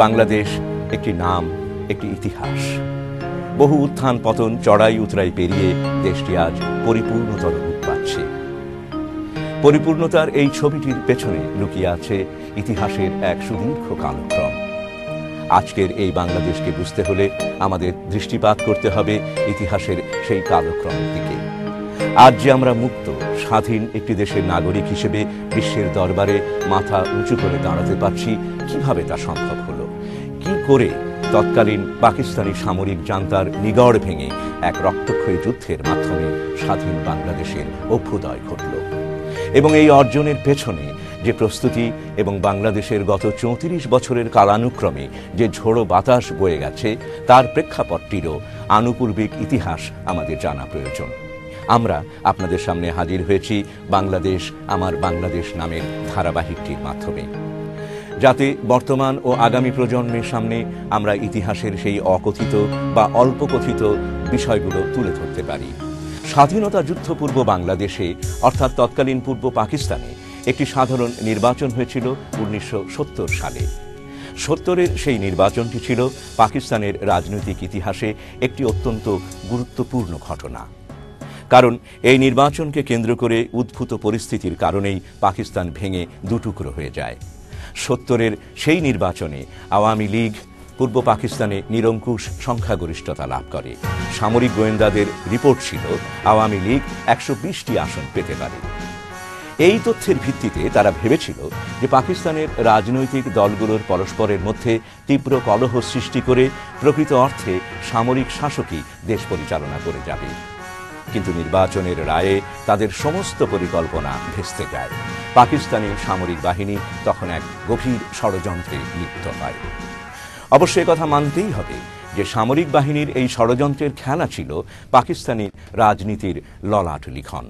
বাংলাদেশ একটি নাম, একটি ইতিহাস। বহু উত্থান পতন, চড়াই উতরাই পেরিয়ে দেশটি আজ পরিপূর্ণতর রূপ পাচ্ছে। পরিপূর্ণতার এই ছবিটির পেছনে লুকিয়ে আছে ইতিহাসের এক সুদীর্ঘ কালক্রম। আজকের এই বাংলাদেশকে বুঝতে হলে আমাদের দৃষ্টিপাত করতে হবে ইতিহাসের সেই কালক্রমের দিকে। আজ যে আমরা মুক্ত স্বাধীন একটি দেশের নাগরিক হিসেবে বিশ্বের দরবারে মাথা উঁচু করে দাঁড়াতে পারছি, কিভাবে তা সম্ভব হলো? কি করে তৎকালীন পাকিস্তানি সামরিক জান্তার নিগড় ভেঙে এক রক্তক্ষয়ী যুদ্ধের মাধ্যমে স্বাধীন বাংলাদেশের অভ্যুদয় ঘটল? এবং এই অর্জনের পেছনে যে প্রস্তুতি এবং বাংলাদেশের গত ৩৪ বছরের কালানুক্রমে যে ঝোড়ো বাতাস বয়ে গেছে, তার প্রেক্ষাপটটিরও আনুপূর্বিক ইতিহাস আমাদের জানা প্রয়োজন। আমরা আপনাদের সামনে হাজির হয়েছি বাংলাদেশ আমার বাংলাদেশ নামের ধারাবাহিকটির মাধ্যমে, যাতে বর্তমান ও আগামী প্রজন্মের সামনে আমরা ইতিহাসের সেই অকথিত বা অল্প কথিত বিষয়গুলো তুলে ধরতে পারি। স্বাধীনতা যুদ্ধপূর্ব বাংলাদেশে অর্থাৎ তৎকালীন পূর্ব পাকিস্তানে একটি সাধারণ নির্বাচন হয়েছিল ১৯৭০ সালে। ৭০-এর সেই নির্বাচনটি ছিল পাকিস্তানের রাজনৈতিক ইতিহাসে একটি অত্যন্ত গুরুত্বপূর্ণ ঘটনা। কারণ এই নির্বাচনকে কেন্দ্র করে উদ্ভূত পরিস্থিতির কারণেই পাকিস্তান ভেঙে দুটুকরো হয়ে যায়। ৭০-এর সেই নির্বাচনে আওয়ামী লীগ পূর্ব পাকিস্তানে নিরঙ্কুশ সংখ্যাগরিষ্ঠতা লাভ করে। সামরিক গোয়েন্দাদের রিপোর্ট ছিল আওয়ামী লীগ ১২০টি আসন পেতে পারে। এই তথ্যের ভিত্তিতে তারা ভেবেছিল যে পাকিস্তানের রাজনৈতিক দলগুলোর পরস্পরের মধ্যে তীব্র কলহ সৃষ্টি করে প্রকৃত অর্থে সামরিক শাসকই দেশ পরিচালনা করে যাবে। কিন্তু নির্বাচনের রায়ে তাদের সমস্ত পরিকল্পনা ভেস্তে যায়। পাকিস্তানি সামরিক বাহিনী তখন এক গভীর ষড়যন্ত্রে লিপ্ত হয়। অবশ্যই কথা মানতেই হবে যে সামরিক বাহিনীর এই ষড়যন্ত্রের খেলা ছিল পাকিস্তানি রাজনীতির ললাট লিখন।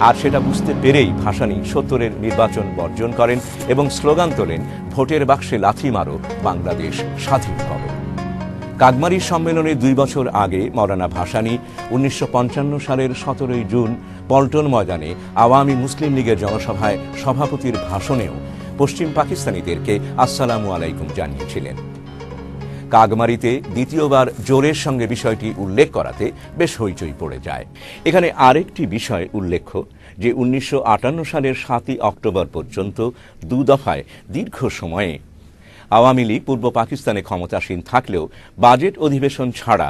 আর সেটা বুঝতে পেরেই ভাসানী ৭০-এর নির্বাচন বর্জন করেন এবং স্লোগান তোলেন, ভোটের বাক্সে লাথি মারো, বাংলাদেশ স্বাধীন করো। কাগমারির সম্মেলনে ২ বছর আগে মৌলানা ভাসানী ১৯৫৫ সালের ১৭ই জুন পল্টন ময়দানে আওয়ামী মুসলিম লীগের জনসভায় সভাপতির ভাষণেও পশ্চিম পাকিস্তানিদেরকে আসসালামু আলাইকুম জানিয়েছিলেন। কাগমারিতে দ্বিতীয়বার জোরের সঙ্গে বিষয়টি উল্লেখ করাতে বেশ হইচই পড়ে যায়। এখানে আরেকটি বিষয় উল্লেখ্য যে ১৯৫৮ সালের ৭ই অক্টোবর পর্যন্ত ২ দফায় দীর্ঘ সময়ে আওয়ামী লীগ পূর্ব পাকিস্তানে ক্ষমতাসীন থাকলেও বাজেট অধিবেশন ছাড়া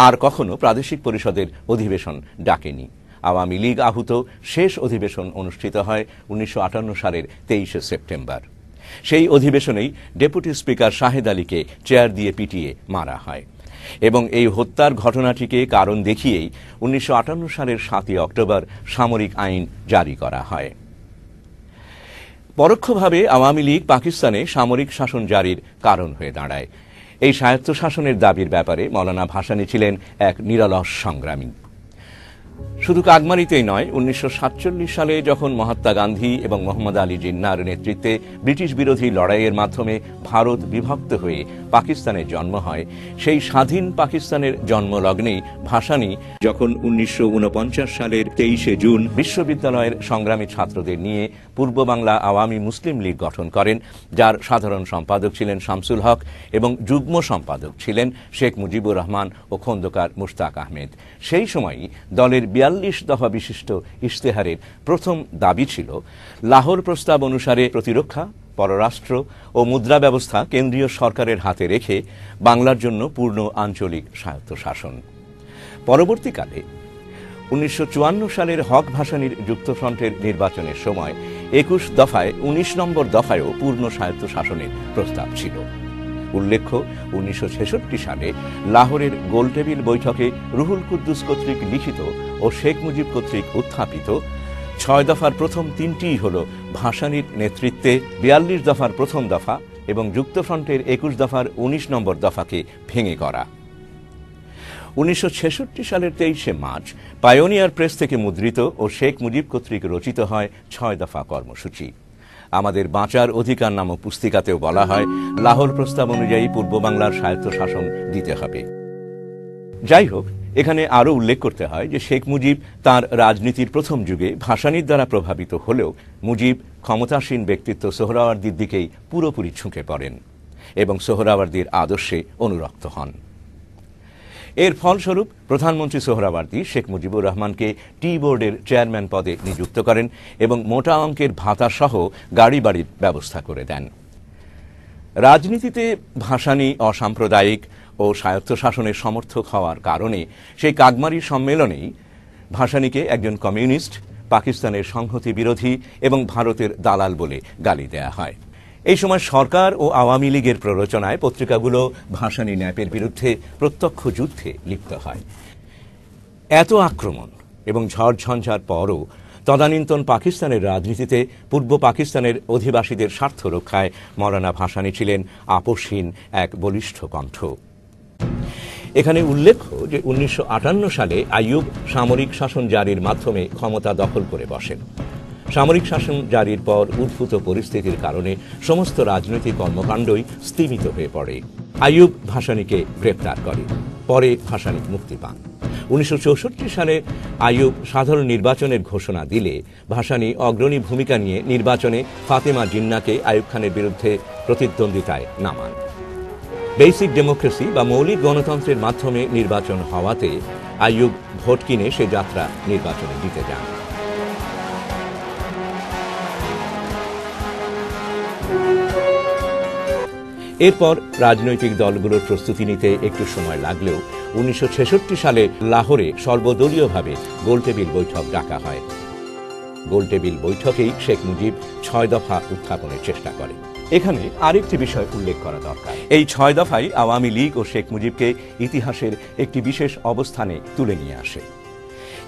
আর কখনো প্রাদেশিক পরিষদের অধিবেশন ডাকেনি। আওয়ামী লীগ আহুত শেষ অধিবেশন অনুষ্ঠিত হয় ১৯৫৮ সালের ২৩শে সেপ্টেম্বর। সেই অধিবেশনেই ডেপুটি স্পিকার শাহেদ আলীকে চেয়ার দিয়ে পিটিয়ে মারা হয় এবং এই হত্যার ঘটনাটিকে কারণ দেখিয়েই ১৯৫৮ সালের ৭ই অক্টোবর সামরিক আইন জারি করা হয়। পরোক্ষভাবে আওয়ামী লীগ পাকিস্তানে সামরিক শাসন জারির কারণ হয়ে দাঁড়ায়। এই স্বায়ত্তশাসনের দাবির ব্যাপারে মৌলানা ভাসানী ছিলেন এক নিরলস সংগ্রামী। শুধু কাগমারিতেই নয়, ১৯৪৭ সালে যখন মহাত্মা গান্ধী এবং মোহাম্মদ আলী জিন্নাহর নেতৃত্বে ব্রিটিশ বিরোধী লড়াইয়ের মাধ্যমে ভারত বিভক্ত হয়ে পাকিস্তানের জন্ম হয়, সেই স্বাধীন পাকিস্তানের জন্মলগ্নেই ভাসানী যখন ১৯৪৯ সালের ২৩শে জুন বিশ্ববিদ্যালয়ের সংগ্রামী ছাত্রদের নিয়ে পূর্ব বাংলা আওয়ামী মুসলিম লীগ গঠন করেন, যার সাধারণ সম্পাদক ছিলেন শামসুল হক এবং যুগ্ম সম্পাদক ছিলেন শেখ মুজিবুর রহমান ও খন্দকার মুশতাক আহমেদ। সেই সময়ই দলের ৪২ দফা বিশিষ্ট ইশতেহারের প্রথম দাবি ছিল লাহোর প্রস্তাব অনুসারে প্রতিরক্ষা, পররাষ্ট্র ও মুদ্রা ব্যবস্থা কেন্দ্রীয় সরকারের হাতে রেখে বাংলার জন্য পূর্ণ আঞ্চলিক স্বায়ত্তশাসন। পরবর্তীকালে ১৯৫৪ সালের হক ভাসানীর যুক্তফ্রন্টের নির্বাচনের সময় ২১ দফায় ১৯ নম্বর দফায়ও পূর্ণ স্বায়ত্তশাসনের প্রস্তাব ছিল। উল্লেখ্য, ১৯৬৬ সালে লাহোরের গোলটেবিল বৈঠকে রুহুল কুদ্দুস কর্তৃক লিখিত ও শেখ মুজিব কর্তৃক উত্থাপিত ৬ দফার প্রথম ৩টিই হল ভাসানীর নেতৃত্বে ৪২ দফার প্রথম দফা এবং যুক্তফ্রন্টের ২১ দফার ১৯ নম্বর দফাকে ভেঙে করা। ১৯৬৬ সালের ২৩শে মার্চ পায়োনিয়ার প্রেস থেকে মুদ্রিত ও শেখ মুজিব কর্তৃক রচিত হয় ৬ দফা কর্মসূচি। আমাদের বাঁচার অধিকার নামক পুস্তিকাতেও বলা হয় লাহোর প্রস্তাব অনুযায়ী পূর্ব বাংলার স্বায়ত্তশাসন দিতে হবে। যাই হোক, এখানে আরও উল্লেখ করতে হয় যে শেখ মুজিব তার রাজনীতির প্রথম যুগে ভাসানীর দ্বারা প্রভাবিত হলেও মুজিব ক্ষমতাসীন ব্যক্তিত্ব সোহরাওয়ার্দীর দিকেই পুরোপুরি ঝুঁকে পড়েন। এবং সোহরাওয়ার্দীর আদর্শে অনুরক্ত হন। এর ফলস্বরূপ প্রধানমন্ত্রী সোহরাওয়ার্দী শেখ মুজিবুর রহমানকে টি বোর্ডের চেয়ারম্যান পদে নিযুক্ত করেন এবং মোটা অঙ্কের ভাতাসহ গাড়ি বাড়ির ব্যবস্থা করে দেন। রাজনীতিতে ভাসানী অসাম্প্রদায়িক ও স্বায়ত্তশাসনের সমর্থক হওয়ার কারণে সেই কাগমারি সম্মেলনেই ভাসানীকে একজন কমিউনিস্ট, পাকিস্তানের সংহতি বিরোধী এবং ভারতের দালাল বলে গালি দেয়া হয়। এই সময় সরকার ও আওয়ামী লীগের প্ররোচনায় পত্রিকাগুলো ভাসানী ন্যাপের বিরুদ্ধে প্রত্যক্ষ যুদ্ধে লিপ্ত হয়। এত আক্রমণ এবং ঝড়ঝঞ্ঝার পরও তদানীন্তন পাকিস্তানের রাজনীতিতে পূর্ব পাকিস্তানের অধিবাসীদের স্বার্থ রক্ষায় মৌলানা ভাসানী ছিলেন আপোষহীন এক বলিষ্ঠ কণ্ঠ। এখানে উল্লেখ্য যে 1958 সালে আইয়ুব সামরিক শাসন জারির মাধ্যমে ক্ষমতা দখল করে বসেন। সামরিক শাসন জারির পর উদ্ভূত পরিস্থিতির কারণে সমস্ত রাজনৈতিক কর্মকাণ্ডই স্থগিত হয়ে পড়ে। আইয়ুব ভাসানীকে গ্রেপ্তার করে, পরে ভাসানী মুক্তি পান। 1964 সালে আইয়ুব সাধারণ নির্বাচনের ঘোষণা দিলে ভাসানী অগ্রণী ভূমিকা নিয়ে নির্বাচনে ফাতেমা জিন্নাকে আইয়ুব খানের বিরুদ্ধে প্রতিদ্বন্দ্বিতায় নামান। বেসিক ডেমোক্রেসি বা মৌলিক গণতন্ত্রের মাধ্যমে নির্বাচন হওয়াতে আইয়ুব ভোট কিনে সে যাত্রা নির্বাচনে জিতে যান। এরপর রাজনৈতিক দলগুলোর প্রস্তুতি নিতে একটু সময় লাগলেও 1966 সালে লাহোরে সর্বদলীয়ভাবে গোলটেবিল বৈঠক ডাকা হয়। গোলটেবিল বৈঠকেই শেখ মুজিব 6 দফা উত্থাপনের চেষ্টা করে। এখানে আরেকটি বিষয় উল্লেখ করা দরকার। এই 6 দফাই আওয়ামী লীগ ও শেখ মুজিবকে ইতিহাসের একটি বিশেষ অবস্থানে তুলে নিয়ে আসে।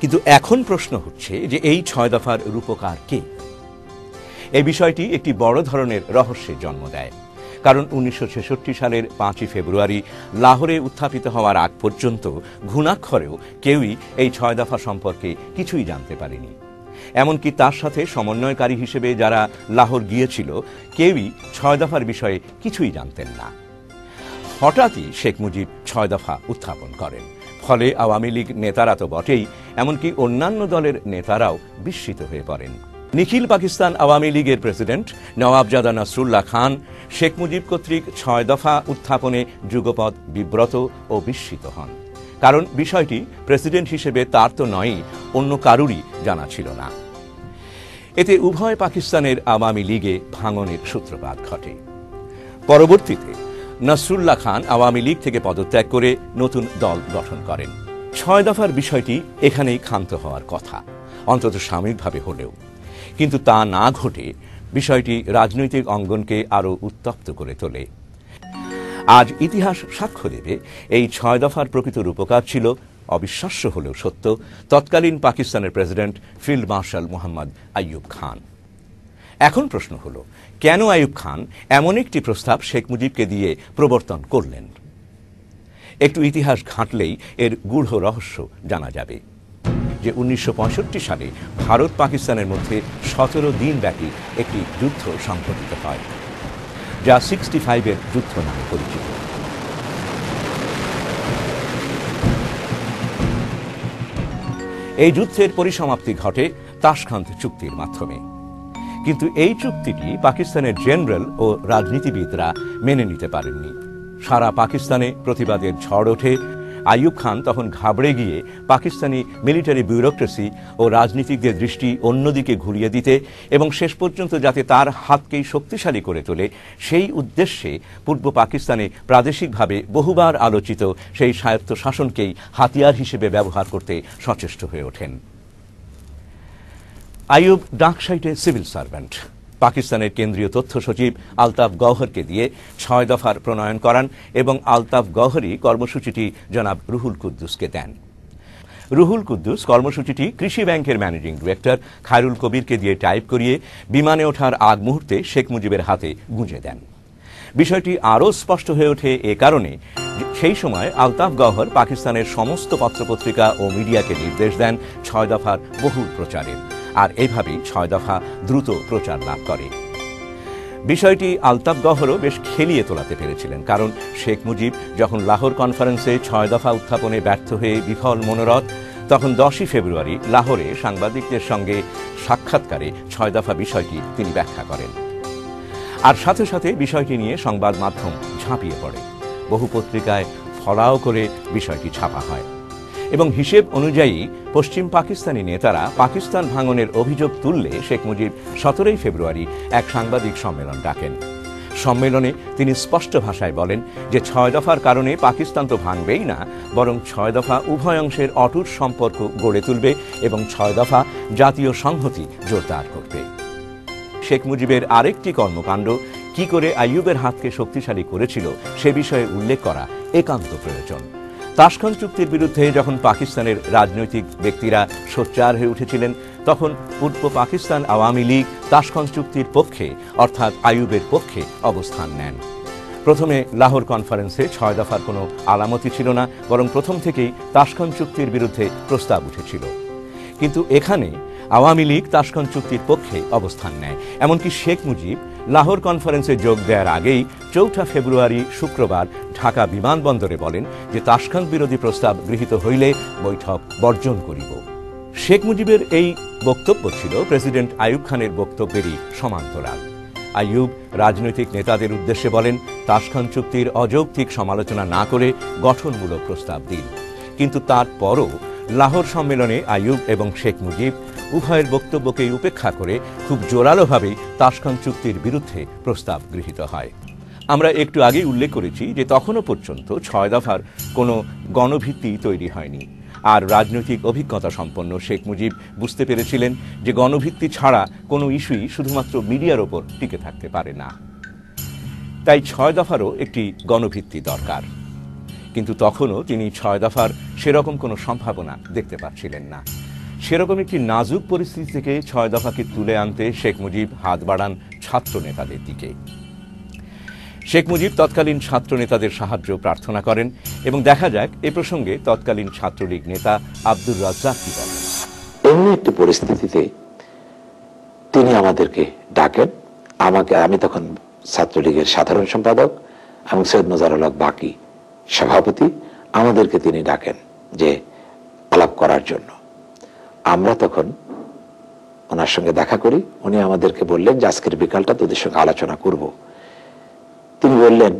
কিন্তু এখন প্রশ্ন হচ্ছে যে এই 6 দফার রূপকার কে? এই বিষয়টি একটি বড় ধরনের রহস্যের জন্ম দেয়। কারণ 1966 সালের 5 ফেব্রুয়ারি লাহোরে উত্থাপিত হওয়ার আগ পর্যন্ত ঘুণাক্ষরেও কেউই এই 6 দফা সম্পর্কে কিছুই জানতে পারেনি। এমনকি তার সাথে সমন্বয়কারী হিসেবে যারা লাহোর গিয়েছিল কেউই 6 দফার বিষয়ে কিছুই জানতেন না। হঠাৎই শেখ মুজিব 6 দফা উত্থাপন করেন। ফলে আওয়ামী লীগ নেতারা তো বটেই, এমনকি অন্যান্য দলের নেতারাও বিস্মিত হয়ে পড়েন। নিখিল পাকিস্তান আওয়ামী লীগের প্রেসিডেন্ট নওয়াবজাদা নাসরুল্লাহ খান শেখ মুজিব কর্তৃক 6 দফা উত্থাপনে যুগপৎ বিব্রত ও বিস্মিত হন। কারণ বিষয়টি প্রেসিডেন্ট হিসেবে তার তো নয়ই, অন্য কারুরই জানা ছিল না। এতে উভয় পাকিস্তানের আওয়ামী লীগে ভাঙনের সূত্রপাত ঘটে। পরবর্তীতে নাসরুল্লাহ খান আওয়ামী লীগ থেকে পদত্যাগ করে নতুন দল গঠন করেন। 6 দফার বিষয়টি এখানেই ক্ষান্ত হওয়ার কথা, অন্তত সাময়িকভাবে হলেও। কিন্তু তা না ঘটে বিষয়টি রাজনৈতিক অঙ্গনকে আরও উত্তপ্ত করে তোলে। আজ ইতিহাস সাক্ষ্য দেবে এই 6 দফার প্রকৃত রূপকার ছিল, অবিশ্বাস্য হলেও সত্য, তৎকালীন পাকিস্তানের president field marshal Mohammad Ayub Khan. এখন প্রশ্ন হলো, কেন আইয়ুব খান এমন একটি প্রস্তাব শেখ মুজিবকে দিয়ে প্রবর্তন করলেন? একটু ইতিহাস ঘাঁটলেই এর গূঢ় রহস্য জানা যাবে যে 1965 সালে ভারত পাকিস্তানের মধ্যে 17 দিন ব্যাপী একটি যুদ্ধ সংঘটিত হয়, যা 65-এর যুদ্ধ নামে পরিচিত। এই যুদ্ধের পরিসমাপ্তি ঘটে তাশখান্ত চুক্তির মাধ্যমে। কিন্তু এই চুক্তিটি পাকিস্তানের জেনারেল ও রাজনীতিবিদরা মেনে নিতে পারেননি। সারা পাকিস্তানে প্রতিবাদের ঝড় ওঠে। আইয়ুব খান তখন ঘাবড়ে গিয়ে পাকিস্তানি মিলিটারি ব্যুরোক্রেসি ও রাজনীতিকদের দৃষ্টি অন্যদিকে ঘুরিয়ে দিতে এবং শেষ পর্যন্ত যাতে তার হাতকেই শক্তিশালী করে তোলে সেই উদ্দেশ্যে পূর্ব পাকিস্তানে প্রাদেশিকভাবে বহুবার আলোচিত সেই স্বায়ত্ত শাসনকেই হাতিয়ার হিসেবে ব্যবহার করতে সচেষ্ট হয়ে ওঠেন। আইয়ুব ডাকসাইটে সিভিল সার্ভেন্ট। পাকিস্তানের কেন্দ্রীয় তথ্য সচিব আলতাফ গওহরকে দিয়ে 6 দফার প্রণয়ন করান এবং আলতাফ গওহরই কর্মসূচিটি জনাব রুহুল কুদ্দুসকে দেন। রুহুল কুদ্দুস কর্মসূচিটি কৃষি ব্যাংকের ম্যানেজিং ডিরেক্টর খায়রুল কবিরকে দিয়ে টাইপ করিয়ে বিমানে ওঠার আগ মুহূর্তে শেখ মুজিবের হাতে গুঁজে দেন। বিষয়টি আরও স্পষ্ট হয়ে ওঠে এ কারণে সেই সময় আলতাফ গওহর পাকিস্তানের সমস্ত পত্রপত্রিকা ও মিডিয়াকে নির্দেশ দেন 6 দফার বহুল প্রচারের, আর এইভাবেই 6 দফা দ্রুত প্রচার লাভ করে। বিষয়টি আলতাফ গওহরও বেশ খেলিয়ে তোলাতে পেরেছিলেন, কারণ শেখ মুজিব যখন লাহোর কনফারেন্সে 6 দফা উত্থাপনে ব্যর্থ হয়ে বিফল মনোরথ, তখন 10 ফেব্রুয়ারি লাহোরে সাংবাদিকদের সঙ্গে সাক্ষাৎকারে 6 দফা বিষয়টি তিনি ব্যাখ্যা করেন। আর সাথে সাথে বিষয়টি নিয়ে সংবাদ মাধ্যম ঝাঁপিয়ে পড়ে। বহু পত্রিকায় ফলাও করে বিষয়টি ছাপা হয় এবং হিসেব অনুযায়ী পশ্চিম পাকিস্তানি নেতারা পাকিস্তান ভাঙনের অভিযোগ তুললে শেখ মুজিব 17 ফেব্রুয়ারি এক সাংবাদিক সম্মেলন ডাকেন। সম্মেলনে তিনি স্পষ্ট ভাষায় বলেন যে 6 দফার কারণে পাকিস্তান তো ভাঙবেই না, বরং 6 দফা উভয় অংশের অটুট সম্পর্ক গড়ে তুলবে এবং 6 দফা জাতীয় সংহতি জোরদার করবে। শেখ মুজিবের আরেকটি কর্মকাণ্ড কি করে আইয়ুবের হাতকে শক্তিশালী করেছিল সে বিষয়ে উল্লেখ করা একান্ত প্রয়োজন। তাশখন্দ চুক্তির বিরুদ্ধে যখন পাকিস্তানের রাজনৈতিক ব্যক্তিরা সোচ্চার হয়ে উঠেছিলেন, তখন পূর্ব পাকিস্তান আওয়ামী লীগ তাশখন্দ চুক্তির পক্ষে অর্থাৎ আইয়ুবের পক্ষে অবস্থান নেন। প্রথমে লাহোর কনফারেন্সে 6 দফার কোনো আলামতি ছিল না, বরং প্রথম থেকেই তাশখন্দ চুক্তির বিরুদ্ধে প্রস্তাব উঠেছিল। কিন্তু এখানে আওয়ামী লীগ তাশখন্দ চুক্তির পক্ষে অবস্থান নেয়। এমনকি শেখ মুজিব লাহোর কনফারেন্সে যোগ দেওয়ার আগেই 4 ফেব্রুয়ারি শুক্রবার ঢাকা বিমানবন্দরে বলেন যে তাশখন্দ বিরোধী প্রস্তাব গৃহীত হইলে বৈঠক বর্জন করিব। শেখ মুজিবের এই বক্তব্য ছিল প্রেসিডেন্ট আইয়ুব খানের বক্তব্যেরই সমান্তরাল। আইয়ুব রাজনৈতিক নেতাদের উদ্দেশ্যে বলেন, তাশখন্দ চুক্তির অযৌক্তিক সমালোচনা না করে গঠনমূলক প্রস্তাব দিন। কিন্তু তারপরও লাহোর সম্মেলনে আইয়ুব এবং শেখ মুজিব উভয়ের বক্তব্যকেই উপেক্ষা করে খুব জোরালোভাবেই তাশখন্দ চুক্তির বিরুদ্ধে প্রস্তাব গৃহীত হয়। আমরা একটু আগেই উল্লেখ করেছি যে তখনও পর্যন্ত 6 দফার কোনো গণভিত্তি তৈরি হয়নি, আর রাজনৈতিক অভিজ্ঞতা সম্পন্ন শেখ মুজিব বুঝতে পেরেছিলেন যে গণভিত্তি ছাড়া কোনো ইস্যুই শুধুমাত্র মিডিয়ার ওপর টিকে থাকতে পারে না। তাই 6 দফারও একটি গণভিত্তি দরকার। কিন্তু তখনও তিনি 6 দফার সেরকম কোনো সম্ভাবনা দেখতে পাচ্ছিলেন না। সেরকম একটি নাজুক পরিস্থিতি থেকে 6 দফাকে তুলে আনতে শেখ মুজিব হাত বাড়ান ছাত্র নেতাদের দিকে। শেখ মুজিব তৎকালীন ছাত্র নেতাদের সাহায্য প্রার্থনা করেন এবং দেখা যাক এ প্রসঙ্গে তৎকালীন ছাত্রলীগ নেতা আব্দুর রাজ্জাক কি বলেন। এমনি একটি পরিস্থিতিতে তিনি আমাদেরকে ডাকেন। আমি তখন ছাত্রলীগের সাধারণ সম্পাদক এবং সৈয়দ মোজারুল হক বাকি সভাপতি। আমাদেরকে তিনি ডাকেন যে আলাপ করার জন্য। আমরা তখন ওনার সঙ্গে দেখা করি। উনি আমাদেরকে বললেন যে আজকের বিকালটা তোদের সঙ্গে আলোচনা করব। তিনি বললেন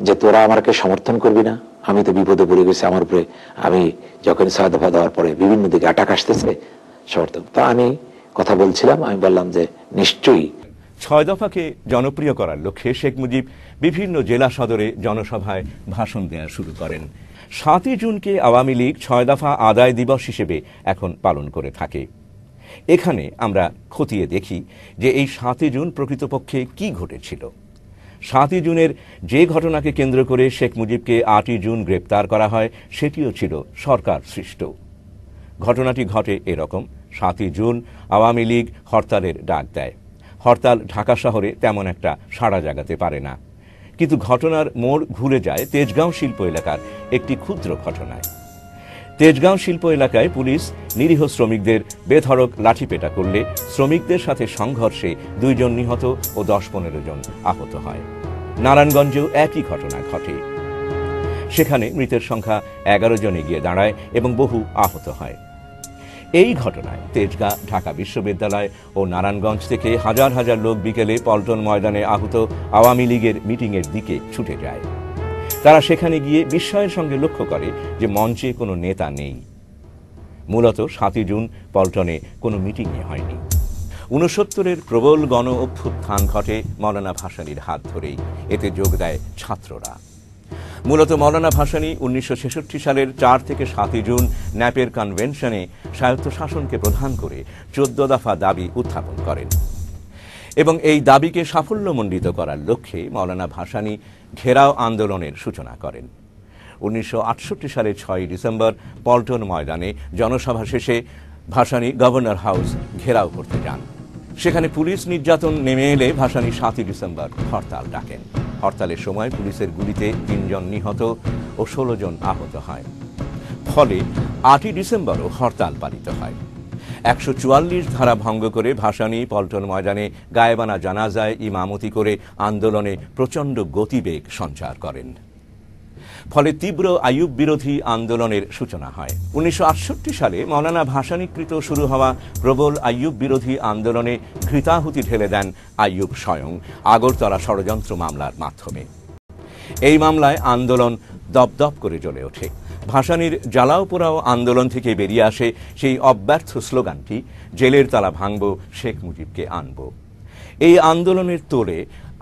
যে তোরা আমাকে সমর্থন করবি না, আমি তো বিপদে পড়ে গেছি, আমার উপরে আমি যখন 6 দফা দেওয়ার পরে বিভিন্ন দিকে অ্যাটাক আসতেছে, সমর্থন। তা আমি কথা বলছিলাম, আমি বললাম যে নিশ্চয়ই। 6 দফাকে জনপ্রিয় করার লক্ষ্যে শেখ মুজিব বিভিন্ন জেলা সদরে জনসভায় ভাষণ দেওয়া শুরু করেন। 7 জুনকে আওয়ামী লীগ 6 দফা আদায় দিবস হিসেবে এখন পালন করে থাকে। এখানে আমরা খতিয়ে দেখি যে এই 7 জুন প্রকৃতপক্ষে কি ঘটেছিল। 7 জুনের যে ঘটনাকে কেন্দ্র করে শেখ মুজিবকে 8 জুন গ্রেপ্তার করা হয় সেটিও ছিল সরকার সৃষ্ট। ঘটনাটি ঘটে এরকম: 7 জুন আওয়ামী লীগ হরতালের ডাক দেয়। হরতাল ঢাকা শহরে তেমন একটা সাড়া জাগাতে পারে না, কিন্তু ঘটনার মোড় ঘুরে যায় তেজগাঁও শিল্প এলাকার একটি ক্ষুদ্র ঘটনায়। তেজগাঁও শিল্প এলাকায় পুলিশ নিরীহ শ্রমিকদের বেধড়ক লাঠিপেটা করলে শ্রমিকদের সাথে সংঘর্ষে 2 জন নিহত ও 10-15 জন আহত হয়। নারায়ণগঞ্জেও একই ঘটনা ঘটে। সেখানে মৃতের সংখ্যা 11 জনে গিয়ে দাঁড়ায় এবং বহু আহত হয়। এই ঘটনায় তেজগাঁ, ঢাকা বিশ্ববিদ্যালয় ও নারায়ণগঞ্জ থেকে হাজার হাজার লোক বিকেলে পল্টন ময়দানে আহত আওয়ামী লীগের মিটিংয়ের দিকে ছুটে যায়। তারা সেখানে গিয়ে বিস্ময়ের সঙ্গে লক্ষ্য করে যে মঞ্চে কোনো নেতা নেই। মূলত 7 জুন পল্টনে কোনো মিটিংই হয়নি। 69-এর প্রবল গণ অভ্যুত্থান ঘটে মৌলানা ভাসানীর হাত ধরেই। এতে যোগ দেয় ছাত্ররা। মূলত মৌলানা ভাসানী 1966 সালের 4 থেকে 7 জুন ন্যাপের কনভেনশনে স্বায়ত্তশাসনকে প্রধান করে 14 দফা দাবি উত্থাপন করেন এবং এই দাবিকে সাফল্যমণ্ডিত করার লক্ষ্যে মৌলানা ভাসানী ঘেরাও আন্দোলনের সূচনা করেন। 1968 সালের 6 ডিসেম্বর পল্টন ময়দানে জনসভা শেষে ভাসানী গভর্নর হাউস ঘেরাও করতে যান। সেখানে পুলিশ নির্যাতন নেমে এলে ভাসানী 7 ডিসেম্বর হরতাল ডাকেন। হরতালের সময় পুলিশের গুলিতে 3 জন নিহত ও 16 জন আহত হয়। ফলে 8 ডিসেম্বরও হরতাল পালিত হয়। 144 ধারা ভঙ্গ করে ভাসানী পল্টন ময়দানে গায়েবানা জানাজায় ইমামতি করে আন্দোলনে প্রচণ্ড গতিবেগ সঞ্চার করেন। ফলে তীব্র আইয়ুব বিরোধী আন্দোলনের সূচনা হয়। 1968 সালে মওলানা ভাসানীকৃত শুরু হওয়া প্রবল আইয়ুব বিরোধী আন্দোলনে ঘৃতাহুতি ঢেলে দেন আইয়ুব স্বয়ং আগরতলা ষড়যন্ত্র মামলার মাধ্যমে। এই মামলায় আন্দোলন দপদপ করে জ্বলে ওঠে। ভাসানীর জ্বালাও পোড়াও আন্দোলন থেকে বেরিয়ে আসে সেই অব্যর্থ স্লোগানটি, জেলের তালা ভাঙব, শেখ মুজিবকে আনব। এই আন্দোলনের তোড়ে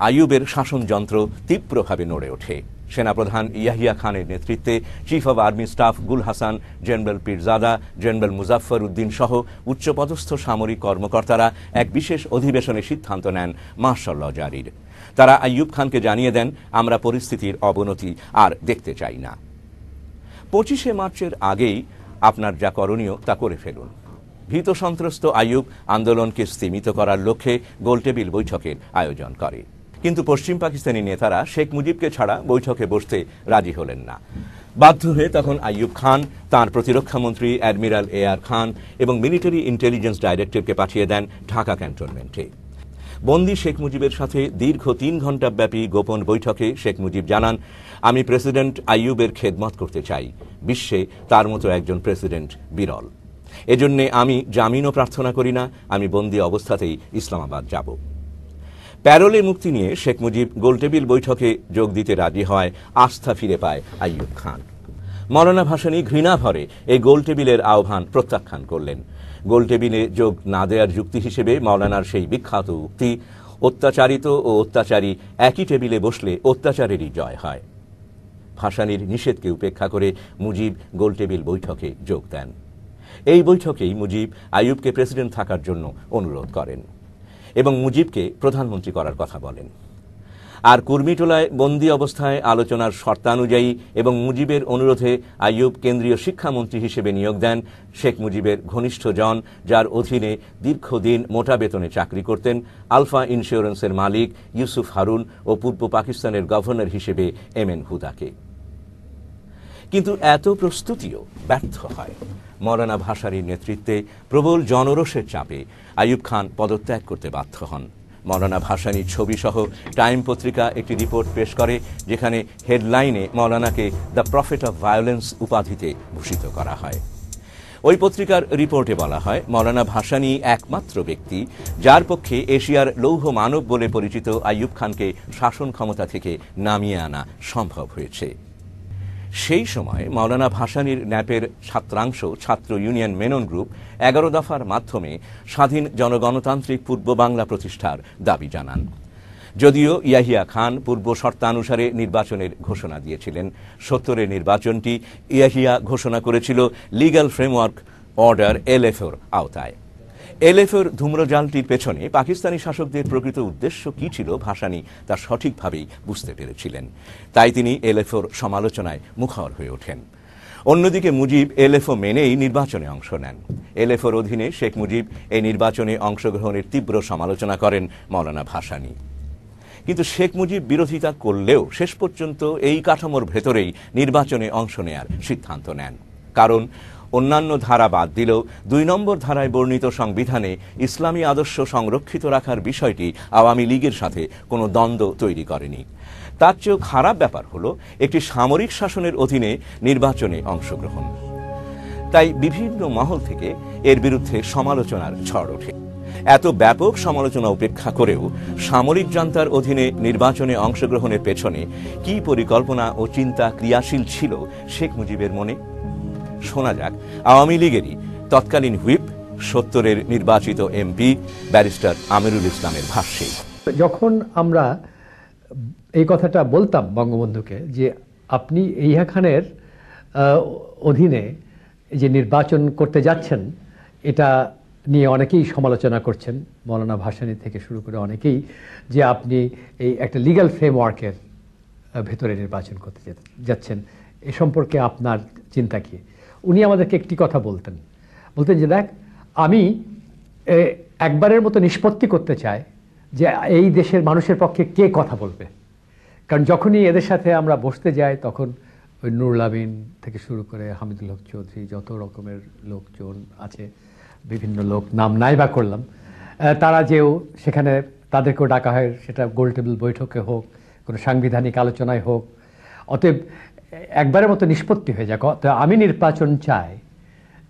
আইয়ুবের শাসনযন্ত্র তীব্রভাবে নড়ে ওঠে। সেনাপ্রধান ইয়াহিয়া খানের নেতৃত্বে চিফ অব আর্মি স্টাফ গুল হাসান, জেনারেল পীরজাদা, জেনারেল মুজাফফর উদ্দিন সহ উচ্চপদস্থ সামরিক কর্মকর্তারা এক বিশেষ অধিবেশনে সিদ্ধান্ত নেন মার্শাল ল জারির। তারা আইয়ুব খানকে জানিয়ে দেন, আমরা পরিস্থিতির অবনতি আর দেখতে চাই না। 25শে মার্চের আগেই আপনার যা করণীয় তা করে ফেলুন। ভীত সন্ত্রস্ত আইয়ুব আন্দোলনকে স্তিমিত করার লক্ষ্যে গোলটেবিল বৈঠকের আয়োজন করে। কিন্তু পশ্চিম পাকিস্তানি নেতারা শেখ মুজিবকে ছাড়া বৈঠকে বসতে রাজি হলেন না। বাধ্য হয়ে তখন আইয়ুব খান তাঁর প্রতিরক্ষামন্ত্রী অ্যাডমিরাল এ.আর. খান এবং মিলিটারি ইন্টেলিজেন্স ডাইরেক্টরকে পাঠিয়ে দেন ঢাকা ক্যান্টনমেন্টে। বন্দী শেখ মুজিবের সাথে দীর্ঘ 3 ঘণ্টা ব্যাপী গোপন বৈঠকে শেখ মুজিব জানান, আমি প্রেসিডেন্ট আইয়ুবের খেদমত করতে চাই। বিশ্বে তার মতো একজন প্রেসিডেন্ট বিরল। এজন্য আমি জামিনও প্রার্থনা করি না, আমি বন্দী অবস্থাতেই ইসলামাবাদ যাব। প্যারোলে মুক্তি নিয়ে শেখ মুজিব গোলটেবিল বৈঠকে যোগ দিতে রাজি হয়, আস্থা ফিরে পায় আইয়ুব খান। মওলানা ভাসানী ঘৃণা ভরে এই গোলটেবিলের আহ্বান প্রত্যাখ্যান করলেন। গোলটেবিলে যোগ না দেওয়ার যুক্তি হিসেবে মওলানার সেই বিখ্যাত উক্তি, অত্যাচারিত ও অত্যাচারী একই টেবিলে বসলে অত্যাচারেরই জয় হয়। ভাসানীর নিষেধকে উপেক্ষা করে মুজিব গোলটেবিল বৈঠকে যোগ দেন। এই বৈঠকেই মুজিব আইয়ুবকে প্রেসিডেন্ট থাকার জন্য অনুরোধ করেন এবং মুজিবকে প্রধানমন্ত্রী করার কথা বলেন। আর কুর্মিটোলায় বন্দী অবস্থায় আলোচনার শর্তানুযায়ী এবং মুজিবের অনুরোধে আইয়ুব কেন্দ্রীয় শিক্ষামন্ত্রী হিসেবে নিয়োগ দেন শেখ মুজিবের ঘনিষ্ঠ জন, যার অধীনে দীর্ঘদিন মোটা বেতনে চাকরি করতেন আলফা ইন্স্যুরেন্সের মালিক ইউসুফ হারুন ও পূর্ব পাকিস্তানের গভর্নর হিসেবে এম.এন. হুদাকে। কিন্তু এত প্রস্তুতিও ব্যর্থ হয়। মওলানা ভাসানীর নেতৃত্বে প্রবল জনরোষের চাপে আইয়ুব খান পদত্যাগ করতে বাধ্য হন। মওলানা ভাসানীর ছবিসহ টাইম পত্রিকা একটি রিপোর্ট পেশ করে, যেখানে হেডলাইনে মওলানাকে দ্য প্রফেট অফ ভায়োলেন্স উপাধিতে ভূষিত করা হয়। ওই পত্রিকার রিপোর্টে বলা হয়, মওলানা ভাসানী একমাত্র ব্যক্তি যার পক্ষে এশিয়ার লৌহ মানব বলে পরিচিত আইয়ুব খানকে শাসন ক্ষমতা থেকে নামিয়ে আনা সম্ভব হয়েছে। সেই সময় মওলানা ভাসানীর ন্যাপের ছাত্রাংশ ছাত্র ইউনিয়ন মেনন গ্রুপ 11 দফার মাধ্যমে স্বাধীন জনগণতান্ত্রিক পূর্ব বাংলা প্রতিষ্ঠার দাবি জানান। যদিও ইয়াহিয়া খান পূর্ব শর্তানুসারে নির্বাচনের ঘোষণা দিয়েছিলেন, 70-এর নির্বাচনটি ইয়াহিয়া ঘোষণা করেছিল লিগ্যাল ফ্রেমওয়ার্ক অর্ডার LFOর আওতায়। LFOর ধূম্রজালটির পেছনে পাকিস্তানি শাসকদের প্রকৃত উদ্দেশ্য কি ছিল ভাসানী তা সঠিকভাবেই বুঝতে পেরেছিলেন। তাই তিনি LFOর সমালোচনায় মুখর হয়ে ওঠেন। অন্যদিকে মুজিব LFO মেনেই নির্বাচনে অংশ নেন। LFOর অধীনে শেখ মুজিব এই নির্বাচনে অংশগ্রহণের তীব্র সমালোচনা করেন মওলানা ভাসানী। কিন্তু শেখ মুজিব বিরোধিতা করলেও শেষ পর্যন্ত এই কাঠামোর ভেতরেই নির্বাচনে অংশ নেয়ার সিদ্ধান্ত নেন। কারণ অন্যান্য ধারা বাদ দিলেও 2 নম্বর ধারায় বর্ণিত সংবিধানে ইসলামী আদর্শ সংরক্ষিত রাখার বিষয়টি আওয়ামী লীগের সাথে কোনো দ্বন্দ্ব তৈরি করেনি। তার চেয়েও খারাপ ব্যাপার হলো একটি সামরিক শাসনের অধীনে নির্বাচনে অংশগ্রহণ। তাই বিভিন্ন মহল থেকে এর বিরুদ্ধে সমালোচনার ঝড় ওঠে। এত ব্যাপক সমালোচনা উপেক্ষা করেও সামরিক জান্তার অধীনে নির্বাচনে অংশগ্রহণের পেছনে কি পরিকল্পনা ও চিন্তা ক্রিয়াশীল ছিল শেখ মুজিবের মনে? শোনা যাক আওয়ামী লীগেরই তৎকালীন হুইপ 70-এর নির্বাচিত MP ব্যারিস্টার আমিরুল ইসলামের ভাষ্যে। যখন আমরা এই কথাটা বলতাম বঙ্গবন্ধুকে যে আপনি ইয়াহিয়া খানের অধীনে যে নির্বাচন করতে যাচ্ছেন, এটা নিয়ে অনেকেই সমালোচনা করছেন, মওলানা ভাসানী থেকে শুরু করে অনেকেই, যে আপনি এই একটা লিগ্যাল ফ্রেমওয়ার্কের ভেতরে নির্বাচন করতে যাচ্ছেন, এ সম্পর্কে আপনার চিন্তা কি? উনি আমাদেরকে একটি কথা বলতেন যে দেখ, আমি একবারের মতো নিষ্পত্তি করতে চাই যে এই দেশের মানুষের পক্ষে কে কথা বলবে। কারণ যখনই এদের সাথে আমরা বসতে যাই তখন ওই নুরুল আমিন থেকে শুরু করে হামিদুল হক চৌধুরী, যত রকমের লোকজন আছে, বিভিন্ন লোক নাম নাই বা করলাম, তারা যেও সেখানে তাদেরকেও ডাকা হয়, সেটা গোলটেবিল বৈঠকে হোক, কোনো সাংবিধানিক আলোচনায় হোক। অতএব একবারের মতো নিষ্পত্তি হয়ে যায়। তো আমি নির্বাচন চাই,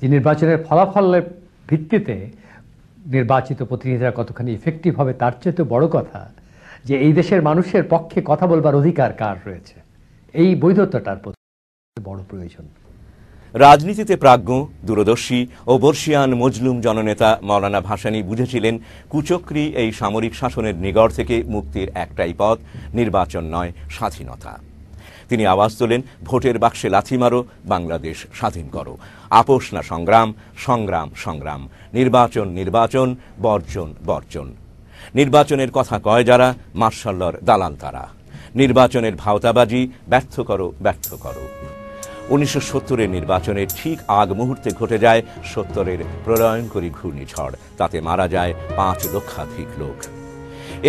যে নির্বাচনের ফলাফলের ভিত্তিতে নির্বাচিত প্রতিনিধিরা কতখানি ইফেক্টিভ হবে, তার চেয়ে তো বড় কথা যে এই দেশের মানুষের পক্ষে কথা বলবার অধিকার কার রয়েছে, এই বৈধতাটার বড় প্রয়োজন। রাজনীতিতে প্রাজ্ঞ, দূরদর্শী ও বর্ষিয়ান মজলুম জননেতা মওলানা ভাসানী বুঝেছিলেন কুচক্রী এই সামরিক শাসনের নিগড় থেকে মুক্তির একটাই পথ, নির্বাচন নয়, স্বাধীনতা। তিনি আওয়াজ তোলেন, ভোটের বাক্সে লাথি মারো, বাংলাদেশ স্বাধীন করো। আপোষ না সংগ্রাম, সংগ্রাম সংগ্রাম। নির্বাচন নির্বাচন, বর্জন বর্জন। নির্বাচনের কথা কয় যারা, মার্শাল্লর দালাল তারা। নির্বাচনের ভাওতাবাজি ব্যর্থ করো, ব্যর্থ করো। 1970-এর নির্বাচনের ঠিক আগ মুহূর্তে ঘটে যায় 70-এর প্রলয়ঙ্করী ঘূর্ণিঝড়। তাতে মারা যায় 5 লক্ষাধিক লোক।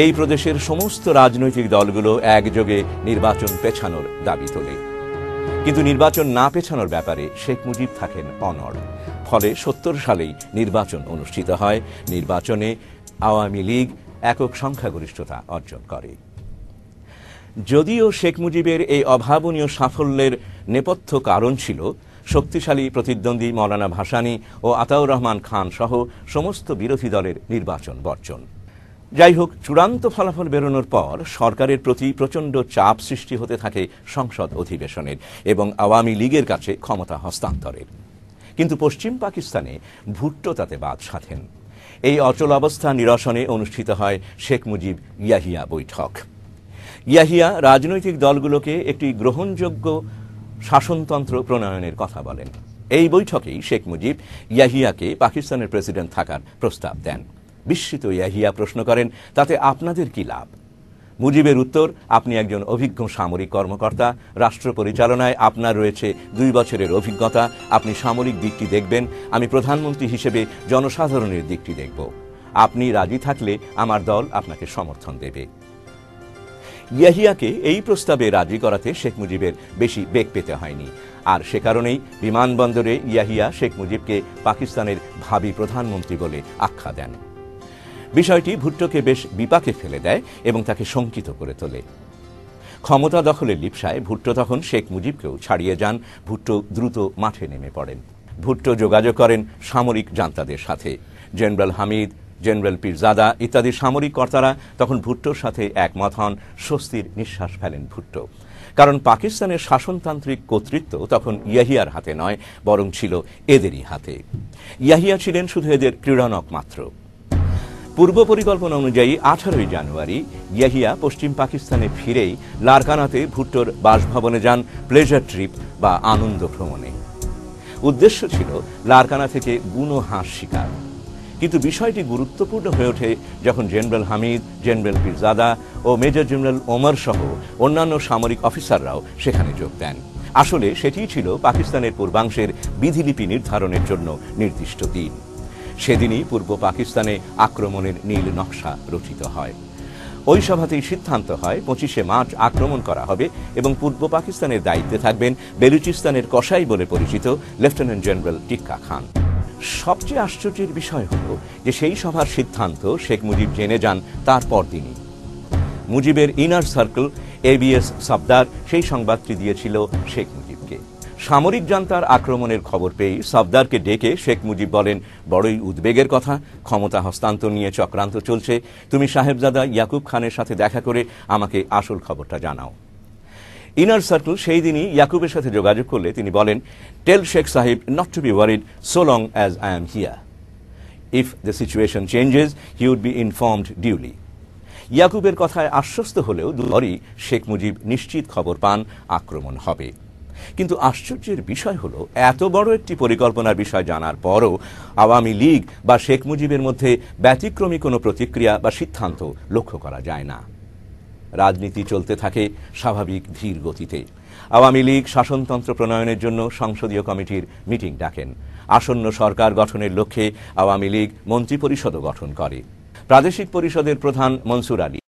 এই প্রদেশের সমস্ত রাজনৈতিক দলগুলো একযোগে নির্বাচন পেছানোর দাবি তোলে, কিন্তু নির্বাচন না পেছানোর ব্যাপারে শেখ মুজিব থাকেন অনড়। ফলে 70 সালেই নির্বাচন অনুষ্ঠিত হয়। নির্বাচনে আওয়ামী লীগ একক সংখ্যাগরিষ্ঠতা অর্জন করে। যদিও শেখ মুজিবের এই অভাবনীয় সাফল্যের নেপথ্য কারণ ছিল শক্তিশালী প্রতিদ্বন্দ্বী মওলানা ভাসানী ও আতাউর রহমান খান সহ সমস্ত বিরোধী দলের নির্বাচন বর্জন। যাই হোক, চূড়ান্ত ফলাফল বেরোনোর পর সরকারের প্রতি প্রচণ্ড চাপ সৃষ্টি হতে থাকে সংসদ অধিবেশনের এবং আওয়ামী লীগের কাছে ক্ষমতা হস্তান্তরের। কিন্তু পশ্চিম পাকিস্তানে ভুট্টো তাতে বাদ সাধেন। এই অচল অবস্থা নিরসনে অনুষ্ঠিত হয় শেখ মুজিব ইয়াহিয়া বৈঠক। ইয়াহিয়া রাজনৈতিক দলগুলোকে একটি গ্রহণযোগ্য শাসনতন্ত্র প্রণয়নের কথা বলেন। এই বৈঠকেই শেখ মুজিব ইয়াহিয়াকে পাকিস্তানের প্রেসিডেন্ট থাকার প্রস্তাব দেন। বিস্মিত ইয়াহিয়া প্রশ্ন করেন, তাতে আপনাদের কি লাভ? মুজিবের উত্তর, আপনি একজন অভিজ্ঞ সামরিক কর্মকর্তা, রাষ্ট্র পরিচালনায় আপনার রয়েছে 2 বছরের অভিজ্ঞতা, আপনি সামরিক দিকটি দেখবেন, আমি প্রধানমন্ত্রী হিসেবে জনসাধারণের দিকটি দেখব। আপনি রাজি থাকলে আমার দল আপনাকে সমর্থন দেবে। ইয়াহিয়াকে এই প্রস্তাবে রাজি করাতে শেখ মুজিবের বেশি বেগ পেতে হয়নি, আর সে কারণেই বিমানবন্দরে ইয়াহিয়া শেখ মুজিবকে পাকিস্তানের ভাবী প্রধানমন্ত্রী বলে আখ্যা দেন। বিষয়টি ভুট্টোকে বেশ বিপাকে ফেলে দেয় এবং তাকে শঙ্কিত করে তোলে। ক্ষমতা দখলের লিপ্সায় ভুট্টো তখন শেখ মুজিবকেও ছাড়িয়ে যান। ভুট্টো দ্রুত মাঠে নেমে পড়েন। ভুট্টো যোগাযোগ করেন সামরিক জান্তাদের সাথে। জেনারেল হামিদ, জেনারেল পীরজাদা ইত্যাদি সামরিক কর্তারা তখন ভুট্টোর সাথে একমত হন। স্বস্তির নিঃশ্বাস ফেলেন ভুট্টো, কারণ পাকিস্তানের শাসনতান্ত্রিক কর্তৃত্ব তখন ইয়াহিয়ার হাতে নয়, বরং ছিল এদেরই হাতে। ইয়াহিয়া ছিলেন শুধু এদের ক্রীড়নক মাত্র। পূর্ব পরিকল্পনা অনুযায়ী 18 জানুয়ারি ইয়াহিয়া পশ্চিম পাকিস্তানে ফিরেই লারকানাতে ভুট্টোর বাসভবনে যান প্লেজার ট্রিপ বা আনন্দ ভ্রমণে। উদ্দেশ্য ছিল লারকানা থেকে বুনো হাঁস শিকার। কিন্তু বিষয়টি গুরুত্বপূর্ণ হয়ে ওঠে যখন জেনারেল হামিদ, জেনারেল পীরজাদা ও মেজর জেনারেল ওমর সহ অন্যান্য সামরিক অফিসাররাও সেখানে যোগ দেন। আসলে সেটিই ছিল পাকিস্তানের পূর্বাংশের বিধিলিপি নির্ধারণের জন্য নির্দিষ্ট দিন। সেদিনই পূর্ব পাকিস্তানে আক্রমণের নীল নকশা রচিত হয়। ওই সভাতেই সিদ্ধান্ত হয় 25শে মার্চ আক্রমণ করা হবে এবং পূর্ব পাকিস্তানের দায়িত্বে থাকবেন বেলুচিস্তানের কসাই বলে পরিচিত লেফটেন্যান্ট জেনারেল টিক্কা খান। সবচেয়ে আশ্চর্যের বিষয় হল যে সেই সভার সিদ্ধান্ত শেখ মুজিব জেনে যান তার পরদিনই। মুজিবের ইনার সার্কেল এবিএস সফদার সেই সংবাদটি দিয়েছিল শেখ মুজিবকে। সামরিক জান্তার আক্রমণের খবর পেয়ে সফদারকে ডেকে শেখ মুজিব বলেন, বড়ই উদ্বেগের কথা, ক্ষমতা হস্তান্তর নিয়ে চক্রান্ত চলছে, তুমি সাহেবজাদা ইয়াকুব খানের সাথে দেখা করে আমাকে আসল খবরটা জানাও। ইনার সার্কেল সেই দিনই ইয়াকুবের সাথে যোগাযোগ করলে তিনি বলেন, tell Sheikh Saheb not to be worried so long as I am here. If the situation changes he would be informed duly. ইয়াকুবের কথায় আশ্বস্ত হলেও দুবারই শেখ মুজিব নিশ্চিত খবর পান আক্রমণ হবে। কিন্তু আশ্চর্যের বিষয় হলো, এত বড় একটি পরিকল্পনার বিষয় জানার পরও আওয়ামী লীগ বা শেখ মুজিবের মধ্যে ব্যতিক্রমী কোনো প্রতিক্রিয়া বা সিদ্ধান্ত লক্ষ্য করা যায় না। রাজনীতি চলতে থাকে স্বাভাবিক ধীর গতিতে। আওয়ামী লীগ শাসনতন্ত্র প্রণয়নের জন্য সংসদীয় কমিটির মিটিং ডাকেন। আসন্ন সরকার গঠনের লক্ষ্যে আওয়ামী লীগ মন্ত্রিপরিষদও গঠন করে। প্রাদেশিক পরিষদের প্রধান মনসুর আলী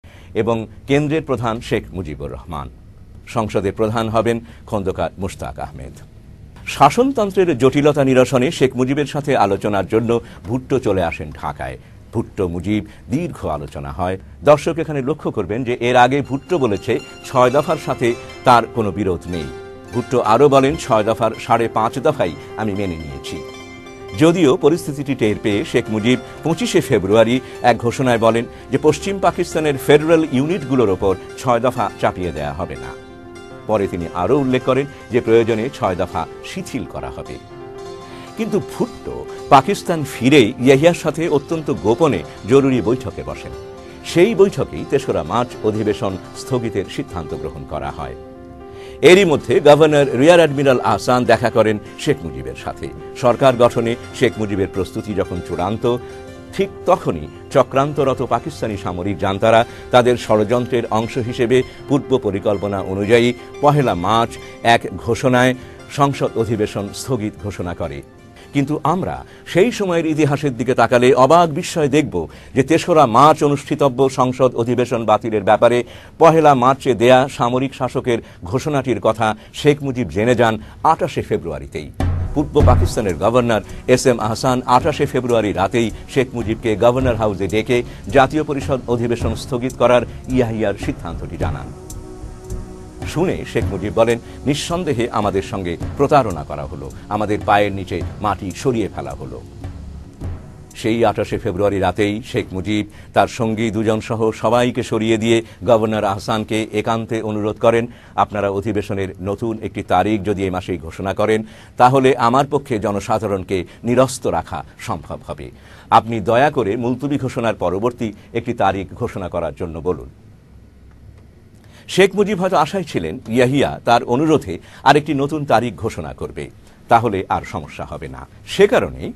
এবং কেন্দ্রের প্রধান শেখ মুজিবুর রহমান। সংসদের প্রধান হবেন খন্দকার মুশতাক আহমেদ। শাসনতন্ত্রের জটিলতা নিরসনে শেখ মুজিবের সাথে আলোচনার জন্য ভুট্টো চলে আসেন ঢাকায়। ভুট্টো মুজিব দীর্ঘ আলোচনা হয়। দর্শক এখানে লক্ষ্য করবেন যে এর আগে ভুট্টো বলেছে 6 দফার সাথে তার কোনো বিরোধ নেই। ভুট্টো আরও বলেন, 6 দফার 5.5 দফাই আমি মেনে নিয়েছি। যদিও পরিস্থিতিটি টের পেয়ে শেখ মুজিব 25শে ফেব্রুয়ারি এক ঘোষণায় বলেন যে পশ্চিম পাকিস্তানের ফেডারেল ইউনিটগুলোর ওপর 6 দফা চাপিয়ে দেয়া হবে না। পরে তিনি আরও উল্লেখ করেন যে প্রয়োজনে 6 দফা শিথিল করা হবে। কিন্তু ভুট্টো পাকিস্তান ফিরেই ইয়াহিয়ার সাথে অত্যন্ত গোপনে জরুরি বৈঠকে বসেন। সেই বৈঠকেই 3রা মার্চ অধিবেশন স্থগিতের সিদ্ধান্ত গ্রহণ করা হয়। এরই মধ্যে গভর্নর রিয়ার অ্যাডমিরাল আহসান দেখা করেন শেখ মুজিবের সাথে। সরকার গঠনে শেখ মুজিবের প্রস্তুতি যখন চূড়ান্ত, ঠিক তখনই চক্রান্তরত পাকিস্তানি সামরিক জান্তারা তাদের ষড়যন্ত্রের অংশ হিসেবে পূর্ব পরিকল্পনা অনুযায়ী 1 মার্চ এক ঘোষণায় সংসদ অধিবেশন স্থগিত ঘোষণা করে। কিন্তু আমরা সেই সময়ের ইতিহাসের দিকে তাকালে অবাক বিস্ময় দেখব যে 3রা মার্চ অনুষ্ঠিতব্য সংসদ অধিবেশন বাতিলের ব্যাপারে 1 মার্চে দেয়া সামরিক শাসকের ঘোষণাটির কথা শেখ মুজিব জেনে যান 28শে ফেব্রুয়ারিতেই। পূর্ব পাকিস্তানের গভর্নর SM আহসান 28শে ফেব্রুয়ারি রাতেই শেখ মুজিবকে গভর্নর হাউসে ডেকে জাতীয় পরিষদ অধিবেশন স্থগিত করার ইয়াহিয়ার সিদ্ধান্তটি জানান। শুনে শেখ মুজিব বলেন, নিঃসন্দেহে আমাদের সঙ্গে প্রতারণা করা হলো, আমাদের পায়ের নিচে মাটি সরিয়ে ফেলা হলো। সেই 28শে ফেব্রুয়ারি রাতেই শেখ মুজিব তার সঙ্গী 2 জন সহ সবাইকে সরিয়ে দিয়ে গভর্নর আহসানকে একান্তে অনুরোধ করেন, আপনারা অধিবেশনের নতুন একটি তারিখ যদি এই মাসেই ঘোষণা করেন তাহলে আমার পক্ষে জনসাধারণকে নিরস্ত রাখা সম্ভব হবে। আপনি দয়া করে মুলতবি ঘোষণার পরবর্তী একটি তারিখ ঘোষণা করার জন্য বলুন। শেখ মুজিব হয়তো আশায় ছিলেন ইয়াহিয়া তার অনুরোধে আরেকটি নতুন তারিখ ঘোষণা করবে, তাহলে আর সমস্যা হবে না। সে কারণেই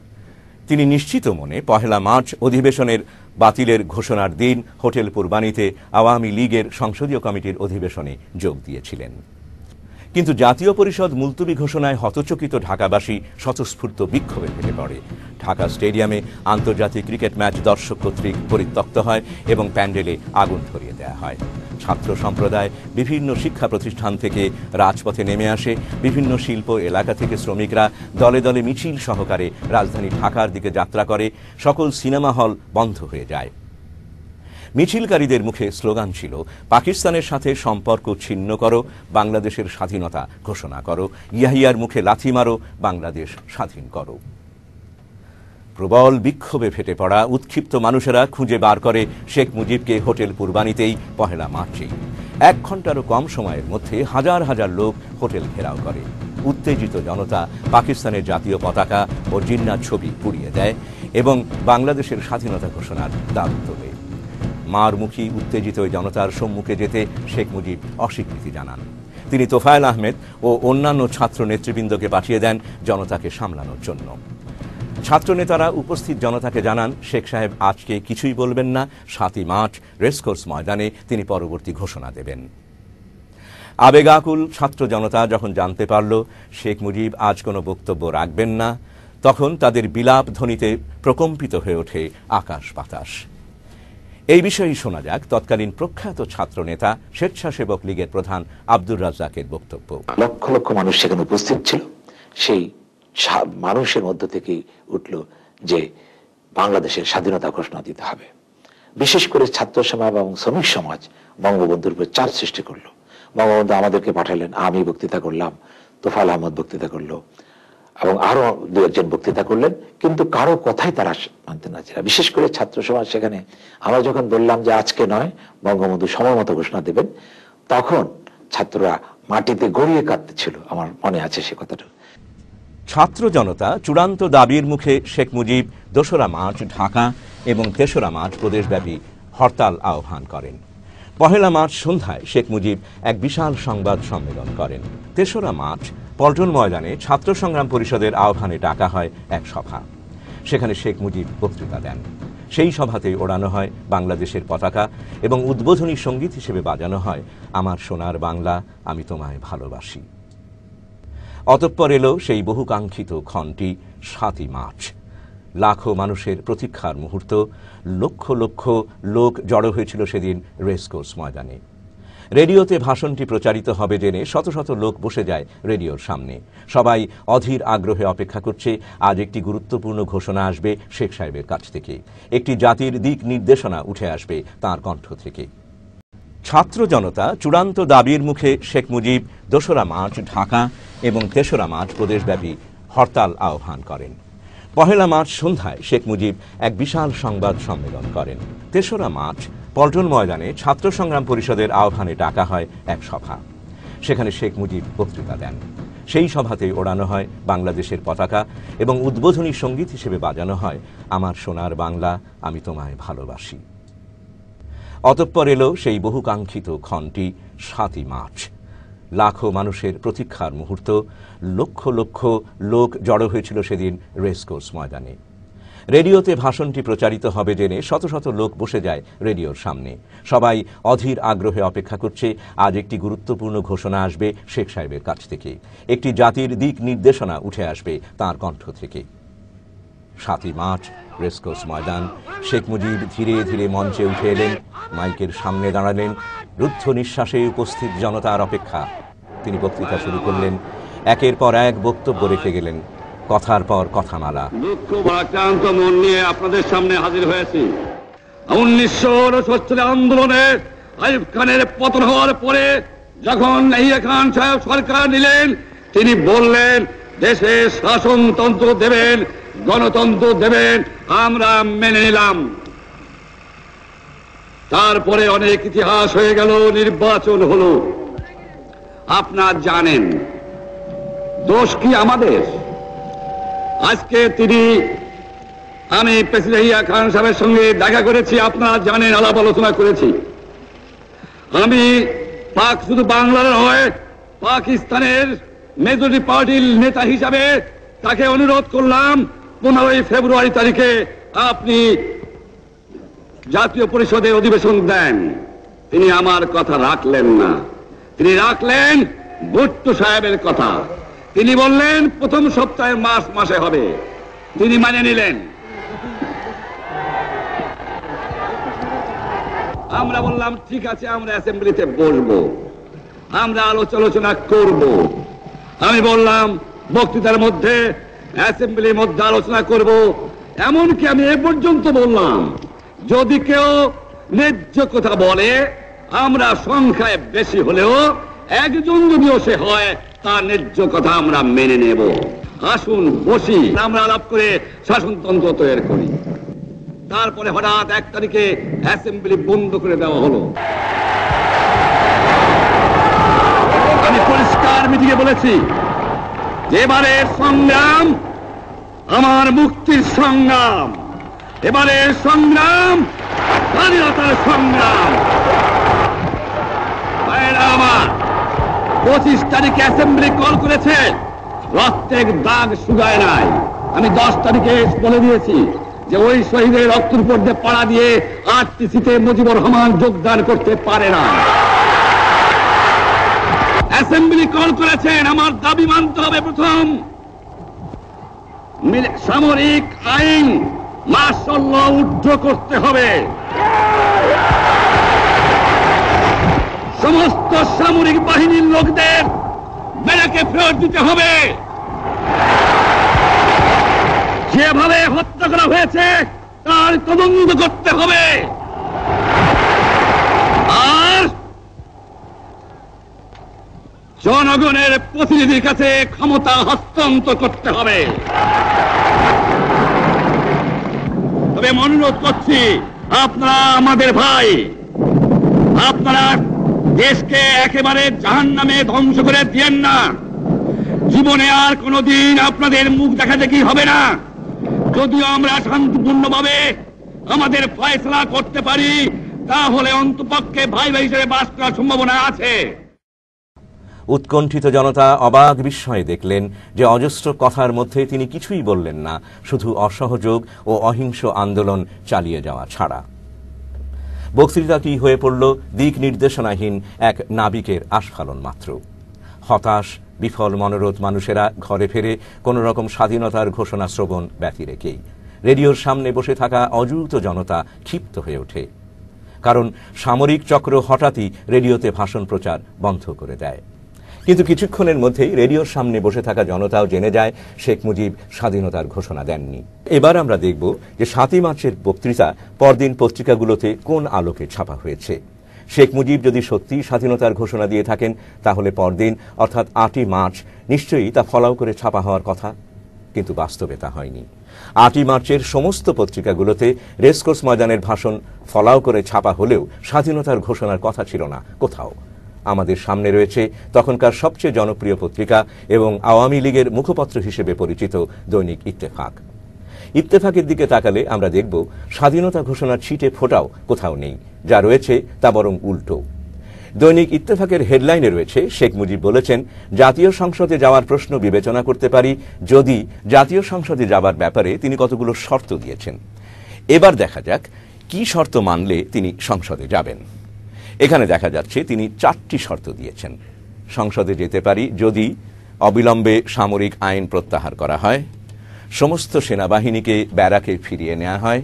তিনি নিশ্চিত মনে 1 মার্চ অধিবেশনের বাতিলের ঘোষণার দিন হোটেল পূর্বানীতে আওয়ামী লীগের সংসদীয় কমিটির অধিবেশনে যোগ দিয়েছিলেন। কিন্তু জাতীয় পরিষদ মুলতবি ঘোষণায় হতচকিত ঢাকাবাসী স্বতঃস্ফূর্ত বিক্ষোভে ফেটে পড়ে। ঢাকা স্টেডিয়ামে আন্তর্জাতিক ক্রিকেট ম্যাচ দর্শক কর্তৃক পরিত্যক্ত হয় এবং প্যান্ডেলে আগুন ধরিয়ে দেওয়া হয়। ছাত্র সম্প্রদায় বিভিন্ন শিক্ষা প্রতিষ্ঠান থেকে রাজপথে নেমে আসে। বিভিন্ন শিল্প এলাকা থেকে শ্রমিকরা দলে দলে মিছিল সহকারে রাজধানী ঢাকার দিকে যাত্রা করে। সকল সিনেমা হল বন্ধ হয়ে যায়। মিছিলকারীদের মুখে স্লোগান ছিল, পাকিস্তানের সাথে সম্পর্ক ছিন্ন করো, বাংলাদেশের স্বাধীনতা ঘোষণা করো, ইয়াহিয়ার মুখে লাথি মারো, বাংলাদেশ স্বাধীন করো। প্রবল বিক্ষোভে ফেটে পড়া উৎক্ষিপ্ত মানুষেরা খুঁজে বার করে শেখ মুজিবকে হোটেল পূর্বানীতেই 1 মার্চেই। 1 ঘন্টারও কম সময়ের মধ্যে হাজার হাজার লোক হোটেল ঘেরাও করে। উত্তেজিত জনতা পাকিস্তানের জাতীয় পতাকা ও জিন্নাত ছবি পুড়িয়ে দেয় এবং বাংলাদেশের স্বাধীনতা ঘোষণার দাবি তোলে। মারমুখী উত্তেজিত জনতার সম্মুখে যেতে শেখ মুজিব অস্বীকৃতি জানান। তিনি তোফায়েল আহমেদ ও অন্যান্য ছাত্র নেতৃবৃন্দকে পাঠিয়ে দেন জনতাকে সামলানোর জন্য। ছাত্রনেতারা উপস্থিত জনতাকে জানান, শেখ সাহেব আজকে কিছুই বলবেন না, 7 মার্চ রেসকোর্স ময়দানে তিনি পরবর্তী ঘোষণা দেবেন। আবেগাকুল ছাত্র জনতা যখন জানতে পারল শেখ মুজিব আজ কোনো বক্তব্য রাখবেন না, তখন তাদের বিলাপ ধ্বনিতে প্রকম্পিত হয়ে ওঠে আকাশ বাতাস। এই বিষয়েই শোনা যাক তৎকালীন প্রখ্যাত ছাত্রনেতা স্বেচ্ছাসেবক লীগের প্রধান আব্দুর রাজ্জাকের বক্তব্য। লক্ষ লক্ষ মানুষ সেখানে উপস্থিত ছিল। সেই মানুষের মধ্য থেকেই উঠল যে বাংলাদেশের স্বাধীনতা ঘোষণা দিতে হবে। বিশেষ করে ছাত্র সমাজ এবং শ্রমিক সমাজ বঙ্গবন্ধুর উপর চাপ সৃষ্টি করলো। বঙ্গবন্ধু আমাদেরকে পাঠালেন, আমি বক্তৃতা করলাম, তোফায়েল আহমদ বক্তৃতা করলো এবং আরো 2 একজন বক্তৃতা করলেন, কিন্তু কারো কথাই তারা মানতে না ছিল। বিশেষ করে ছাত্র সমাজ সেখানে আমরা যখন বললাম যে আজকে নয়, বঙ্গবন্ধু সময় মতো ঘোষণা দেবেন, তখন ছাত্ররা মাটিতে গড়িয়ে কাঁদতেছিল। আমার মনে আছে সে কথাটা। ছাত্র জনতা চূড়ান্ত দাবির মুখে শেখ মুজিব 2রা মার্চ ঢাকা এবং 3রা মার্চ প্রদেশব্যাপী হরতাল আহ্বান করেন। 1 মার্চ সন্ধ্যায় শেখ মুজিব এক বিশাল সংবাদ সম্মেলন করেন। 3রা মার্চ পল্টন ময়দানে ছাত্র সংগ্রাম পরিষদের আহ্বানে ডাকা হয় এক সভা। সেখানে শেখ মুজিব বক্তৃতা দেন। সেই সভাতে ওড়ানো হয় বাংলাদেশের পতাকা এবং উদ্বোধনী সঙ্গীত হিসেবে বাজানো হয় আমার সোনার বাংলা, আমি তোমায় ভালোবাসি। অতঃপর এলো সেই বহুকাঙ্ক্ষিত ক্ষণটি 7 মার্চ। লাখো মানুষের প্রতীক্ষার মুহূর্ত। লক্ষ লক্ষ লোক জড়ো হয়েছিল সেদিন রেসকোর্স ময়দানে। রেডিওতে ভাষণটি প্রচারিত হবে জেনে শত শত লোক বসে যায় রেডিওর সামনে। সবাই অধীর আগ্রহে অপেক্ষা করছে আজ একটি গুরুত্বপূর্ণ ঘোষণা আসবে শেখ সাহেবের কাছ থেকে, একটি জাতির দিক নির্দেশনা উঠে আসবে তাঁর কণ্ঠ থেকে। ছাত্র জনতা চূড়ান্ত দাবির মুখে শেখ মুজিব ২রা মার্চ ঢাকা এবং ৩রা মার্চ প্রদেশব্যাপী হরতাল আহ্বান করেন। ১লা মার্চ সন্ধ্যায় শেখ মুজিব এক বিশাল সংবাদ সম্মেলন করেন। ৩রা মার্চ পল্টন ময়দানে ছাত্র সংগ্রাম পরিষদের আহ্বানে ডাকা হয় এক সভা। সেখানে শেখ মুজিব বক্তৃতা দেন। সেই সভাতেই ওড়ানো হয় বাংলাদেশের পতাকা এবং উদ্বোধনী সঙ্গীত হিসেবে বাজানো হয় আমার সোনার বাংলা আমি তোমায় ভালোবাসি। অতঃপর এলো সেই বহুকাঙ্ক্ষিত ক্ষণটি ৭ই মার্চ। লাখো মানুষের প্রতীক্ষার মুহূর্ত। লক্ষ লক্ষ লোক জড়ো হয়েছিল সেদিন রেসকোর্স ময়দানে। রেডিওতে ভাষণটি প্রচারিত হবে জেনে শত শত লোক বসে যায় রেডিওর সামনে। সবাই অধীর আগ্রহে অপেক্ষা করছে আজ একটি গুরুত্বপূর্ণ ঘোষণা আসবে শেখ সাহেবের কাছ থেকে, একটি জাতির দিক নির্দেশনা উঠে আসবে তাঁর কণ্ঠ থেকে। ৭ই মার্চ রেসকোর্স ময়দান। শেখ মুজিব ধীরে ধীরে মঞ্চে উঠে এলেন, মাইকের সামনে দাঁড়ালেন। রুদ্ধ নিঃশ্বাসে উপস্থিত জনতার অপেক্ষা। তিনি বক্তৃতা শুরু করলেন। একের পর এক বক্তব্য রেখে গেলেন, কথার পর কথামালা। দুঃখ ভারাক্রান্ত মন নিয়ে আপনাদের সামনে হাজির হয়েছি। 1969 আন্দোলনে আইয়ুব খানের পতন হওয়ার পরে যখন ইয়াহিয়া খান সাহেব সরকার নিলেন, তিনি বললেন দেশে শাসনতন্ত্র দেবেন, গণতন্ত্র দেবেন, আমরা মেনে নিলাম। তারপরে অনেক ইতিহাস হয়ে গেল, নির্বাচন হলো। আপনারা জানেন দোষ কি আমাদের? আজকে আমি প্রেসিডেন্ট ইয়াহিয়া খান সাহেবের সঙ্গে দেখা করেছি, আপনারা জানেন, আলাপ আলোচনা করেছি। আমি শুধু বাংলার নয়, পাকিস্তানের মেজরিটি পার্টির নেতা হিসাবে তাকে অনুরোধ করলাম 15ই ফেব্রুয়ারি তারিখে আপনি জাতীয় পরিষদের অধিবেশন দেন। তিনি আমার কথা রাখলেন না, তিনি রাখলেন ভুট্টো সাহেবের কথা। তিনি বললেন প্রথম সপ্তাহে মাসে হবে, তিনি মানে নিলেন। আমরা বললাম ঠিক আছে, আমরা অ্যাসেম্বলিতে বসবো, আমরা আলোচনা করব। আমি বললাম বক্তৃতার মধ্যে অ্যাসেম্বলির মধ্যে আলোচনা করব। এমনকি আমি এ পর্যন্ত বললাম যদি কেউ ন্যায্য কথা বলে, আমরা সংখ্যায় বেশি হলেও একজন যদিও সে হয়, তার ন্যায্য কথা আমরা মেনে নেব। আসুন বসি, আমরা আলাপ করে শাসনতন্ত্র তৈরি করি। তারপরে হঠাৎ 1 তারিখে অ্যাসেম্বলি বন্ধ করে দেওয়া হলো। আমি পরিষ্কার মিটিংয়ে বলেছি যে এবারের সংগ্রাম আমার মুক্তির সংগ্রাম, এবারের সংগ্রাম স্বাধীনতার সংগ্রাম। আমার 25 তারিখে অ্যাসেম্বলি কল করেছে, রক্তের দাগ শুকায় নাই। আমি 10 তারিখে বলে দিয়েছি যে ওই শহীদের রক্তের উপর দিয়ে পাড়া দিয়ে আরটিসিতে মুজিবুর রহমান যোগদান করতে পারে না। অ্যাসেম্বলি কল করেছেন, আমার দাবি মানতে হবে। প্রথম সামরিক আইন মার্শাল ল উদ্ধ করতে হবে, সমস্ত সামরিক বাহিনীর লোকদের ব্যারাকে ফেরত দিতে হবে, যেভাবে হত্যা করা হয়েছে তার তদন্ত করতে হবে, আর জনগণের প্রতিনিধির কাছে ক্ষমতা হস্তান্তর করতে হবে। তবে অনুরোধ করছি, আপনারা আমাদের ভাই, আপনারা দেশকে একেবারে জাহান্নামে ধ্বংস করে দিয়েন না। জীবনে আর কোনোদিন আপনাদের মুখ দেখা দেখি হবে না। যদিও আমরা শান্তিপূর্ণভাবে আমাদের ফয়সালা করতে পারি, তাহলে অন্তপক্ষে ভাই ভাই হিসেবে বাস করার সম্ভাবনা আছে। উৎকণ্ঠিত জনতা অবাক বিস্ময়ে দেখলেন যে অজস্র কথার মধ্যে তিনি কিছুই বললেন না, শুধু অসহযোগ ও অহিংস আন্দোলন চালিয়ে যাওয়া ছাড়া। বক্তৃতাটি হয়ে পড়ল দিক নির্দেশনাহীন এক নাবিকের আস্ফালন মাত্র। হতাশ বিফল মনোরথ মানুষেরা ঘরে ফেরে কোন রকম স্বাধীনতার ঘোষণা শ্রবণ ব্যতি রেখেই রেডিওর সামনে বসে থাকা অযুত জনতা ক্ষিপ্ত হয়ে ওঠে। কারণ সামরিক চক্র হঠাৎই রেডিওতে ভাষণ প্রচার বন্ধ করে দেয়। কিন্তু কিছুক্ষণের মধ্যেই রেডিওর সামনে বসে থাকা জনতাও জেনে যায় শেখ মুজিব স্বাধীনতার ঘোষণা দেননি। এবার আমরা দেখব যে ৭ই মার্চের বক্তৃতা পরদিন পত্রিকাগুলোতে কোন আলোকে ছাপা হয়েছে। শেখ মুজিব যদি সত্যি স্বাধীনতার ঘোষণা দিয়ে থাকেন তাহলে পরদিন অর্থাৎ 8ই মার্চ নিশ্চয়ই তা ফলাও করে ছাপা হওয়ার কথা, কিন্তু বাস্তবে তা হয়নি। 8ই মার্চের সমস্ত পত্রিকাগুলোতে রেসকোর্স ময়দানের ভাষণ ফলাও করে ছাপা হলেও স্বাধীনতার ঘোষণার কথা ছিল না কোথাও। আমাদের সামনে রয়েছে তখনকার সবচেয়ে জনপ্রিয় পত্রিকা এবং আওয়ামী লীগের মুখপত্র হিসেবে পরিচিত দৈনিক ইত্তেফাক। ইত্তেফাকের দিকে তাকালে আমরা দেখব স্বাধীনতা ঘোষণার ছিটে ফোঁটাও কোথাও নেই, যা রয়েছে তা বরং উল্টো। দৈনিক ইত্তেফাকের হেডলাইনে রয়েছে, শেখ মুজিব বলেছেন, জাতীয় সংসদে যাওয়ার প্রশ্ন বিবেচনা করতে পারি যদি জাতীয় সংসদে যাবার ব্যাপারে তিনি কতগুলো শর্ত দিয়েছেন। এবার দেখা যাক কি শর্ত মানলে তিনি সংসদে যাবেন। এখানে দেখা যাচ্ছে তিনি 4টি শর্ত দিয়েছেন। সংসদে যেতে পারি যদি অবিলম্বে সামরিক আইন প্রত্যাহার করা হয়, সমস্ত সেনাবাহিনীকে ব্যারাকে ফিরিয়ে নেওয়া হয়,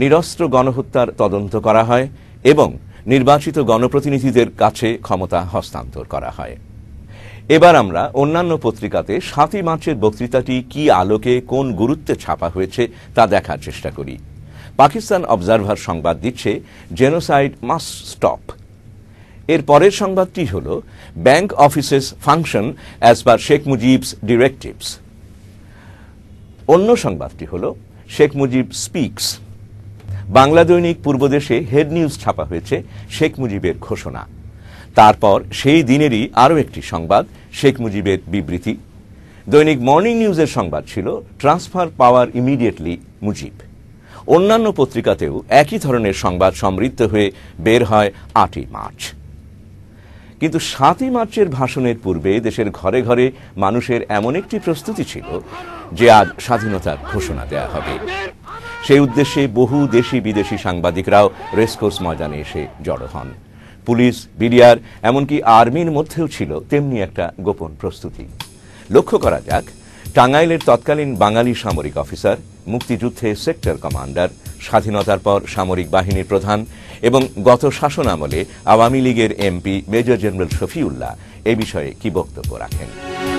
নিরস্ত্র গণহত্যার তদন্ত করা হয় এবং নির্বাচিত গণপ্রতিনিধিদের কাছে ক্ষমতা হস্তান্তর করা হয়। এবার আমরা অন্যান্য পত্রিকাতে 7ই মার্চের বক্তৃতাটি কি আলোকে কোন গুরুত্বে ছাপা হয়েছে তা দেখার চেষ্টা করি। পাকিস্তান অবজারভার সংবাদ দিচ্ছে, জেনোসাইড মাস্ট স্টপ। এর পরের সংবাদটি হল, bank offices function as per Sheikh Mujib's directives. অন্য সংবাদটি হল, শেখ মুজিব স্পিক্স। বাংলা দৈনিক পূর্বদেশে হেড নিউজ ছাপা হয়েছে, শেখ মুজিবের ঘোষণা। তারপর সেই দিনেরই আরও একটি সংবাদ, শেখ মুজিবের বিবৃতি। দৈনিক মর্নিং নিউজের সংবাদ ছিল, ট্রান্সফার পাওয়ার ইমিডিয়েটলি মুজিব। অন্যান্য পত্রিকাতেও একই ধরনের সংবাদ সমৃদ্ধ হয়ে বের হয় 8ই মার্চ। কিন্তু 7ই মার্চের ভাষণের পূর্বে দেশের ঘরে ঘরে মানুষের এমন একটি প্রস্তুতি ছিল যে আজ স্বাধীনতার ঘোষণা দেয়া হবে। সেই উদ্দেশ্যে বহু দেশি বিদেশি সাংবাদিকরাও রেসকোর্স ময়দানে এসে জড়ো হন। পুলিশ, বিডিআর, এমনকি আর্মির মধ্যেও ছিল তেমনি একটা গোপন প্রস্তুতি। লক্ষ্য করা যাক, টাঙ্গাইলের তৎকালীন বাঙালি সামরিক অফিসার, মুক্তিযুদ্ধে সেক্টর কমান্ডার, স্বাধীনতার পর সামরিক বাহিনীর প্রধান এবং গত শাসন আমলে আওয়ামী লীগের এমপি মেজর জেনারেল শফিউল্লাহ এ বিষয়ে কি বক্তব্য রাখেন।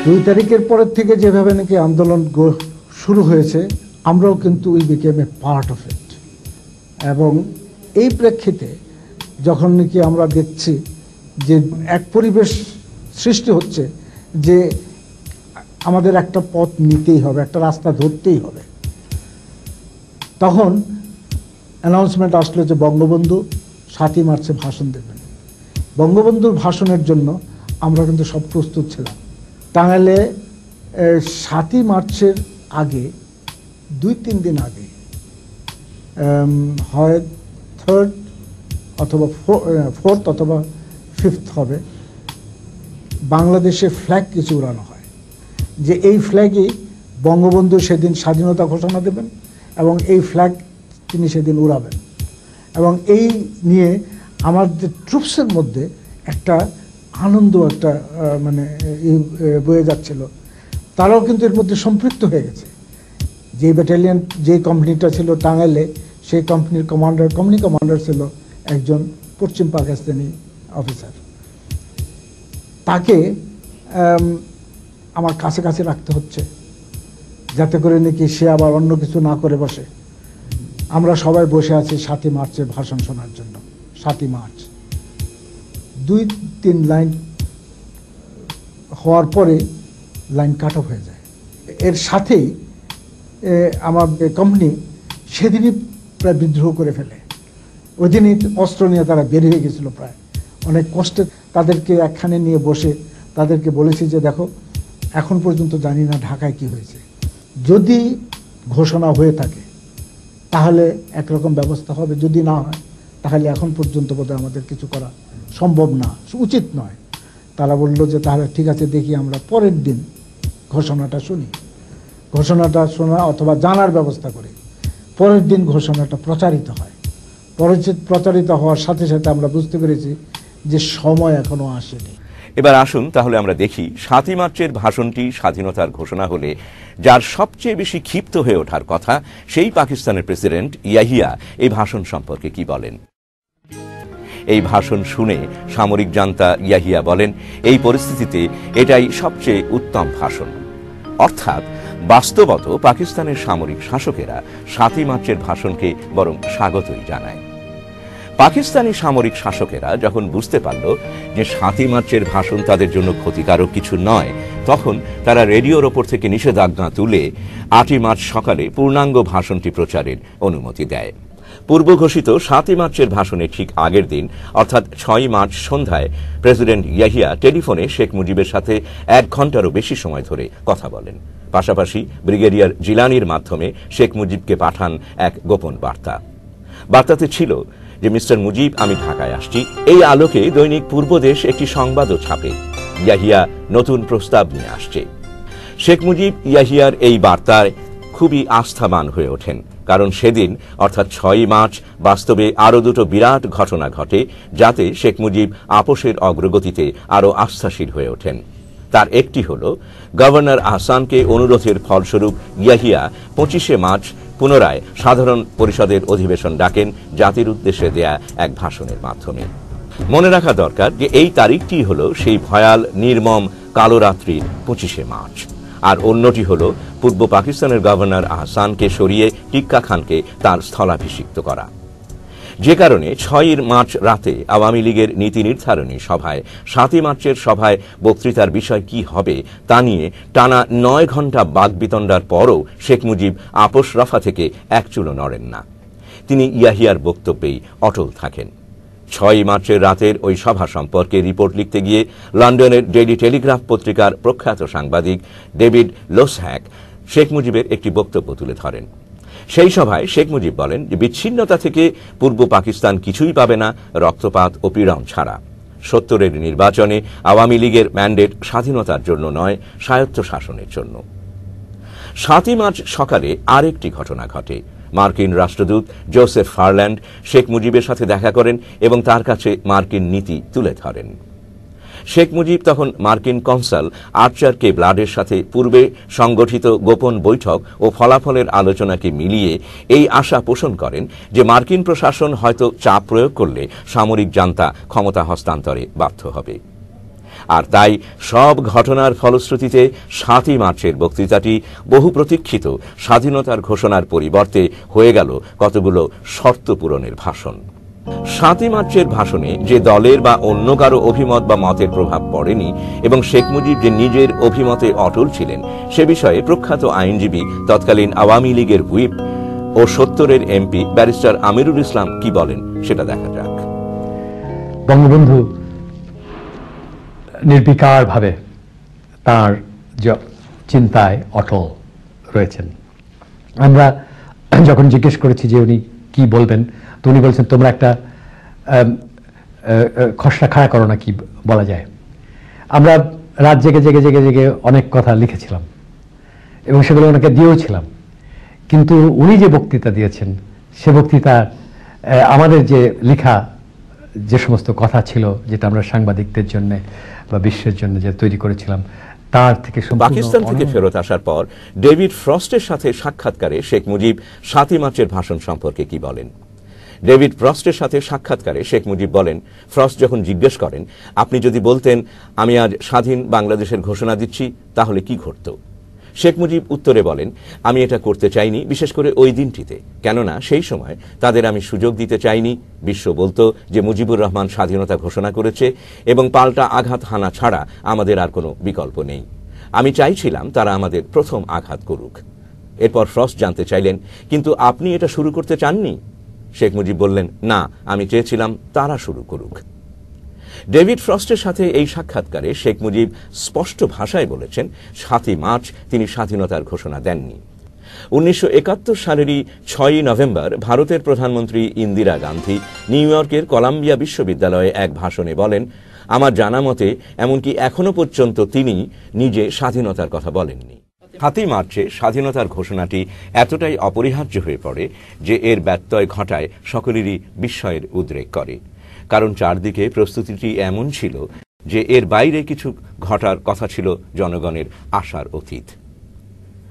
2 তারিখের পরের থেকে যেভাবে নাকি আন্দোলন শুরু হয়েছে, আমরাও কিন্তু we became A part of it. এবং এই প্রেক্ষিতে যখন নাকি আমরা দেখছি যে এক পরিবেশ সৃষ্টি হচ্ছে যে আমাদের একটা পথ নিতেই হবে, একটা রাস্তা ধরতেই হবে, তখন অ্যানাউন্সমেন্ট আসলো যে বঙ্গবন্ধু 7ই মার্চে ভাষণ দেবেন। বঙ্গবন্ধুর ভাষণের জন্য আমরা কিন্তু সব প্রস্তুত ছিলাম। টাঙ্গাইলে 7ই মার্চের আগে 2-3 দিন আগে হয় 3rd অথবা 4th অথবা 5th হবে, বাংলাদেশে ফ্ল্যাগ কিছু উড়ানো হয়, যে এই ফ্ল্যাগই বঙ্গবন্ধু সেদিন স্বাধীনতা ঘোষণা দেবেন এবং এই ফ্ল্যাগ তিনি সেদিন উড়াবেন। এবং এই নিয়ে আমাদের ট্রুপসের মধ্যে একটা আনন্দ, একটা মানে বয়ে যাচ্ছিল। তারাও কিন্তু এর মধ্যে সম্পৃক্ত হয়ে গেছে। যে ব্যাটালিয়ন, যে কোম্পানিটা ছিল টাঙ্গাইলে, সেই কোম্পানির কোম্পানি কমান্ডার ছিল একজন পশ্চিম পাকিস্তানি অফিসার। তাকে আমার কাছে কাছে রাখতে হচ্ছে যাতে করে নাকি সে আবার অন্য কিছু না করে বসে। আমরা সবাই বসে আছি 7ই মার্চের ভাষণ শোনার জন্য। 7ই মার্চ 2-3 লাইন হওয়ার পরে লাইন কাট অফ হয়ে যায়। এর সাথেই আমার কোম্পানি সেদিনই প্রায় বিদ্রোহ করে ফেলে। ওই দিনই অস্ত্র নিয়ে তারা বের হয়ে গেছিল। প্রায় অনেক কষ্টে তাদেরকে একখানে নিয়ে বসে তাদেরকে বলেছি যে দেখো, এখন পর্যন্ত জানি না ঢাকায় কি হয়েছে, যদি ঘোষণা হয়ে থাকে তাহলে একরকম ব্যবস্থা হবে, যদি না হয় তাহলে এখন পর্যন্ত বোধহয় আমাদের কিছু করা সম্ভব না, উচিত নয়। তারা বলল যে তাহলে ঠিক আছে, দেখি আমরা পরের দিন ঘোষণাটা শুনি, ঘোষণাটা শোনা অথবা জানার ব্যবস্থা করি। পরের দিন ঘোষণাটা প্রচারিত হয়। প্রচারিত হওয়ার সাথে সাথে আমরা বুঝতে পেরেছি যে সময় এখনো আসেনি। এবার আসুন তাহলে আমরা দেখি 7ই মার্চের ভাষণটি স্বাধীনতার ঘোষণা হলে যার সবচেয়ে বেশি ক্ষিপ্ত হয়ে ওঠার কথা, সেই পাকিস্তানের প্রেসিডেন্ট ইয়াহিয়া এই ভাষণ সম্পর্কে কি বলেন। এই ভাষণ শুনে সামরিক জান্তা ইয়াহিয়া বলেন, এই পরিস্থিতিতে এটাই সবচেয়ে উত্তম ভাষণ। অর্থাৎ বাস্তবত পাকিস্তানের সামরিক শাসকেরা 7ই মার্চের ভাষণকে বরং স্বাগতই জানায়। পাকিস্তানি সামরিক শাসকেরা যখন বুঝতে পারল যে ৭ই মার্চের ভাষণ তাদের জন্য ক্ষতিকারক কিছু নয়, তখন তারা রেডিওর ওপর থেকে নিষেধাজ্ঞা তুলে ৮ই মার্চ সকালে পূর্ণাঙ্গ ভাষণটি প্রচারের অনুমতি দেয়। পূর্ব ঘোষিত ৭ই মার্চের ভাষণের ঠিক আগের দিন অর্থাৎ ৬ই মার্চ সন্ধ্যায় প্রেসিডেন্ট ইয়াহিয়া টেলিফোনে শেখ মুজিবের সাথে ১ ঘণ্টারও বেশি সময় ধরে কথা বলেন। পাশাপাশি ব্রিগেডিয়ার জিলানির মাধ্যমে শেখ মুজিবকে পাঠান এক গোপন বার্তা। বার্তাতে ছিল যে মিস্টার মুজিব, আমি ঢাকায় আসছি। এই আলোকে দৈনিক পূর্বদেশ একটি সংবাদও ছাপে, ইয়াহিয়া নতুন প্রস্তাব নিয়ে আসছে। শেখ মুজিব ইয়াহিয়ার এই বার্তায় খুবই আস্থাবান হয়ে ওঠেন, কারণ সেদিন অর্থাৎ ৬ই মার্চ বাস্তবে আরও দুটো বিরাট ঘটনা ঘটে, যাতে শেখ মুজিব আপোষের অগ্রগতিতে আরও আস্থাশীল হয়ে ওঠেন। তার একটি হল গভর্নর আহসানকে অনুরোধের ফলস্বরূপ ইয়াহিয়া ২৫শে মার্চ পুনরায় সাধারণ পরিষদের অধিবেশন ডাকেন জাতির উদ্দেশ্যে দেয়া এক ভাষণের মাধ্যমে। মনে রাখা দরকার যে এই তারিখটি হল সেই ভয়াল নির্মম কালো রাত্রির ২৫শে মার্চ, আর অন্যটি হল পূর্ব পাকিস্তানের গভর্নর আহসানকে সরিয়ে টিক্কা খানকে তার স্থলাভিষিক্ত করা। যে কারণে ৬ই মার্চ রাতে আওয়ামী লীগের নীতি নির্ধারণী সভায় ৭ই মার্চের সভায় বক্তৃতার বিষয় কি হবে তা নিয়ে টানা ৯ ঘণ্টা বাকবিতণ্ডার পরও শেখ মুজিব আপোষ রফা থেকে এক চুলো নড়েন না। তিনি ইয়াহিয়ার বক্তব্যেই অটল থাকেন। ৬ই মার্চের রাতের ওই সভা সম্পর্কে রিপোর্ট লিখতে গিয়ে লন্ডনের ডেইলি টেলিগ্রাফ পত্রিকার প্রখ্যাত সাংবাদিক ডেভিড লোসহ্যাক শেখ মুজিবের একটি বক্তব্য তুলে ধরেন। সেই সভায় শেখ মুজিব বলেন যে বিচ্ছিন্নতা থেকে পূর্ব পাকিস্তান কিছুই পাবে না, রক্তপাত ও পীড়ন ছাড়া। ৭০-এর নির্বাচনে আওয়ামী লীগের ম্যান্ডেট স্বাধীনতার জন্য নয়, স্বায়ত্তশাসনের জন্য। ৭ই মার্চ সকালে আরেকটি ঘটনা ঘটে। মার্কিন রাষ্ট্রদূত জোসেফ ফারল্যান্ড শেখ মুজিবের সাথে দেখা করেন এবং তার কাছে মার্কিন নীতি তুলে ধরেন। শেখ মুজিব তখন মার্কিন কনসাল আর্চার কে ব্লাডের সাথে পূর্বে সংগঠিত গোপন বৈঠক ও ফলাফলের আলোচনাকে মিলিয়ে এই আশা পোষণ করেন যে মার্কিন প্রশাসন হয়তো চাপ প্রয়োগ করলে সামরিক জান্তা ক্ষমতা হস্তান্তরে বাধ্য হবে। আর তাই সব ঘটনার ফলশ্রুতিতে ৭ই মার্চের বক্তৃতাটি বহু প্রতীক্ষিত স্বাধীনতার ঘোষণার পরিবর্তে হয়ে গেল কতগুলো শর্ত পূরণের ভাষণ। ৭ই মার্চের ভাষণে যে দলের বা অন্য কারো অভিমত বা মতের প্রভাব পড়েনি এবং শেখ মুজিব যে নিজের অভিমতে অটল ছিলেন, সে বিষয়ে প্রখ্যাত আইনজীবী তৎকালীন আওয়ামী লীগের হুইপ ও ৭০-এর এমপি ব্যারিস্টার আমিরুল ইসলাম কি বলেন সেটা দেখা যাক। বঙ্গবন্ধু নির্বিকারভাবে তার চিন্তায় অটল রয়েছেন। আমরা যখন জিজ্ঞেস করেছি যে উনি কি বলবেন, তো উনি বলছেন তোমরা একটা খসড়া খাড়া করো না, কি বলা যায়। আমরা রাত জেগে জেগে জেগে জেগে অনেক কথা লিখেছিলাম এবং সেগুলো ওনাকে দিয়েওছিলাম, কিন্তু উনি যে বক্তৃতা দিয়েছেন সে বক্তৃতা আমাদের যে লেখা যে সমস্ত কথা ছিল, যেটা আমরা সাংবাদিকদের জন্য বা বিশ্বের জন্য যে তৈরি করেছিলাম, তার থেকে পাকিস্তান থেকে ফেরত আসার পর ডেভিড ফ্রস্টের সাথে সাক্ষাৎকারে শেখ মুজিব ৭ই মার্চের ভাষণ সম্পর্কে কি বলেন। ডেভিড ফ্রস্টের সাথে সাক্ষাৎকারে শেখ মুজিব বলেন, ফ্রস্ট যখন জিজ্ঞেস করেন আপনি যদি বলতেন আমি আজ স্বাধীন বাংলাদেশের ঘোষণা দিচ্ছি তাহলে কি ঘটত, শেখ মুজিব উত্তরে বলেন, আমি এটা করতে চাইনি, বিশেষ করে ওই দিনটিতে, কেননা সেই সময় তাদের আমি সুযোগ দিতে চাইনি। বিশ্ব বলতো যে মুজিবুর রহমান স্বাধীনতা ঘোষণা করেছে এবং পাল্টা আঘাত হানা ছাড়া আমাদের আর কোনো বিকল্প নেই। আমি চাইছিলাম তারা আমাদের প্রথম আঘাত করুক। এরপর ফ্রস্ট জানতে চাইলেন, কিন্তু আপনি এটা শুরু করতে চাননি? শেখ মুজিব বললেন, না, আমি চেয়েছিলাম তারা শুরু করুক। ডেভিড ফ্রস্টের সাথে এই সাক্ষাৎকারে শেখ মুজিব স্পষ্ট ভাষায় বলেছেন ৭ই মার্চ তিনি স্বাধীনতার ঘোষণা দেননি। ১৯৭১ সালেরই ৬ই নভেম্বর ভারতের প্রধানমন্ত্রী ইন্দিরা গান্ধী নিউ ইয়র্কের কলাম্বিয়া বিশ্ববিদ্যালয়ে এক ভাষণে বলেন, আমার জানা মতে এমনকি এখনো পর্যন্ত তিনি নিজে স্বাধীনতার কথা বলেননি। ৭ই মার্চে স্বাধীনতার ঘোষণাটি এতটাই অপরিহার্য হয়ে পড়ে যে এর ব্যত্যয় ঘটায় সকলেরই বিস্ময়ের উদ্রেক করে, কারণ চারদিকে প্রস্তুতিটি এমন ছিল যে এর বাইরে কিছু ঘটার কথা ছিল জনগণের আশার অতীত।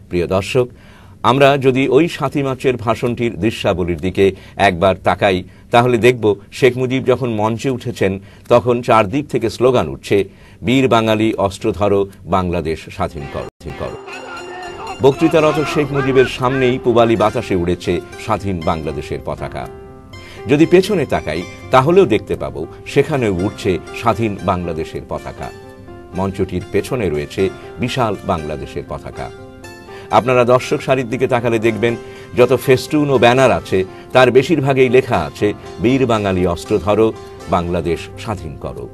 প্রিয় দর্শক, আমরা যদি ওই ৭ই মার্চের ভাষণটির দৃশ্যাবলীর দিকে একবার তাকাই তাহলে দেখব শেখ মুজিব যখন মঞ্চে উঠেছেন তখন চারদিক থেকে স্লোগান উঠছে, বীর বাঙালি অস্ত্র ধরো, বাংলাদেশ স্বাধীন করো। বক্তৃতারত শেখ মুজিবের সামনেই পূবালী বাতাসে উড়েছে স্বাধীন বাংলাদেশের পতাকা। যদি পেছনে তাকাই তাহলেও দেখতে পাবো সেখানেও উঠছে স্বাধীন বাংলাদেশের পতাকা। মঞ্চটির পেছনে রয়েছে বিশাল বাংলাদেশের পতাকা। আপনারা দর্শক সারির দিকে তাকালে দেখবেন যত ফেস্টুন ও ব্যানার আছে তার বেশিরভাগই লেখা আছে বীর বাঙালি অস্ত্র ধরো, বাংলাদেশ স্বাধীন করো।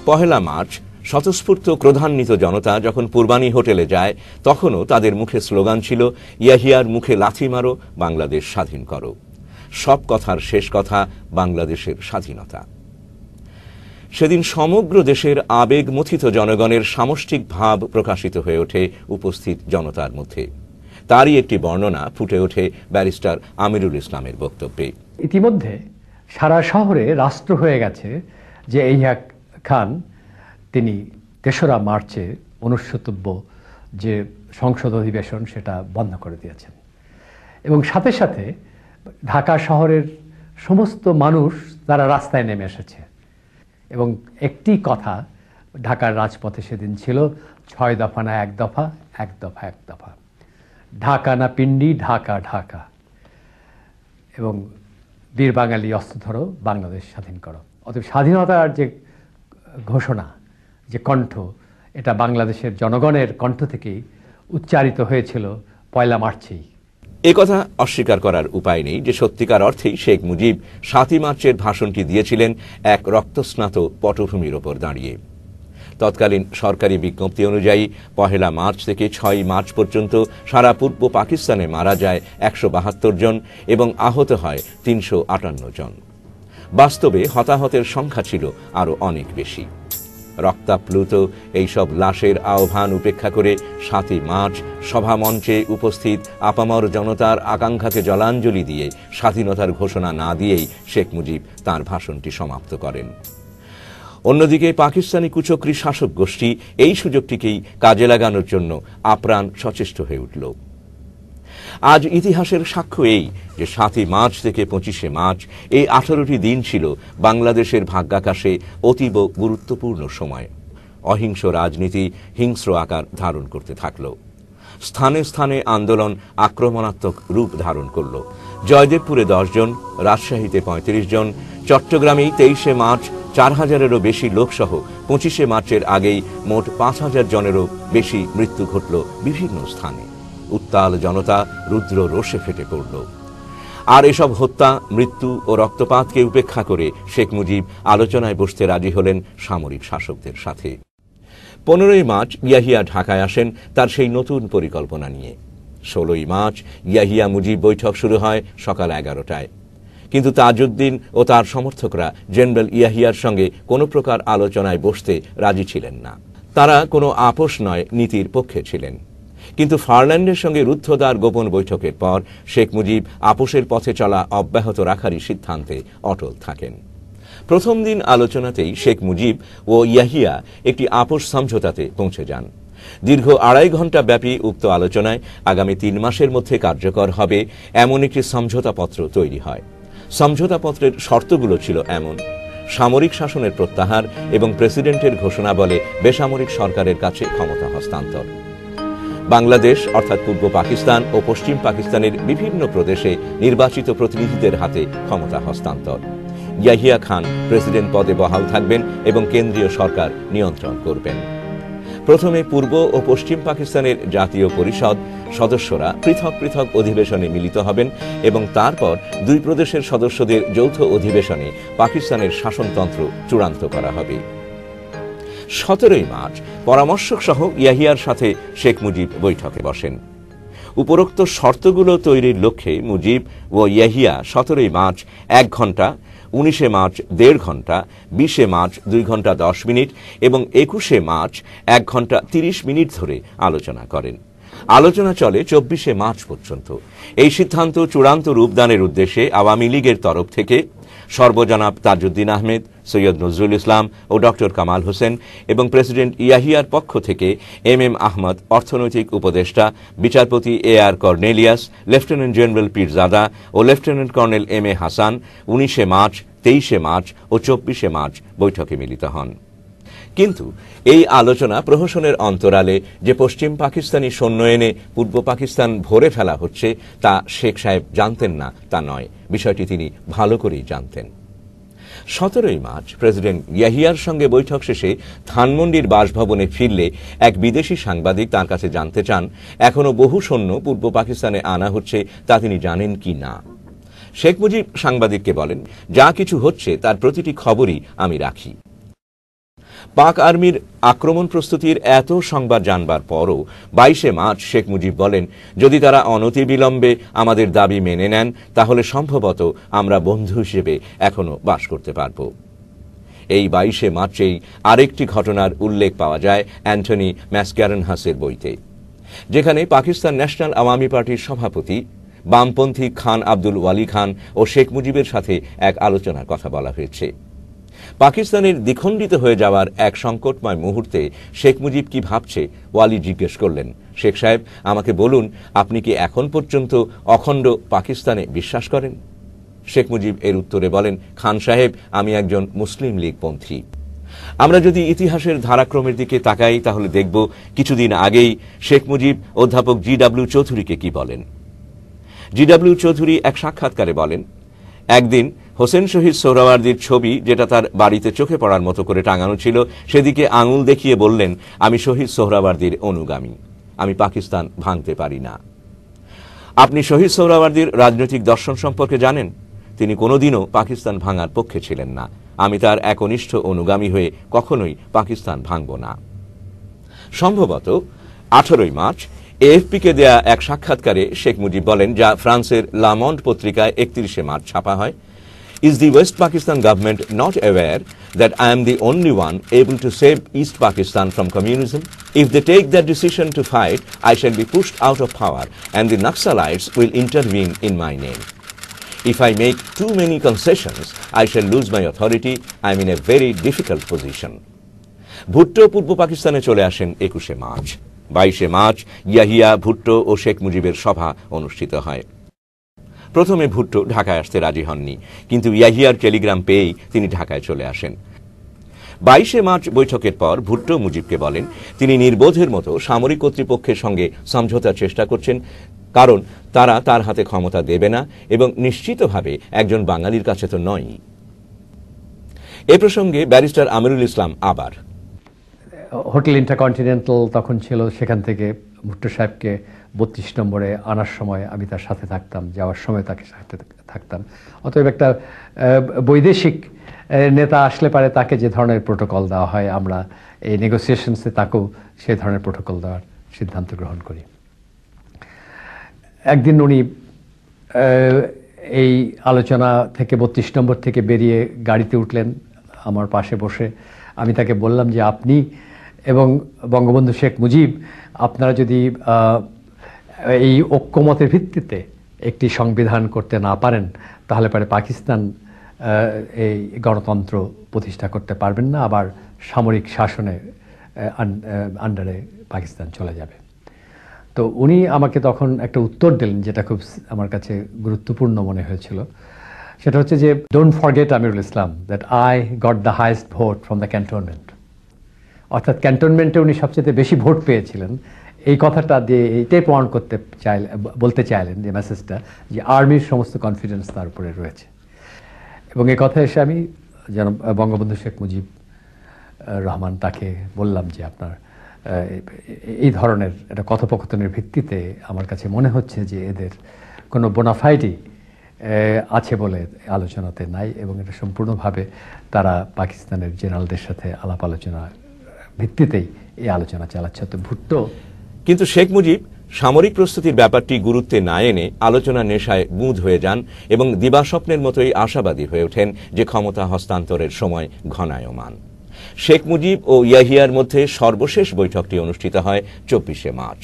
পহেলা মার্চ স্বতঃস্ফূর্ত ক্রোধান্বিত জনতা যখন পূর্বানী হোটেলে যায় তখনও তাদের মুখে স্লোগান ছিল ইয়াহিয়ার মুখে লাথি মারো, বাংলাদেশ স্বাধীন করো। সব কথার শেষ কথা বাংলাদেশের স্বাধীনতা। সেদিন সমগ্র দেশের আবেগমথিত জনগণের সামষ্টিক ভাব প্রকাশিত হয়ে ওঠে উপস্থিত জনতার মধ্যে। তারই একটি বর্ণনা ফুটে ওঠে ব্যারিস্টার আমিরুল ইসলামের বক্তব্যে। ইতিমধ্যে সারা শহরে রাষ্ট্র হয়ে গেছে যে ইয়াহিয়া খান তিনি ৩রা মার্চে অনুষ্ঠিতব্য যে সংসদ অধিবেশন সেটা বন্ধ করে দিয়েছেন এবং সাথে সাথে ঢাকা শহরের সমস্ত মানুষ তারা রাস্তায় নেমে এসেছে এবং একটি কথা ঢাকার রাজপথে সেদিন ছিল, ৬ দফা না ১ দফা, ১ দফা ১ দফা, ঢাকা না পিন্ডি, ঢাকা ঢাকা, এবং বীর বাঙালি অস্ত্র ধরো, বাংলাদেশ স্বাধীন করো। অতএব স্বাধীনতার যে ঘোষণা, যে কণ্ঠ, এটা বাংলাদেশের জনগণের কণ্ঠ থেকেই উচ্চারিত হয়েছিল ১লা মার্চেই। এ কথা অস্বীকার করার উপায় নেই যে সত্যিকার অর্থেই শেখ মুজিব ৭ই মার্চের ভাষণটি দিয়েছিলেন এক রক্তস্নাত পটভূমির ওপর দাঁড়িয়ে। তৎকালীন সরকারি বিজ্ঞপ্তি অনুযায়ী ১লা মার্চ থেকে ৬ই মার্চ পর্যন্ত সারা পূর্ব পাকিস্তানে মারা যায় ১৭২ জন এবং আহত হয় ৩৫৮ জন। বাস্তবে হতাহতের সংখ্যা ছিল আরও অনেক বেশি। রক্তাপ্লুত এইসব লাশের আহ্বান উপেক্ষা করে ৭ই মার্চ সভামঞ্চে উপস্থিত আপামর জনতার আকাঙ্ক্ষাকে জলাঞ্জলি দিয়ে স্বাধীনতার ঘোষণা না দিয়েই শেখ মুজিব তাঁর ভাষণটি সমাপ্ত করেন। অন্যদিকে পাকিস্তানি কুচক্রী শাসক গোষ্ঠী এই সুযোগটিকেই কাজে লাগানোর জন্য আপ্রাণ সচেষ্ট হয়ে উঠল। আজ ইতিহাসের সাক্ষ্য এই যে ৭ই মার্চ থেকে ২৫শে মার্চ এই ১৮টি দিন ছিল বাংলাদেশের ভাগ্যাকাশে অতীব গুরুত্বপূর্ণ সময়। অহিংস রাজনীতি হিংস্র আকার ধারণ করতে থাকল। স্থানে স্থানে আন্দোলন আক্রমণাত্মক রূপ ধারণ করল। জয়দেবপুরে ১০ জন, রাজশাহীতে ৩৫ জন, চট্টগ্রামেই ২৩শে মার্চ ৪,০০০-এরও বেশি লোকসহ ২৫শে মার্চের আগেই মোট ৫,০০০ জনেরও বেশি মৃত্যু ঘটল বিভিন্ন স্থানে। উত্তাল জনতা রুদ্র রোষে ফেটে পড়ল। আর এসব হত্যা, মৃত্যু ও রক্তপাতকে উপেক্ষা করে শেখ মুজিব আলোচনায় বসতে রাজি হলেন সামরিক শাসকদের সাথে। ১৫ই মার্চ ইয়াহিয়া ঢাকায় আসেন তার সেই নতুন পরিকল্পনা নিয়ে। ১৬ই মার্চ ইয়াহিয়া মুজিব বৈঠক শুরু হয় সকাল ১১টায়। কিন্তু তাজউদ্দিন ও তার সমর্থকরা জেনারেল ইয়াহিয়ার সঙ্গে কোনো প্রকার আলোচনায় বসতে রাজি ছিলেন না। তারা কোনো আপোষ নয় নীতির পক্ষে ছিলেন। কিন্তু ফারল্যান্ডের সঙ্গে রুদ্ধদ্বার গোপন বৈঠকের পর শেখ মুজিব আপোষের পথে চলা অব্যাহত রাখারই সিদ্ধান্তে অটল থাকেন। প্রথম দিন আলোচনাতেই শেখ মুজিব ও ইয়াহিয়া একটি আপোষ সমঝোতাতে পৌঁছে যান। দীর্ঘ ২.৫ ঘণ্টা ব্যাপী উক্ত আলোচনায় আগামী ৩ মাসের মধ্যে কার্যকর হবে এমন একটি সমঝোতাপত্র তৈরি হয়। সমঝোতাপত্রের শর্তগুলো ছিল এমন: সামরিক শাসনের প্রত্যাহার এবং প্রেসিডেন্টের ঘোষণা বলে বেসামরিক সরকারের কাছে ক্ষমতা হস্তান্তর, বাংলাদেশ অর্থাৎ পূর্ব পাকিস্তান ও পশ্চিম পাকিস্তানের বিভিন্ন প্রদেশে নির্বাচিত প্রতিনিধিদের হাতে ক্ষমতা হস্তান্তর, ইয়াহিয়া খান প্রেসিডেন্ট পদে বহাল থাকবেন এবং কেন্দ্রীয় সরকার নিয়ন্ত্রণ করবেন। প্রথমে পূর্ব ও পশ্চিম পাকিস্তানের জাতীয় পরিষদ সদস্যরা পৃথক পৃথক অধিবেশনে মিলিত হবেন এবং তারপর দুই প্রদেশের সদস্যদের যৌথ অধিবেশনে পাকিস্তানের শাসনতন্ত্র চূড়ান্ত করা হবে। ১৭ই মার্চ পরামর্শক সহ ইয়াহিয়ার সাথে শেখ মুজিব বৈঠকে বসেন। উপরোক্ত শর্তগুলো তৈরির লক্ষ্যে মুজিব ও ইয়াহিয়া ১৭ই মার্চ ১ ঘণ্টা, ১৯শে মার্চ ১.৫ ঘণ্টা, ২০শে মার্চ ২ ঘণ্টা ১০ মিনিট এবং ২১শে মার্চ ১ ঘণ্টা ৩০ মিনিট ধরে আলোচনা করেন। আলোচনা চলে ২৪শে মার্চ পর্যন্ত। এই সিদ্ধান্ত চূড়ান্ত রূপদানের উদ্দেশ্যে আওয়ামী লীগের তরফ থেকে সর্বজনাব তাজউদ্দিন আহমেদ, সৈয়দ নজরুল ইসলাম ও ডক্টর কামাল হোসেন এবং প্রেসিডেন্ট ইয়াহিয়ার পক্ষ থেকে এম আহমদ, অর্থনৈতিক উপদেষ্টা, বিচারপতি AR Cornelius, lieutenant general Pirzada ও লেফটেন্যান্ট কর্নেল MA হাসান ১৯শে মার্চ, ২৩শে মার্চ ও ২৪শে মার্চ বৈঠকে মিলিত হন। কিন্তু এই আলোচনা প্রহসনের অন্তরালে যে পশ্চিম পাকিস্তানি সৈন্য এনে পূর্ব পাকিস্তান ভরে ফেলা হচ্ছে তা শেখ সাহেব জানতেন না তা নয়, বিষয়টি তিনি ভালো করেই জানতেন। 17 মার্চ প্রেসিডেন্ট ইয়াহিয়ার সঙ্গে বৈঠক শেষে ধানমন্ডির বাসভবনে ফিরলে এক বিদেশি সাংবাদিক তার কাছে জানতে চান এখনো বহু সৈন্য পূর্ব পাকিস্তানে আনা হচ্ছে তা তিনি জানেন কি না। শেখ মুজিব সাংবাদিককে বলেন, যা কিছু হচ্ছে তার প্রতিটি খবরই আমি রাখি। পাক আর্মির আক্রমণ প্রস্তুতির এত সংবাদ জানবার পরও 22 মার্চ শেখ মুজিব বলেন, যদি তারা অনতিবিলম্বে আমাদের দাবি মেনে নেন তাহলে সম্ভবত আমরা বন্ধু হিসেবে এখনো বাস করতে পারব। এই 22 মার্চেই আরেকটি ঘটনার উল্লেখ পাওয়া যায় অ্যান্টনি ম্যাসক্যারেনহাসের বইতে, যেখানে পাকিস্তান ন্যাশনাল আওয়ামী পার্টির সভাপতি বামপন্থী খান আব্দুল ওয়ালি খান ও শেখ মুজিবের সাথে এক আলোচনার কথা বলা হয়েছে। পাকিস্তানের দ্বিখণ্ডিত হয়ে যাওয়ার এক সংকটময় মুহূর্তে শেখ মুজিব কি ভাবছে ওয়ালি জিজ্ঞেস করলেন, শেখ সাহেব আমাকে বলুন, আপনি কি এখন পর্যন্ত অখণ্ড পাকিস্তানে বিশ্বাস করেন? শেখ মুজিব এর উত্তরে বলেন, খান সাহেব আমি একজন মুসলিম লীগপন্থী। আমরা যদি ইতিহাসের ধারাক্রমের দিকে তাকাই তাহলে দেখব কিছুদিন আগেই শেখ মুজিব অধ্যাপক জি.ডব্লিউ. চৌধুরীকে কি বলেন। জি.ডব্লিউ. চৌধুরী এক সাক্ষাৎকারে বলেন, একদিন হোসেন শহীদ সোহরাওয়ার্দীর ছবি যেটা তার বাড়িতে চোখে পড়ার মতো করে টাঙানো ছিল সেদিকে আঙুল দেখিয়ে বললেন, আমি শহীদ সোহরাওয়ার্দীর অনুগামী, আমি পাকিস্তান ভাঙতে পারি না। আপনি শহীদ সোহরাওয়ার্দীর রাজনৈতিক দর্শন সম্পর্কে জানেন? তিনি কোনোদিনও পাকিস্তান ভাঙার পক্ষে ছিলেন না। আমি তার একনিষ্ঠ অনুগামী হয়ে কখনোই পাকিস্তান ভাঙব না। সম্ভবত 18 মার্চ এএফপিকে দেয়া এক সাক্ষাৎকারে শেখ মুজিব বলেন, যা ফ্রান্সের লামন্ড পত্রিকায় 31 মার্চ ছাপা হয়, Is the West Pakistan government not aware that I am the only one able to save East Pakistan from communism? If they take that decision to fight, I shall be pushed out of power and the Naxalites will intervene in my name. If I make too many concessions, I shall lose my authority. I am in a very difficult position. Bhutto পূর্ব পাকিস্তানে চলে আসেন 21 March. 22 March Yahya, Bhutto ও শেখ মুজিবের সভা অনুষ্ঠিত হয়। প্রথমে ভুট্টো ঢাকায় আসতে রাজি হননি, কিন্তু ইয়াহিয়ার টেলিগ্রাম পেয়েই তিনি ঢাকায় চলে আসেন। 22 মার্চ বৈঠকের পর ভুট্টো মুজিবকে বলেন তিনি নির্বোধের মতো সামরিক কর্তৃপক্ষের সঙ্গে সমঝোতার চেষ্টা করছেন, কারণ তারা তার হাতে ক্ষমতা দেবে না এবং নিশ্চিতভাবে একজন বাঙালির কাছে তো নয়। এ প্রসঙ্গে ব্যারিস্টার আমিরুল ইসলাম আবার, হোটেল ইন্টারকন্টিনেন্টাল তখন ছিল, সেখান থেকে ভুট্টো সাহেবকে 32 নম্বরে আনার সময় আমি তার সাথে থাকতাম, যাওয়ার সময় তাকে সাথে থাকতাম। অতএব একটা বৈদেশিক নেতা আসলে পারে তাকে যে ধরনের প্রোটোকল দেওয়া হয়, আমরা এই নেগোসিয়েশনসে তাকেও সেই ধরনের প্রোটোকল দেওয়ার সিদ্ধান্ত গ্রহণ করি। একদিন উনি এই আলোচনা থেকে 32 নম্বর থেকে বেরিয়ে গাড়িতে উঠলেন আমার পাশে বসে। আমি তাকে বললাম যে আপনি এবং বঙ্গবন্ধু শেখ মুজিব আপনারা যদি এই ঐক্যমতের ভিত্তিতে একটি সংবিধান করতে না পারেন তাহলে পরে পাকিস্তান এই গণতন্ত্র প্রতিষ্ঠা করতে পারবেন না, আবার সামরিক শাসনের আন্ডারে পাকিস্তান চলে যাবে। তো উনি আমাকে তখন একটা উত্তর দিলেন যেটা খুব আমার কাছে গুরুত্বপূর্ণ মনে হয়েছিল। সেটা হচ্ছে যে, don't forget Amirul Islam that I got the highest vote from the cantonment. অর্থাৎ ক্যান্টনমেন্টে উনি সবচেয়ে বেশি ভোট পেয়েছিলেন। এই কথাটা দিয়ে এইটাই প্রমাণ করতে বলতে চাইলেন যে মেসেজটা, যে আর্মির সমস্ত কনফিডেন্স তার উপরে রয়েছে। এবং এই কথা এসে আমি যেন বঙ্গবন্ধু শেখ মুজিব রহমান তাকে বললাম যে আপনার এই ধরনের একটা কথোপকথনের ভিত্তিতে আমার কাছে মনে হচ্ছে যে এদের কোনো বোনাফাইডই আছে বলে আলোচনাতে নাই, এবং এটা সম্পূর্ণভাবে তারা পাকিস্তানের জেনারেলদের সাথে আলাপ আলোচনা ভিত্তিতেই এই আলোচনা চালাচ্ছে। তো ভুট্টো কিন্তু শেখ মুজিব সামরিক প্রস্তুতির ব্যাপারটি গুরুত্বে না এনে আলোচনা নেশায় বুঁদ হয়ে যান এবং দিবাস্বপ্নের মতোই আশাবাদী হয়ে ওঠেন যে ক্ষমতা হস্তান্তরের সময় ঘনায়মান। শেখ মুজিব ও ইয়াহিয়ার মধ্যে সর্বশেষ বৈঠকটি অনুষ্ঠিত হয় 24 মার্চ।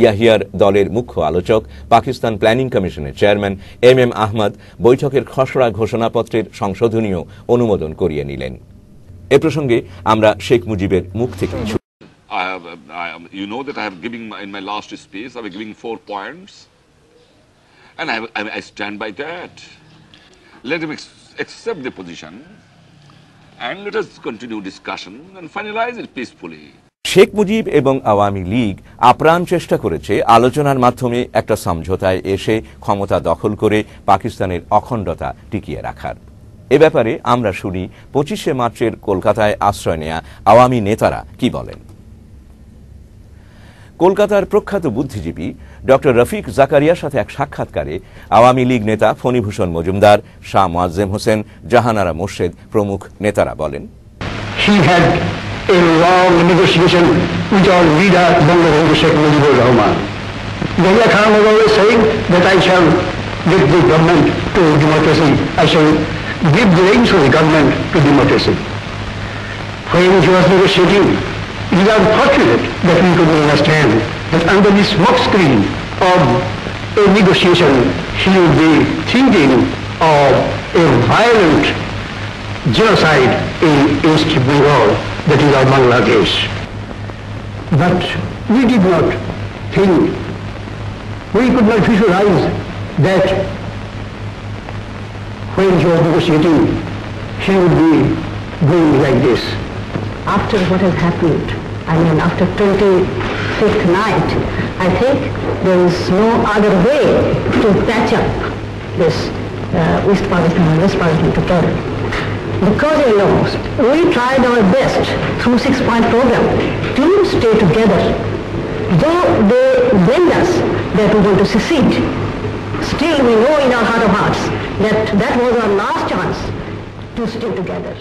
ইয়াহিয়ার দলের মুখ্য আলোচক পাকিস্তান প্ল্যানিং কমিশনের চেয়ারম্যান এম আহমদ বৈঠকের খসড়া ঘোষণাপত্রের সংশোধনীয় অনুমোদন করিয়ে নিলেন। এ প্রসঙ্গে আমরা শেখ মুজিবের মুখ থেকে you know that I have given in my last speech, I was giving 4 points, and I stand by that. Let them accept the position, and let us continue discussion and finalize it peacefully. Sheikh Mujib এবং আওয়ামী লীগ আপ্রাণ চেষ্টা করেছে আলোচনার মাধ্যমে একটা সমঝোতায় এসে ক্ষমতা দখল করে পাকিস্তানের অখণ্ডতা টিকিয়ে রাখার। এ ব্যাপারে আমরা শুনি 25শে মার্চের কলকাতায় আশ্রয় নেয়া আওয়ামী নেতারা কি বলেন। কলকাতার প্রখ্যাত বুদ্ধিজীবী ডক্টর রফিক জাকারিয়ার সাথে এক সাক্ষাৎকারে আওয়ামী লীগ নেতা ফণীভূষণ মজুমদার, শাহ মোয়াজ্জেম হোসেন, জাহানারা মোর্শেদ প্রমুখ নেতারা বলেন, He had a long negotiation with our leader, Bangabandhu Sheikh Mujibur Rahman. Yahya Khan was always saying that I shall give the government to democracy. I shall give the reins of the government to democracy. When he was negotiating, it is unfortunate that we could understand that under the smoke screen of a negotiation, he would be thinking of a violent genocide in East Bengal, that is our Bangladesh. But we did not think, we could not visualize that when he was negotiating, he would be doing like this. After what has happened, I mean after 25th night, I think there is no other way to patch up this East Pakistan and West Pakistan together. Because we lost, we tried our best through 6-point program to stay together. Though they blamed us that we want to secede, still we know in our heart of hearts that that was our last chance to stay together.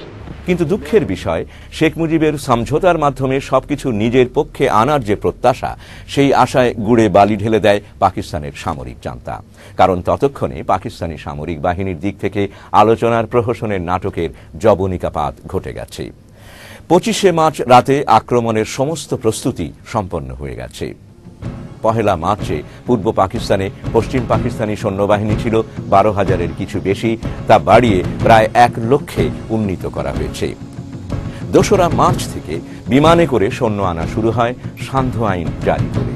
কিন্তু দুঃখের বিষয়, শেখ মুজিবের সমঝোতার মাধ্যমে সবকিছু নিজের পক্ষে আনার যে প্রত্যাশা, সেই আশায় গুড়ে বালি ঢেলে দেয় পাকিস্তানের সামরিক জান্তা। কারণ ততক্ষণে পাকিস্তানি সামরিক বাহিনীর দিক থেকে আলোচনার প্রহসনের নাটকের জবনিকাপাত ঘটে গেছে। 25শে মার্চ রাতে আক্রমণের সমস্ত প্রস্তুতি সম্পন্ন হয়ে গেছে। 1 মার্চে পূর্ব পাকিস্তানে পশ্চিম পাকিস্তানি সৈন্যবাহিনী ছিল 12,000-এর কিছু বেশি, তা বাড়িয়ে প্রায় 1 লক্ষে উন্নীত করা হয়েছে। 2রা মার্চ থেকে বিমানে করে সৈন্য আনা শুরু হয় সান্ধ্য আইন জারি করে।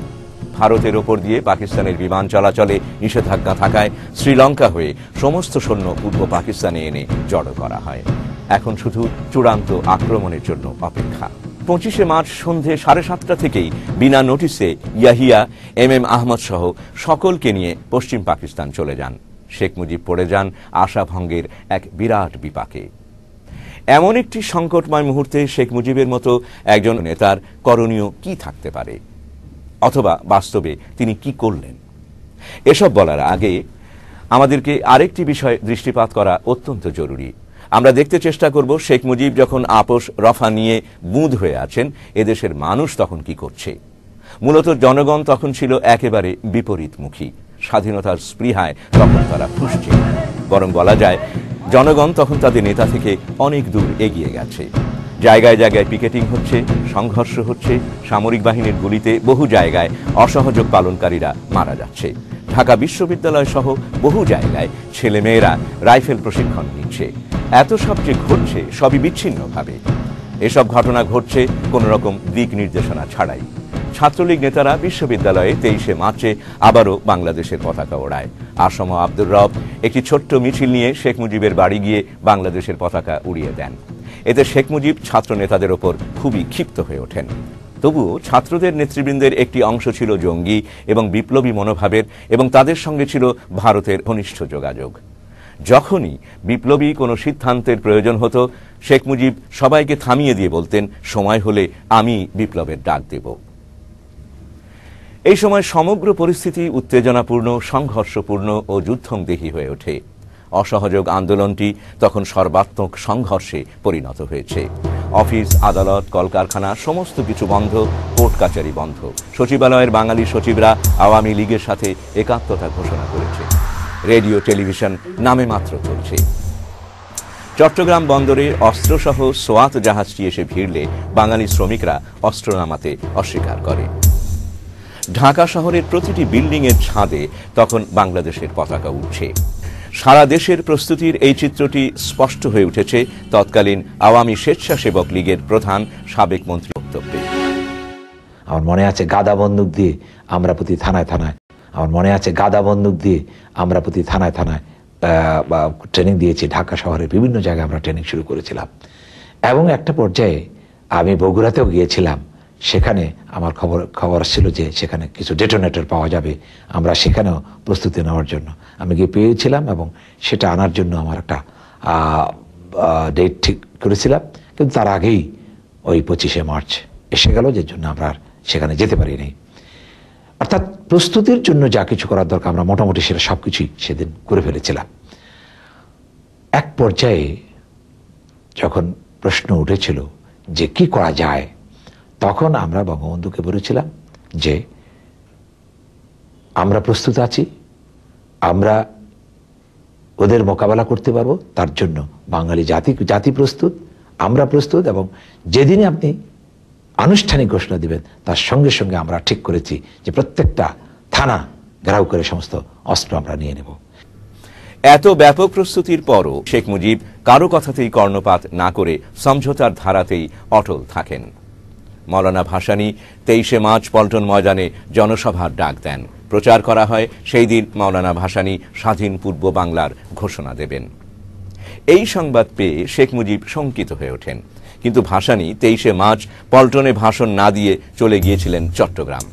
ভারতের ওপর দিয়ে পাকিস্তানের বিমান চলাচলে নিষেধাজ্ঞা থাকায় শ্রীলঙ্কা হয়ে সমস্ত সৈন্য পূর্ব পাকিস্তানে এনে জড়ো করা হয়। এখন শুধু চূড়ান্ত আক্রমণের জন্য অপেক্ষা। 25শে মার্চ সন্ধে 7:30 থেকেই বিনা নোটিসে ইয়াহিয়া, MM আহমদ সহ সকলকে নিয়ে পশ্চিম পাকিস্তান চলে যান। শেখ মুজিব পড়ে যান আশাভঙ্গের এক বিরাট বিপাকে। এমন একটি সংকটময় মুহূর্তে শেখ মুজিবের মতো একজন নেতার করণীয় কি থাকতে পারে, অথবা বাস্তবে তিনি কি করলেন? এসব বলার আগে আমাদেরকে আরেকটি বিষয় দৃষ্টিপাত করা অত্যন্ত জরুরি। আমরা দেখতে চেষ্টা করব শেখ মুজিব যখন আপোষ রফা নিয়ে বুঁদ হয়ে আছেন, এদেশের মানুষ তখন কি করছে। মূলত জনগণ তখন ছিল একেবারে বিপরীতমুখী। স্বাধীনতার স্পৃহায় তখন তারা ফুঁসছে। বরং বলা যায় জনগণ তখন তাদের নেতা থেকে অনেক দূর এগিয়ে গেছে। জায়গায় জায়গায় পিকেটিং হচ্ছে, সংঘর্ষ হচ্ছে, সামরিক বাহিনীর গুলিতে বহু জায়গায় অসহযোগ পালনকারীরা মারা যাচ্ছে। ঢাকা বিশ্ববিদ্যালয় সহ বহু জায়গায় ছেলেমেয়েরা রাইফেল প্রশিক্ষণ নিচ্ছে। এত সব যে ঘটছে, সবই বিচ্ছিন্নভাবে। এসব ঘটনা ঘটছে কোন রকম দিক নির্দেশনা ছাড়াই। ছাত্রলীগ নেতারা বিশ্ববিদ্যালয়ে 23শে মার্চে আবারও বাংলাদেশের পতাকা ওড়ায়। আসম আব্দুর রব একটি ছোট্ট মিছিল নিয়ে শেখ মুজিবের বাড়ি গিয়ে বাংলাদেশের পতাকা উড়িয়ে দেন। এতে শেখ মুজিব ছাত্র নেতাদের ওপর খুবই ক্ষিপ্ত হয়ে ওঠেন। তবুও ছাত্রদের নেতৃবৃন্দের একটি অংশ ছিল জঙ্গি এবং বিপ্লবী মনোভাবের, এবং তাদের সঙ্গে ছিল ভারতের ঘনিষ্ঠ যোগাযোগ। যখনই বিপ্লবী কোনো সিদ্ধান্তের প্রয়োজন হতো, শেখ মুজিব সবাইকে থামিয়ে দিয়ে বলতেন, সময় হলে আমি বিপ্লবের ডাক দেব। এই সময় সমগ্র পরিস্থিতি উত্তেজনাপূর্ণ, সংঘর্ষপূর্ণ ও যুদ্ধংদেহী হয়ে ওঠে। অসহযোগ আন্দোলনটি তখন সর্বাত্মক সংঘর্ষে পরিণত হয়েছে। অফিস, আদালত, কলকারখানা সমস্ত কিছু বন্ধ, কোর্ট কাচারি বন্ধ। সচিবালয়ের বাঙালি সচিবরা আওয়ামী লীগের সাথে একাত্মতা ঘোষণা করেছে। রেডিও, টেলিভিশন নামে মাত্র চলছে। চট্টগ্রাম বন্দরে অস্ত্রসহ সোয়াত জাহাজটি এসে ভিড়লে বাঙালি শ্রমিকরা অস্ত্র নামাতে অস্বীকার করে। ঢাকা শহরের প্রতিটি বিল্ডিংয়ের ছাদে তখন বাংলাদেশের পতাকা উঠছে। সারা দেশের প্রস্তুতির এই চিত্রটি স্পষ্ট হয়ে উঠেছে তৎকালীন আওয়ামী স্বেচ্ছাসেবক লীগের প্রধান সাবেক মন্ত্রী বক্তব্যে। আমার মনে আছে গাদা বন্দুক দিয়ে আমরা প্রতি থানায় থানায়, আমার মনে আছে গাদা বন্দুক দিয়ে আমরা প্রতি থানায় থানায় ট্রেনিং দিয়েছি। ঢাকা শহরের বিভিন্ন জায়গায় আমরা ট্রেনিং শুরু করেছিলাম। এবং একটা পর্যায়ে আমি বগুড়াতেও গিয়েছিলাম, সেখানে আমার খবর আসছিল যে সেখানে কিছু ডেটোনেটর পাওয়া যাবে, আমরা সেখানেও প্রস্তুতি নেওয়ার জন্য আমি গিয়ে পেয়েছিলাম এবং সেটা আনার জন্য আমার একটা ডেট ঠিক করেছিলাম। কিন্তু তার আগেই ওই 25শে মার্চ এসে গেল, যে জন্য আমরা আর সেখানে যেতে পারিনি। অর্থাৎ প্রস্তুতির জন্য যা কিছু করার দরকার আমরা মোটামুটি সেটা সবকিছুই সেদিন করে ফেলেছিলাম। এক পর্যায়ে যখন প্রশ্ন উঠেছিল যে কি করা যায়, তখন আমরা বঙ্গবন্ধুকে বলেছিলাম যে আমরা প্রস্তুত আছি, আমরা ওদের মোকাবেলা করতে পারবো, তার জন্য বাঙালি জাতি প্রস্তুত, আমরা প্রস্তুত, এবং যেদিনে আপনি আনুষ্ঠানিক ঘোষণা দিবেন তার সঙ্গে সঙ্গে আমরা ঠিক করেছি যে প্রত্যেকটা থানা ঘেরাও করে সমস্ত অস্ত্র আমরা নিয়ে নেব। এত ব্যাপক প্রস্তুতির পরও শেখ মুজিব কারো কথাতেই কর্ণপাত না করে সমঝোতার ধারাতেই অটল থাকেন। মৌলানা ভাসানী 23শে মার্চ পল্টন ময়দানে জনসভার ডাক দেন। প্রচার করা হয় সেই দিন মৌলানা ভাসানী স্বাধীন পূর্ব বাংলার ঘোষণা দেবেন। এই সংবাদ পেয়ে শেখ মুজিব শঙ্কিত হয়ে ওঠেন, কিন্তু ভাসানী 23শে মার্চ পল্টনে ভাষণ না দিয়ে চলে গিয়েছিলেন চট্টগ্রাম।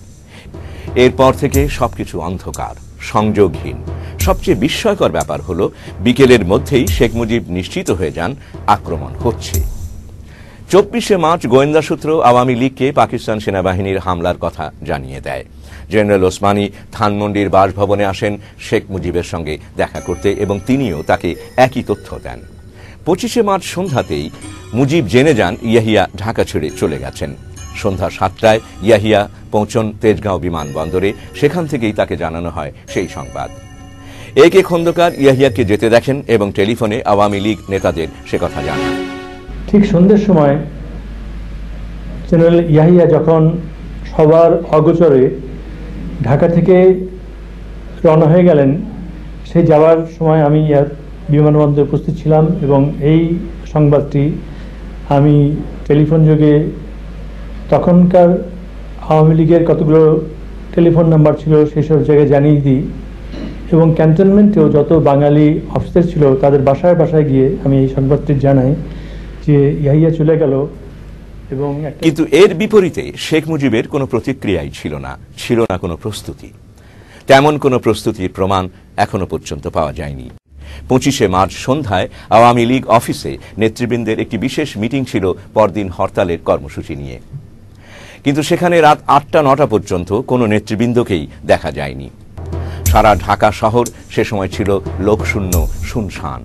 এরপর থেকে সবকিছু অন্ধকার, সংযোগহীন। সবচেয়ে বিস্ময়কর ব্যাপার হলো বিকেলের মধ্যেই শেখ মুজিব নিশ্চিত হয়ে যান আক্রমণ হচ্ছে। 24শে মার্চ গোয়েন্দা সূত্র আওয়ামী লীগকে পাকিস্তান সেনাবাহিনীর হামলার কথা জানিয়ে দেয়। জেনারেল ওসমানী ধানমন্ডির বাসভবনে আসেন শেখ মুজিবের সঙ্গে দেখা করতে এবং তিনিও তাকে একই তথ্য দেন। 25শে মার্চ সন্ধ্যাতেই মুজিব জেনে যান ইয়াহিয়া ঢাকা ছেড়ে চলে গেছেন। সন্ধ্যা 7টায় ইয়াহিয়া পৌঁছন তেজগাঁও বিমানবন্দরে। সেখান থেকেই তাকে জানানো হয় সেই সংবাদ। এ কে খন্দকার ইয়াহিয়াকে যেতে দেখেন এবং টেলিফোনে আওয়ামী লীগ নেতাদের সে কথা জানান। ঠিক সন্ধ্যের সময় জেনারেল ইয়াহিয়া যখন সবার অগোচরে ঢাকা থেকে রওনা হয়ে গেলেন, সেই যাওয়ার সময় আমি বিমানবন্দরে উপস্থিত ছিলাম এবং এই সংবাদটি আমি টেলিফোন যোগে তখনকার আওয়ামী লীগের কতগুলো টেলিফোন নাম্বার ছিল সেই সব জায়গায় জানিয়ে দিই এবং ক্যান্টনমেন্টেও যত বাঙালি অফিসার ছিল তাদের বাসায় বাসায় গিয়ে আমি এই সংবাদটি জানাই যে ইয়াহিয়া চলে গেল। এবং কিন্তু এর বিপরীতে শেখ মুজিবের কোনো প্রতিক্রিয়াই ছিল না কোনো প্রস্তুতি। তেমন কোনো প্রস্তুতির প্রমাণ এখনো পর্যন্ত পাওয়া যায়নি। 25শে মার্চ সন্ধ্যায় আওয়ামী লীগ অফিসে নেতৃবৃন্দের একটি বিশেষ মিটিং ছিল পরদিন হরতালের কর্মসূচি নিয়ে, কিন্তু সেখানে রাত 8টা-9টা পর্যন্ত কোনো নেতৃবৃন্দকেই দেখা যায়নি। সারা ঢাকা শহর সে সময় ছিল লোকশূন্য, শুনশান।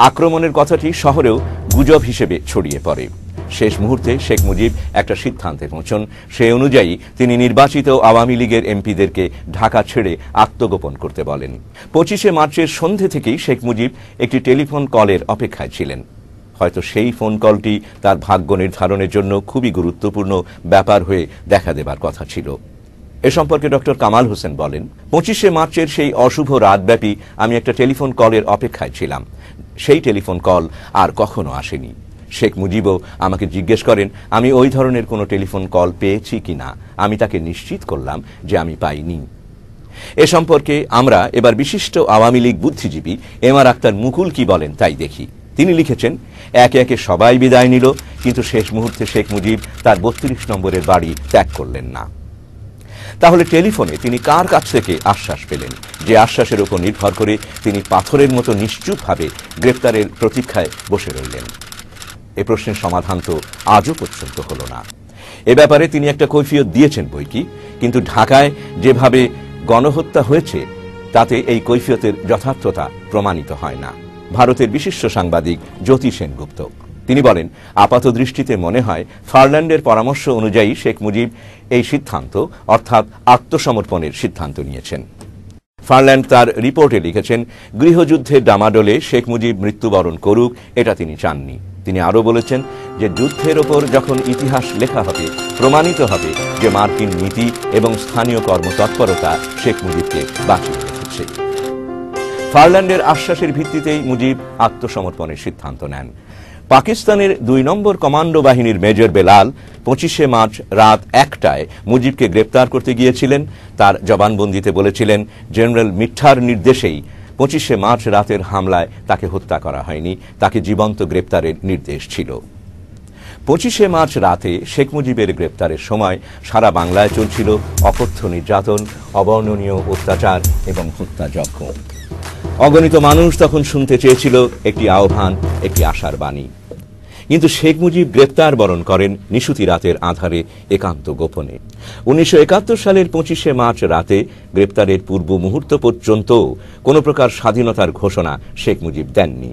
আক্রমণের কথাটি শহরেও গুজব হিসেবে ছড়িয়ে পড়ে। শেষ মুহূর্তে শেখ মুজিব একটা সিদ্ধান্তে পৌঁছন। সে অনুযায়ী তিনি নির্বাচিত আওয়ামী লীগের এমপিদেরকে ঢাকা ছেড়ে আত্মগোপন করতে বলেন। 25শে মার্চের সন্ধে থেকেই শেখ মুজিব একটি টেলিফোন কলের অপেক্ষায় ছিলেন। হয়তো সেই ফোন কলটি তার ভাগ্য নির্ধারণের জন্য খুবই গুরুত্বপূর্ণ ব্যাপার হয়ে দেখা দেবার কথা ছিল। এ সম্পর্কে ডক্টর কামাল হোসেন বলেন, 25শে মার্চের সেই অশুভ রাতব্যাপী আমি একটা টেলিফোন কলের অপেক্ষায় ছিলাম। সেই টেলিফোন কল আর কখনো আসেনি। শেখ মুজিবও আমাকে জিজ্ঞেস করেন আমি ওই ধরনের কোনো টেলিফোন কল পেয়েছি কিনা। আমি তাকে নিশ্চিত করলাম যে আমি পাইনি। এ সম্পর্কে আমরা এবার বিশিষ্ট আওয়ামী লীগ বুদ্ধিজীবী এমআর আক্তার মুকুল কি বলেন তাই দেখি। তিনি লিখেছেন, একে একে সবাই বিদায় নিল, কিন্তু শেষ মুহূর্তে শেখ মুজিব তার 32 নম্বরের বাড়ি ত্যাগ করলেন না। তাহলে টেলিফোনে তিনি কার কাছ থেকে আশ্বাস পেলেন, যে আশ্বাসের উপর নির্ভর করে তিনি পাথরের মতো নিশ্চুপভাবে গ্রেপ্তারের প্রতীক্ষায় বসে রইলেন? এ প্রশ্নের সমাধান তো আজও পর্যন্ত হল না। এ ব্যাপারে তিনি একটা কৈফিয়ত দিয়েছেন বৈকি, কিন্তু ঢাকায় যেভাবে গণহত্যা হয়েছে তাতে এই কৈফিয়তের যথার্থতা প্রমাণিত হয় না। ভারতের বিশিষ্ট সাংবাদিক জ্যোতি সেনগুপ্ত তিনি বলেন, আপাত দৃষ্টিতে মনে হয় ফারল্যান্ডের পরামর্শ অনুযায়ী শেখ মুজিব এই সিদ্ধান্ত অর্থাৎ আত্মসমর্পণের সিদ্ধান্ত নিয়েছেন। ফারল্যান্ড তার রিপোর্টে লিখেছেন, গৃহযুদ্ধের ডামাডোলে শেখ মুজিব মৃত্যুবরণ করুক এটা তিনি চাননি। তিনি আরও বলেছেন যে যুদ্ধের ওপর যখন ইতিহাস লেখা হবে প্রমাণিত হবে যে মার্কিন নীতি এবং স্থানীয় কর্মতৎপরতা শেখ মুজিবকে বাঁচিয়ে রেখেছে। ফারল্যান্ডের আশ্বাসের ভিত্তিতেই মুজিব আত্মসমর্পণের সিদ্ধান্ত নেন। পাকিস্তানের 2 নম্বর কমান্ডো বাহিনীর মেজর বেলাল 25শে মার্চ রাত 1টায় মুজিবকে গ্রেপ্তার করতে গিয়েছিলেন। তার জবানবন্দিতে বলেছিলেন, জেনারেল মিঠার নির্দেশেই 25শে মার্চ রাতের হামলায় তাকে হত্যা করা হয়নি, তাকে জীবন্ত গ্রেপ্তারের নির্দেশ ছিল। 25শে মার্চ রাতে শেখ মুজিবের গ্রেপ্তারের সময় সারা বাংলায় চলছিল অকথ্য নির্যাতন, অবর্ণনীয় অত্যাচার এবং হত্যাযজ্ঞ। অগণিত মানুষ তখন শুনতে চেয়েছিল একটি আহ্বান, একটি আশার বাণী। কিন্তু শেখ মুজিব গ্রেপ্তার বরণ করেন নিশুতি রাতের আঁধারে, একান্ত গোপনে। 1971 সালের 25শে মার্চ রাতে গ্রেপ্তারের পূর্ব মুহূর্ত পর্যন্ত কোনো প্রকার স্বাধীনতার ঘোষণা শেখ মুজিব দেননি।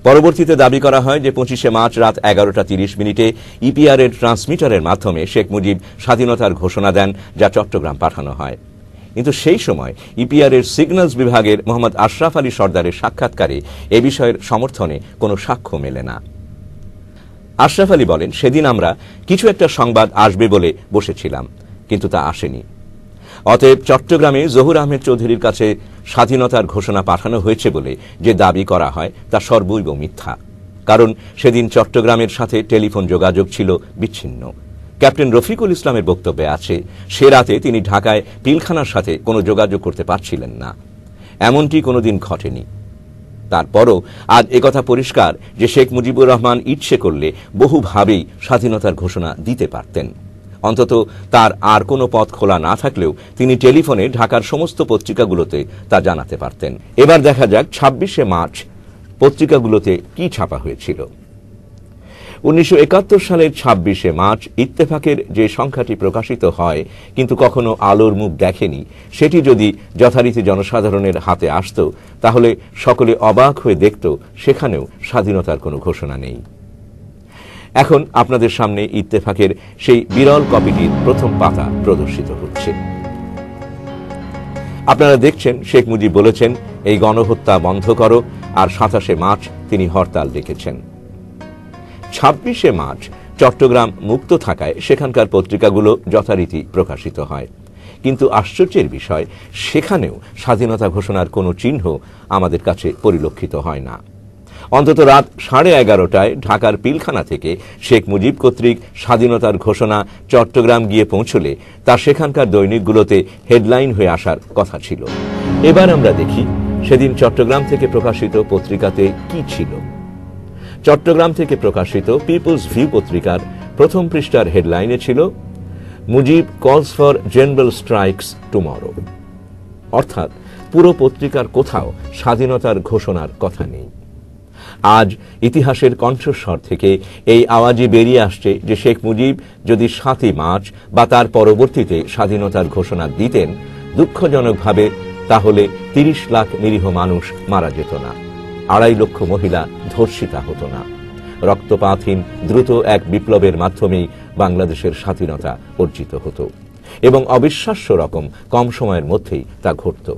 পরবর্তীতে দাবি করা হয় যে 25শে মার্চ রাত 11:30 ইপিআর এর ট্রান্সমিটারের মাধ্যমে শেখ মুজিব স্বাধীনতার ঘোষণা দেন, যা চট্টগ্রাম পাঠানো হয়। কিন্তু সেই সময় ইপিআর এর সিগন্যালস বিভাগের মোহাম্মদ আশরাফ আলী সর্দারের সাক্ষাৎকারে এ বিষয়ের সমর্থনে কোনো সাক্ষ্য মেলে না। আশরাফ আলী বলেন, সেদিন আমরা কিছু একটা সংবাদ আসবে বলে বসেছিলাম, কিন্তু তা আসেনি। অতএব চট্টগ্রামে জহুর আহমেদ চৌধুরীর কাছে স্বাধীনতার ঘোষণা পাঠানো হয়েছে বলে যে দাবি করা হয় তা সর্বৈব মিথ্যা। কারণ সেদিন চট্টগ্রামের সাথে টেলিফোন যোগাযোগ ছিল বিচ্ছিন্ন। ক্যাপ্টেন রফিকুল ইসলামের বক্তব্যে আছে, সে রাতে তিনি ঢাকায় পিলখানার সাথে কোনো যোগাযোগ করতে পারছিলেন না। এমনটি কোনোদিন ঘটেনি। তারপরও আজ একথা পরিষ্কার যে শেখ মুজিবুর রহমান ইচ্ছে করলে বহুভাবেই স্বাধীনতার ঘোষণা দিতে পারতেন। অন্তত তার আর কোনো পথ খোলা না থাকলেও তিনি টেলিফোনে ঢাকার সমস্ত পত্রিকাগুলোতে তা জানাতে পারতেন। এবার দেখা যাক 26শে মার্চ পত্রিকাগুলোতে কি ছাপা হয়েছিল। 1971 সালের 26শে মার্চ ইত্তেফাকের যে সংখ্যাটি প্রকাশিত হয় কিন্তু কখনো আলোর মুখ দেখেনি, সেটি যদি যথারীতি জনসাধারণের হাতে আসত, তাহলে সকলে অবাক হয়ে দেখত সেখানেও স্বাধীনতার কোনো ঘোষণা নেই। এখন আপনাদের সামনে ইত্তেফাকের সেই বিরল কপিটির প্রথম পাতা প্রদর্শিত হচ্ছে। আপনারা দেখছেন, শেখ মুজিব বলেছেন এই গণহত্যা বন্ধ করো, আর 27শে মার্চ তিনি হরতাল ডেকেছেন। 26শে মার্চ চট্টগ্রাম মুক্ত থাকায় সেখানকার পত্রিকাগুলো যথারীতি প্রকাশিত হয়, কিন্তু আশ্চর্যের বিষয় সেখানেও স্বাধীনতা ঘোষণার কোনো চিহ্ন আমাদের কাছে পরিলক্ষিত হয় না। অন্তত রাত 11:30টায় ঢাকার পিলখানা থেকে শেখ মুজিব কর্তৃক স্বাধীনতার ঘোষণা চট্টগ্রাম গিয়ে পৌঁছলে তা সেখানকার দৈনিকগুলোতে হেডলাইন হয়ে আসার কথা ছিল। এবার আমরা দেখি সেদিন চট্টগ্রাম থেকে প্রকাশিত পত্রিকাতে কি ছিল। চট্টগ্রাম থেকে প্রকাশিত পিপলস ভিউ পত্রিকার প্রথম পৃষ্ঠার হেডলাইনে ছিল, মুজিব কলস ফর জেনারেল স্ট্রাইকস টুমরো। অর্থাৎ পুরো পত্রিকার কোথাও স্বাধীনতার ঘোষণার কথা নেই। আজ ইতিহাসের কণ্ঠস্বর থেকে এই আওয়াজই বেরিয়ে আসছে যে শেখ মুজিব যদি 7ই মার্চ বা তার পরবর্তীতে স্বাধীনতার ঘোষণা দিতেন, দুঃখজনকভাবে তাহলে 30 লাখ নিরীহ মানুষ মারা যেত না, 2.5 লক্ষ মহিলা ধর্ষিতা হতো না, রক্তপাতহীন দ্রুত এক বিপ্লবের মাধ্যমেই বাংলাদেশের স্বাধীনতা অর্জিত হতো এবং অবিশ্বাস্য রকম কম সময়ের মধ্যেই তা ঘটত।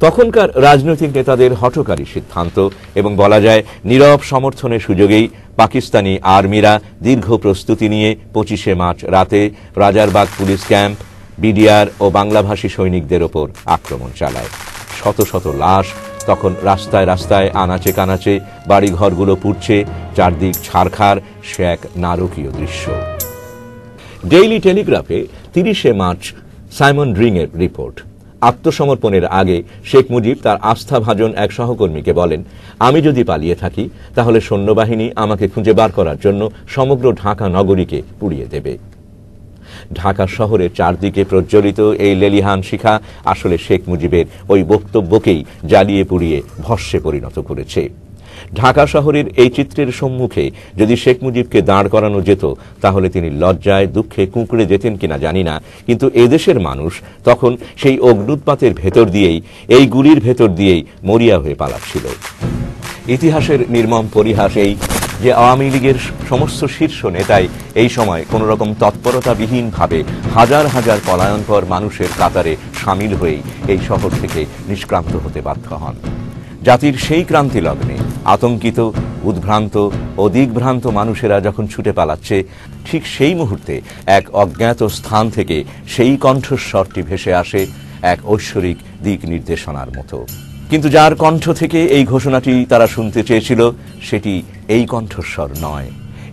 তখনকার রাজনৈতিক নেতাদের হঠকারী সিদ্ধান্ত এবং বলা যায় নীরব সমর্থনের সুযোগেই পাকিস্তানি আর্মিরা দীর্ঘ প্রস্তুতি নিয়ে 25শে মার্চ রাতে রাজারবাগ পুলিশ ক্যাম্প, বিডিআর ও বাংলাভাষী সৈনিকদের ওপর আক্রমণ চালায়। শত শত লাশ তখন রাস্তায় রাস্তায়, আনাচে কানাচে, বাড়িঘরগুলো পুড়ছে, চারদিক ছারখার, সে এক নারকীয় দৃশ্য। ডেইলি টেলিগ্রাফে 30শে মার্চ সাইমন রিং এর রিপোর্ট। আত্মসমর্পণের আগে শেখ মুজিব তার আস্থাভাজন এক সহকর্মীকে বলেন, আমি যদি পালিয়ে থাকি তাহলে সৈন্যবাহিনী আমাকে খুঁজে বার করার জন্য সমগ্র ঢাকা নগরীকে পুড়িয়ে দেবে। ঢাকা শহরের চারদিকে প্রজ্বলিত এই লেলিহান শিখা আসলে শেখ মুজিবের ওই বক্তব্যকেই জ্বালিয়ে পুড়িয়ে ভস্মে পরিণত করেছে। ঢাকা শহরের এই চিত্রের সম্মুখে যদি শেখ মুজিবকে দাঁড় করানো যেত, তাহলে তিনি লজ্জায় দুঃখে কুঁকড়ে যেতেন কিনা জানি না, কিন্তু এদেশের মানুষ তখন সেই অগ্ন্যুৎপাতের ভেতর দিয়েই, এই গুলির ভেতর দিয়েই মরিয়া হয়ে পালাচ্ছিল। ইতিহাসের নির্মম পরিহাস এই যে আওয়ামী লীগের সমস্ত শীর্ষ নেতাই এই সময় কোনো রকম তৎপরতাবিহীনভাবে হাজার হাজার পলায়নপর মানুষের কাতারে সামিল হয়েই এই শহর থেকে নিষ্ক্রান্ত হতে বাধ্য হন। জাতির সেই ক্রান্তি লগ্নে আতঙ্কিত, উদ্ভ্রান্ত ও দিগ্ভ্রান্ত মানুষেরা যখন ছুটে পালাচ্ছে, ঠিক সেই মুহূর্তে এক অজ্ঞাত স্থান থেকে সেই কণ্ঠস্বরটি ভেসে আসে এক ঐশ্বরিক দিক নির্দেশনার মতো। কিন্তু যার কণ্ঠ থেকে এই ঘোষণাটি তারা শুনতে চেয়েছিল, সেটি এই কণ্ঠস্বর নয়,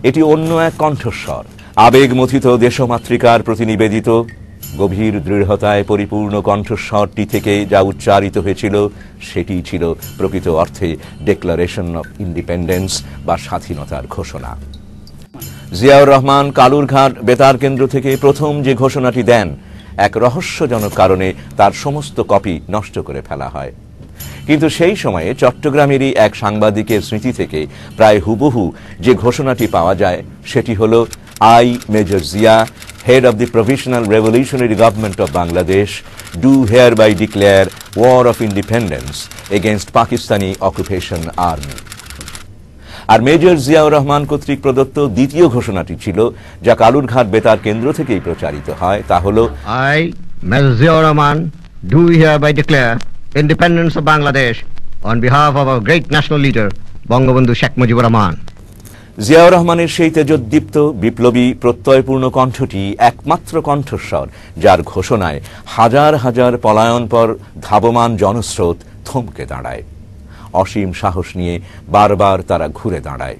এটি অন্য এক কণ্ঠস্বর, আবেগমথিত দেশমাতৃকার প্রতি নিবেদিত গভীর দৃঢ়তায় পরিপূর্ণ কণ্ঠস্বরটি থেকে যা উচ্চারিত হয়েছিল সেটি ছিল প্রকৃত অর্থে ডিক্লারেশন অফ ইন্ডিপেন্ডেন্স বা স্বাধীনতার ঘোষণা। জিয়াউর রহমান কালুরঘাট বেতার কেন্দ্র থেকে প্রথম যে ঘোষণাটি দেন, এক রহস্যজনক কারণে তার সমস্ত কপি নষ্ট করে ফেলা হয়। কিন্তু সেই সময়ে চট্টগ্রামেরই এক সাংবাদিকের স্মৃতি থেকে প্রায় হুবহু যে ঘোষণাটি পাওয়া যায় সেটি হল, I, Major Zia, head of the Provisional Revolutionary Government of Bangladesh, do hereby declare war of independence against Pakistani occupation army. R major Ziaur Rahman কর্তৃক প্রদত্ত দ্বিতীয় ঘোষণাটি ছিল, যা কালুরঘাট বেতার কেন্দ্র থেকেই প্রচারিত হয়, তা হল, I, Major Ziaur Rahman, do hereby declare independence of Bangladesh on behalf of our great national leader, Bangabandhu Sheikh Mujibur Rahman. Ziaur রহমানের সেই তেজোদ্দীপ্ত বিপ্লবী প্রত্যয়পূর্ণ কণ্ঠটি একমাত্র কণ্ঠস্বর যার ঘোষণায় হাজার হাজার পলায়নপর ধাবমান জনস্রোত থমকে দাঁড়ায়। অসীম সাহস নিয়ে বারবার তারা ঘুরে দাঁড়ায়।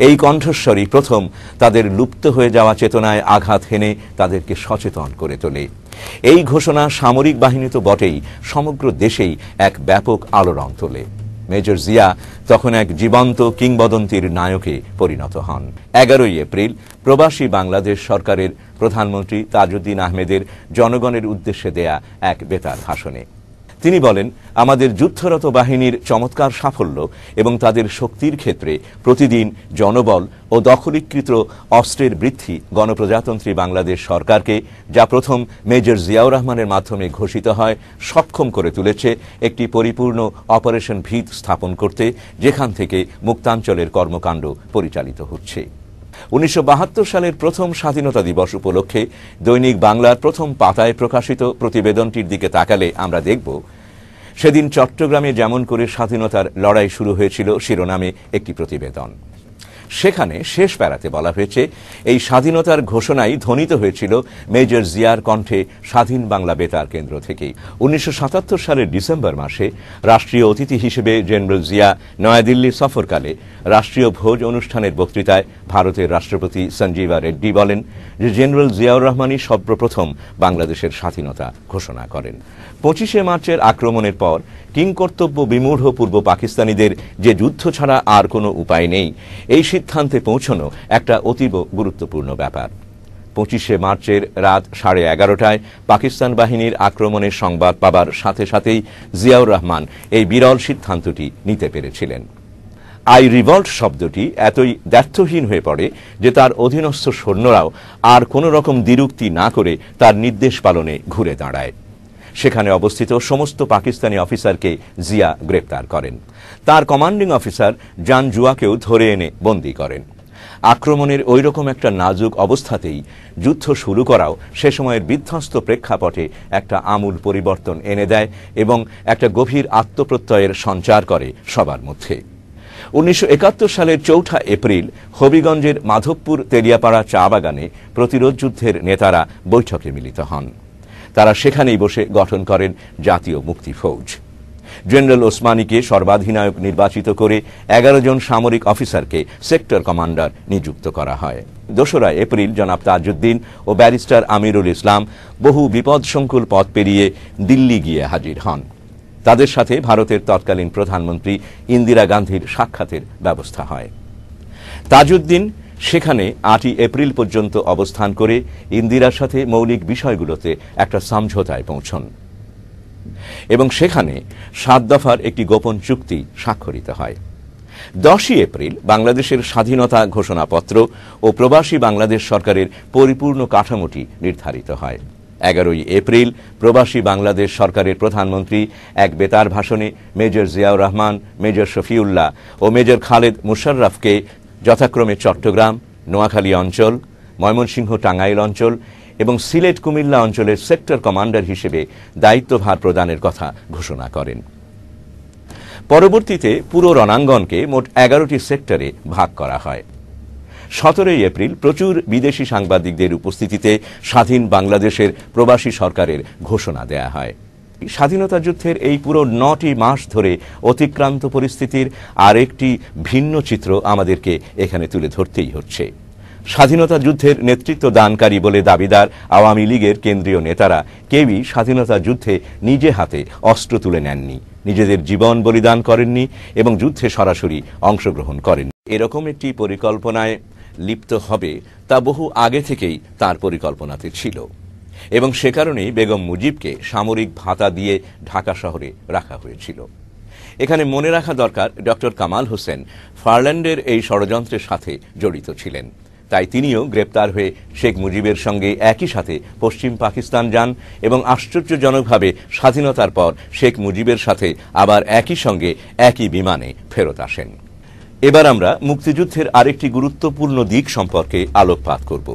এই কণ্ঠস্বরই প্রথম তাদের লুপ্ত হয়ে যাওয়া চেতনায় আঘাত হেনে তাদেরকে সচেতন করে তোলে। এই ঘোষণা সামরিক বাহিনী তো বটেই, সমগ্র দেশেই এক ব্যাপক আলোড়ন তোলে। মেজর জিয়া তখন এক জীবন্ত কিংবদন্তির নায়কে পরিণত হন। 11ই এপ্রিল প্রবাসী বাংলাদেশ সরকারের প্রধানমন্ত্রী তাজউদ্দিন আহমেদের জনগণের উদ্দেশ্যে দেয়া এক বেতার ভাষণে তিনি বলেন, আমাদের যুদ্ধরত বাহিনীর চমৎকার সাফল্য এবং তাদের শক্তির ক্ষেত্রে প্রতিদিন জনবল ও দখলীকৃত অস্ত্রের বৃদ্ধি গণপ্রজাতন্ত্রী বাংলাদেশ সরকারকে, যা প্রথম মেজর জিয়াউর রহমানের মাধ্যমে ঘোষিত হয়, সক্ষম করে তুলেছে একটি পরিপূর্ণ অপারেশন ভিত স্থাপন করতে, যেখান থেকে মুক্তাঞ্চলের কর্মকাণ্ড পরিচালিত হচ্ছে। 1972 সালের প্রথম স্বাধীনতা দিবস উপলক্ষে দৈনিক বাংলার প্রথম পাতায় প্রকাশিত প্রতিবেদনটির দিকে তাকালে আমরা দেখব, সেদিন চট্টগ্রামে যেমন করে স্বাধীনতার লড়াই শুরু হয়েছিল শিরোনামে একটি প্রতিবেদন। সেখানে শেষ প্যারাতে বলা হয়েছে, এই স্বাধীনতার ঘোষণাই ধ্বনিত হয়েছিল মেজর জিয়ার কণ্ঠে স্বাধীন বাংলা বেতার কেন্দ্র থেকেই। 1977 সালের ডিসেম্বর মাসে রাষ্ট্রীয় অতিথি হিসেবে জেনারেল জিয়া নয়াদিল্লি সফরকালে রাষ্ট্রীয় ভোজ অনুষ্ঠানের বক্তৃতায় ভারতের রাষ্ট্রপতি সঞ্জীবা রেড্ডি বলেন যে জেনারেল জিয়াউর রহমানই সর্বপ্রথম বাংলাদেশের স্বাধীনতা ঘোষণা করেন। 25শে মার্চের আক্রমণের পর কিংকর্তব্য বিমূঢ় পূর্ব পাকিস্তানিদের যে যুদ্ধ ছাড়া আর কোনো উপায় নেই, এই সিদ্ধান্তে পৌঁছানো একটা অতীব গুরুত্বপূর্ণ ব্যাপার। 25শে মার্চের রাত 11:30টায় পাকিস্তান বাহিনীর আক্রমণের সংবাদ পাবার সাথে সাথেই জিয়াউর রহমান এই বিরল সিদ্ধান্তটি নিতে পেরেছিলেন। আই রিভল্ট শব্দটি এতই দ্ব্যর্থহীন হয়ে পড়ে যে তার অধীনস্থ সৈন্যরাও আর কোনো রকম দ্বিরুক্তি না করে তার নির্দেশ পালনে ঘুরে দাঁড়ায়। সেখানে অবস্থিত সমস্ত পাকিস্তানি অফিসারকে জিয়া গ্রেপ্তার করেন। তার কমান্ডিং অফিসার জান জুয়াকেও ধরে এনে বন্দী করেন। আক্রমণের ওই রকম একটা নাজুক অবস্থাতেই যুদ্ধ শুরু করাও সে সময়ের বিধ্বস্ত প্রেক্ষাপটে একটা আমূল পরিবর্তন এনে দেয় এবং একটা গভীর আত্মপ্রত্যয়ের সঞ্চার করে সবার মধ্যে। 1971 সালের 4 এপ্রিল হবিগঞ্জের মাধবপুর তেলিয়াপাড়া চা বাগানে প্রতিরোধ যুদ্ধের নেতারা বৈঠকে মিলিত হন। তারা সেখানেই বসে গঠন করেন জাতীয় মুক্তি ফৌজ। জেনারেল ওসমানীকে সর্বাধিনায়ক নির্বাচিত করে 11 জন সামরিক অফিসারকে সেক্টর কমান্ডার নিযুক্ত করা হয়। 2 এপ্রিল জনাব তাজউদ্দিন ও ব্যারিস্টার আমিরুল ইসলাম বহু বিপদসংকুল পথ পেরিয়ে দিল্লি গিয়ে হাজির হন। তাদের সাথে ভারতের তৎকালীন প্রধানমন্ত্রী ইন্দিরা গান্ধীর সাক্ষাতের ব্যবস্থা হয়। তাজউদ্দিন সেখানে 8 এপ্রিল পর্যন্ত অবস্থান করে ইন্দিরার সাথে মৌলিক বিষয়গুলোতে একটা সমঝোতায় পৌঁছন এবং সেখানে 7 দফার একটি গোপন চুক্তি স্বাক্ষরিত হয়। 10 এপ্রিল বাংলাদেশের স্বাধীনতা ঘোষণাপত্র ও প্রবাসী বাংলাদেশ সরকারের পরিপূর্ণ কাঠামোটি নির্ধারিত হয়। 11 এপ্রিল প্রবাসী বাংলাদেশ সরকারের প্রধানমন্ত্রী এক বেতার ভাষণে মেজর জিয়াউর রহমান, মেজর শফিউল্লাহ ও মেজর খালেদ মুশাররফকে যথাক্রমে চট্টগ্রাম, নোয়াখালী অঞ্চল, ময়মনসিংহ টাঙ্গাইল অঞ্চল এবং সিলেট কুমিল্লা অঞ্চলের সেক্টর কমান্ডার হিসেবে দায়িত্বভার প্রদানের কথা ঘোষণা করেন। পরবর্তীতে পুরো রণাঙ্গনকে মোট 11টি সেক্টরে ভাগ করা হয়। 17 এপ্রিল প্রচুর বিদেশি সাংবাদিকদের উপস্থিতিতে স্বাধীন বাংলাদেশের প্রবাসী সরকারের ঘোষণা দেয়া হয়। স্বাধীনতা যুদ্ধের এই পুরো 9টি মাস ধরে অতিক্রান্ত পরিস্থিতির আরেকটি ভিন্ন চিত্র আমাদেরকে এখানে তুলে ধরতেই হচ্ছে। স্বাধীনতা যুদ্ধের নেতৃত্ব দানকারী বলে দাবিদার আওয়ামী লীগের কেন্দ্রীয় নেতারা কেউই স্বাধীনতা যুদ্ধে নিজে হাতে অস্ত্র তুলে নেননি, নিজেদের জীবন বলিদান করেননি এবং যুদ্ধে সরাসরি অংশগ্রহণ করেননি। এরকম একটি পরিকল্পনায় লিপ্ত হবে তা বহু আগে থেকেই তার পরিকল্পনাতে ছিল এবং সে কারণেই বেগম মুজিবকে সামরিক ভাতা দিয়ে ঢাকা শহরে রাখা হয়েছিল। এখানে মনে রাখা দরকার, ডক্টর কামাল হোসেন ফারল্যান্ডের এই ষড়যন্ত্রের সাথে জড়িত ছিলেন, তাই তিনিও গ্রেপ্তার হয়ে শেখ মুজিবের সঙ্গে একই সাথে পশ্চিম পাকিস্তান যান এবং আশ্চর্যজনকভাবে স্বাধীনতার পর শেখ মুজিবের সাথে আবার একই সঙ্গে একই বিমানে ফেরত আসেন। এবার আমরা মুক্তিযুদ্ধের আরেকটি গুরুত্বপূর্ণ দিক সম্পর্কে আলোকপাত করব,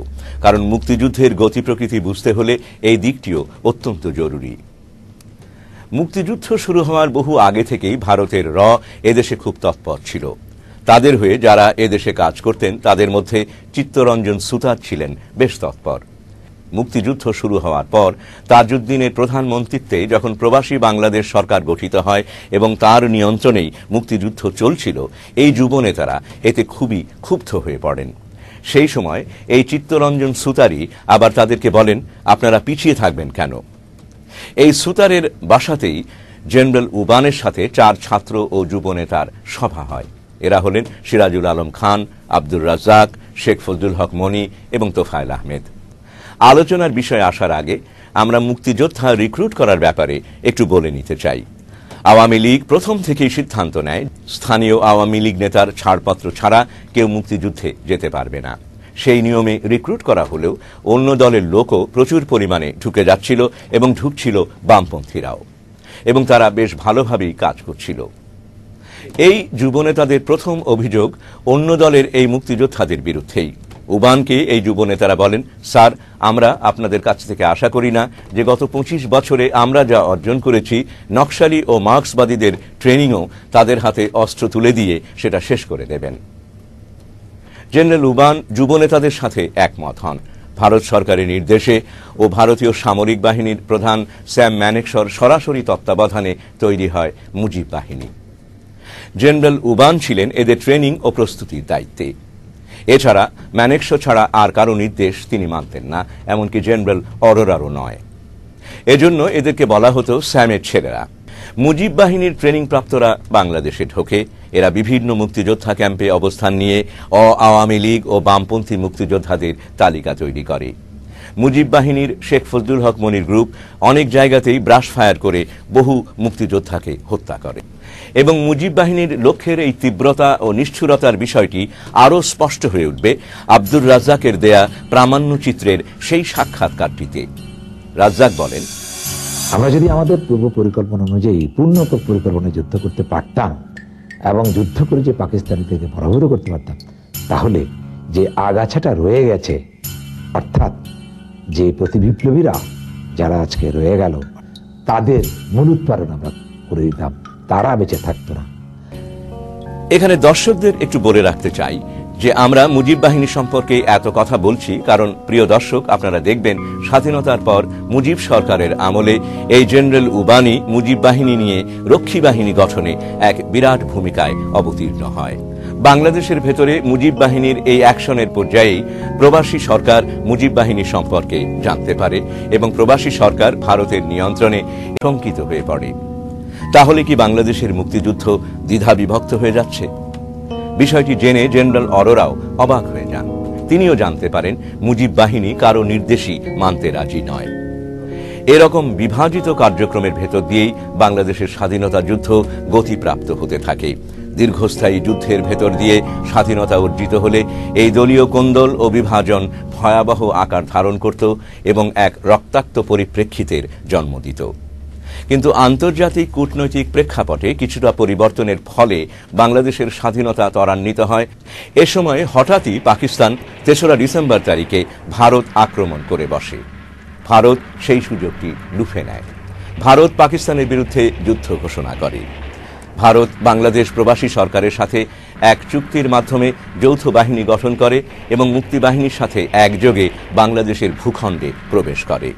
কারণ মুক্তিযুদ্ধের গতি প্রকৃতি বুঝতে হলে এই দিকটিও অত্যন্ত জরুরি। মুক্তিযুদ্ধ শুরু হওয়ার বহু আগে থেকেই ভারতের এদেশে খুব তৎপর ছিল। তাদের হয়ে যারা এদেশে কাজ করতেন তাদের মধ্যে চিত্তরঞ্জন সুতার ছিলেন বেশ তৎপর। মুক্তিযুদ্ধ শুরু হওয়ার পর তাজউদ্দিনের প্রধানমন্ত্রীত্বে যখন প্রবাসী বাংলাদেশ সরকার গঠিত হয় এবং তার নিয়ন্ত্রণেই মুক্তিযুদ্ধ চলছিল, এই যুবনেতারা এতে খুবই ক্ষুব্ধ হয়ে পড়েন। সেই সময় এই চিত্তরঞ্জন সুতারই আবার তাদেরকে বলেন, আপনারা পিছিয়ে থাকবেন কেন? এই সুতারের বাসাতেই জেনারেল উবানের সাথে 4 ছাত্র ও যুবনেতার সভা হয়। এরা হলেন সিরাজুল আলম খান, আব্দুর রাজ্জাক, শেখ ফজলুল হক মনি এবং তোফায়েল আহমেদ। আলোচনার বিষয়ে আসার আগে আমরা মুক্তিযোদ্ধা রিক্রুট করার ব্যাপারে একটু বলে নিতে চাই। আওয়ামী লীগ প্রথম থেকেই সিদ্ধান্ত নেয় স্থানীয় আওয়ামী লীগ নেতার ছাড়পত্র ছাড়া কেউ মুক্তিযুদ্ধে যেতে পারবে না। সেই নিয়মে রিক্রুট করা হলেও অন্য দলের লোকও প্রচুর পরিমাণে ঢুকে যাচ্ছিল এবং ঢুকছিল বামপন্থীরাও, এবং তারা বেশ ভালোভাবেই কাজ করছিল। এই যুবনেতাদের প্রথম অভিযোগ অন্য দলের এই মুক্তিযোদ্ধাদের বিরুদ্ধেই। উবানকে এই যুবনেতারা বলেন, স্যার, আমরা আপনাদের কাছ থেকে আশা করি না যে গত 25 বছরে আমরা যা অর্জন করেছি নকশালি ও মার্ক্সবাদীদের ট্রেনিংও তাদের হাতে অস্ত্র তুলে দিয়ে সেটা শেষ করে দেবেন। জেনারেল উবান যুবনেতাদের সাথে একমত হন। ভারত সরকারের নির্দেশে ও ভারতীয় সামরিক বাহিনীর প্রধান স্যাম ম্যানেকশর সরাসরি তত্ত্বাবধানে তৈরি হয় মুজিব বাহিনী। জেনারেল উবান ছিলেন এদের ট্রেনিং ও প্রস্তুতির দায়িত্বে। এছাড়া ম্যানেকশ ছাড়া আর কারো নির্দেশ তিনি মানতেন না, এমনকি জেনারেল অরোরারও নয়। এজন্য এদেরকে বলা হতো স্যামের ছেলেরা। মুজিব বাহিনীর ট্রেনিং প্রাপ্তরা বাংলাদেশে ঢোকে। এরা বিভিন্ন মুক্তিযোদ্ধা ক্যাম্পে অবস্থান নিয়ে আওয়ামী লীগ ও বামপন্থী মুক্তিযোদ্ধাদের তালিকা তৈরি করে। মুজিব বাহিনীর শেখ ফজলুল হক মনির গ্রুপ অনেক জায়গাতেই ব্রাশ ফায়ার করে বহু মুক্তিযোদ্ধাকে হত্যা করে এবং মুজিব বাহিনীর লক্ষ্যের এই তীব্রতা ও নিষ্ঠুরতার বিষয়টি আরও স্পষ্ট হয়ে উঠবে আব্দুর রাজ্জাকের দেয়া প্রামাণ্যচিত্রের সেই সাক্ষাৎকারটিতে। রাজ্জাক বলেন, আমরা যদি আমাদের পূর্ব পরিকল্পনা অনুযায়ী পূর্ণ পরিকল্পনায় যুদ্ধ করতে পারতাম এবং যুদ্ধ করে যে পাকিস্তানি থেকে পরাভূত করতে পারতাম, তাহলে যে আগাছাটা রয়ে গেছে, অর্থাৎ যে প্রতিবিপ্লবীরা যারা আজকে রয়ে গেল, তাদের মূল উৎপাদন আমরা করে দিতাম, তারা বেঁচে থাকতো না। এখানে দর্শকদের একটু বলে রাখতে চাই যে আমরা মুজিব বাহিনী সম্পর্কে এত কথা বলছি কারণ, প্রিয় দর্শক, আপনারা দেখবেন স্বাধীনতার পর মুজিব সরকারের আমলে এই জেনারেল উবানি মুজিব বাহিনী নিয়ে রক্ষী বাহিনী গঠনে এক বিরাট ভূমিকায় অবতীর্ণ হয়। বাংলাদেশের ভেতরে মুজিব বাহিনীর এই অ্যাকশনের পর্যায়েই প্রবাসী সরকার মুজিব বাহিনী সম্পর্কে জানতে পারে এবং প্রবাসী সরকার ভারতের নিয়ন্ত্রণে শঙ্কিত হয়ে পড়ে। তাহলে কি বাংলাদেশের মুক্তিযুদ্ধ দ্বিধা বিভক্ত হয়ে যাচ্ছে? বিষয়টি জেনে জেনারেল অরোরাও অবাক হয়ে যান। তিনিও জানতে পারেন মুজিব বাহিনী কারো নির্দেশই মানতে রাজি নয়। এরকম বিভাজিত কার্যক্রমের ভেতর দিয়েই বাংলাদেশের স্বাধীনতা যুদ্ধ গতিপ্রাপ্ত হতে থাকে। দীর্ঘস্থায়ী যুদ্ধের ভেতর দিয়ে স্বাধীনতা অর্জিত হলে এই দলীয় কোন্দল ও বিভাজন ভয়াবহ আকার ধারণ করত এবং এক রক্তাক্ত পরিপ্রেক্ষিতের জন্ম দিত। কিন্তু আন্তর্জাতিক কূটনৈতিক প্রেক্ষাপটে কিছুটা পরিবর্তনের ফলে বাংলাদেশের স্বাধীনতা ত্বরান্বিত হয়। এ সময় হঠাৎই পাকিস্তান ৩রা ডিসেম্বর তারিখে ভারত আক্রমণ করে বসে। ভারত সেই সুযোগটি লুফে নেয়। ভারত পাকিস্তানের বিরুদ্ধে যুদ্ধ ঘোষণা করে। ভারত বাংলাদেশ প্রবাসী সরকারের সাথে এক চুক্তির মাধ্যমে যৌথ বাহিনী গঠন করে এবং মুক্তিবাহিনীর সাথে একযোগে বাংলাদেশের ভূখণ্ডে প্রবেশ করে।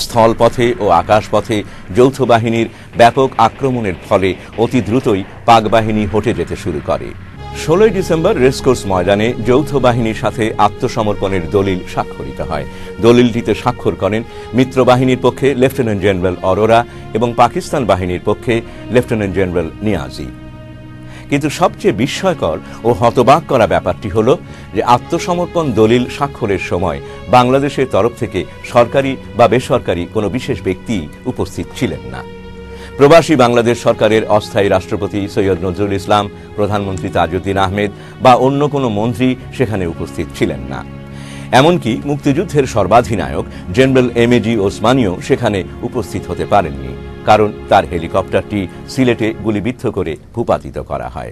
স্থলপথে ও আকাশপথে যৌথ বাহিনীর ব্যাপক আক্রমণের ফলে অতি দ্রুতই পাক বাহিনী হটে যেতে শুরু করে। 16 ডিসেম্বর রেসকোর্স ময়দানে যৌথ বাহিনীর সাথে আত্মসমর্পণের দলিল স্বাক্ষরিত হয়। দলিলটিতে স্বাক্ষর করেন মিত্র বাহিনীর পক্ষে লেফটেন্যান্ট জেনারেল অরোরা এবং পাকিস্তান বাহিনীর পক্ষে লেফটেন্যান্ট জেনারেল নিয়াজি। কিন্তু সবচেয়ে বিস্ময়কর ও হতবাক করা ব্যাপারটি হল যে আত্মসমর্পণ দলিল স্বাক্ষরের সময় বাংলাদেশের তরফ থেকে সরকারি বা বেসরকারি কোনো বিশেষ ব্যক্তি উপস্থিত ছিলেন না। প্রবাসী বাংলাদেশ সরকারের অস্থায়ী রাষ্ট্রপতি সৈয়দ নজরুল ইসলাম, প্রধানমন্ত্রী তাজউদ্দিন আহমেদ বা অন্য কোনো মন্ত্রী সেখানে উপস্থিত ছিলেন না। এমনকি মুক্তিযুদ্ধের সর্বাধিনায়ক জেনারেল এমএজি ওসমানীও সেখানে উপস্থিত হতে পারেননি, কারণ তার হেলিকপ্টারটি সিলেটে গুলিবিদ্ধ করে ভূপাতিত করা হয়।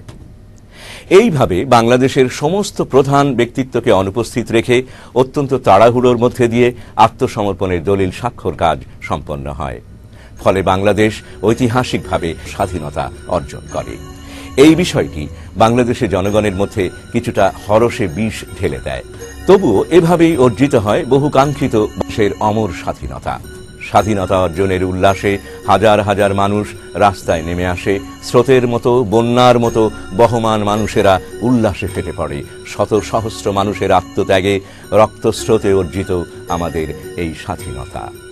এইভাবে বাংলাদেশের সমস্ত প্রধান ব্যক্তিত্বকে অনুপস্থিত রেখে অত্যন্ত তাড়াহুড়োর মধ্যে দিয়ে আত্মসমর্পণের দলিল স্বাক্ষর কাজ সম্পন্ন হয়। ফলে বাংলাদেশ ঐতিহাসিকভাবে স্বাধীনতা অর্জন করে। এই বিষয়টি বাংলাদেশের জনগণের মধ্যে কিছুটা হরষে বিষ ঢেলে দেয়। তবুও এভাবেই অর্জিত হয় বহুকাঙ্ক্ষিত দেশের অমর স্বাধীনতা। স্বাধীনতা অর্জনের উল্লাসে হাজার হাজার মানুষ রাস্তায় নেমে আসে। স্রোতের মতো, বন্যার মতো বহমান মানুষেরা উল্লাসে ফেটে পড়ে। শত সহস্র মানুষের আত্মত্যাগে রক্তস্রোতে অর্জিত আমাদের এই স্বাধীনতা।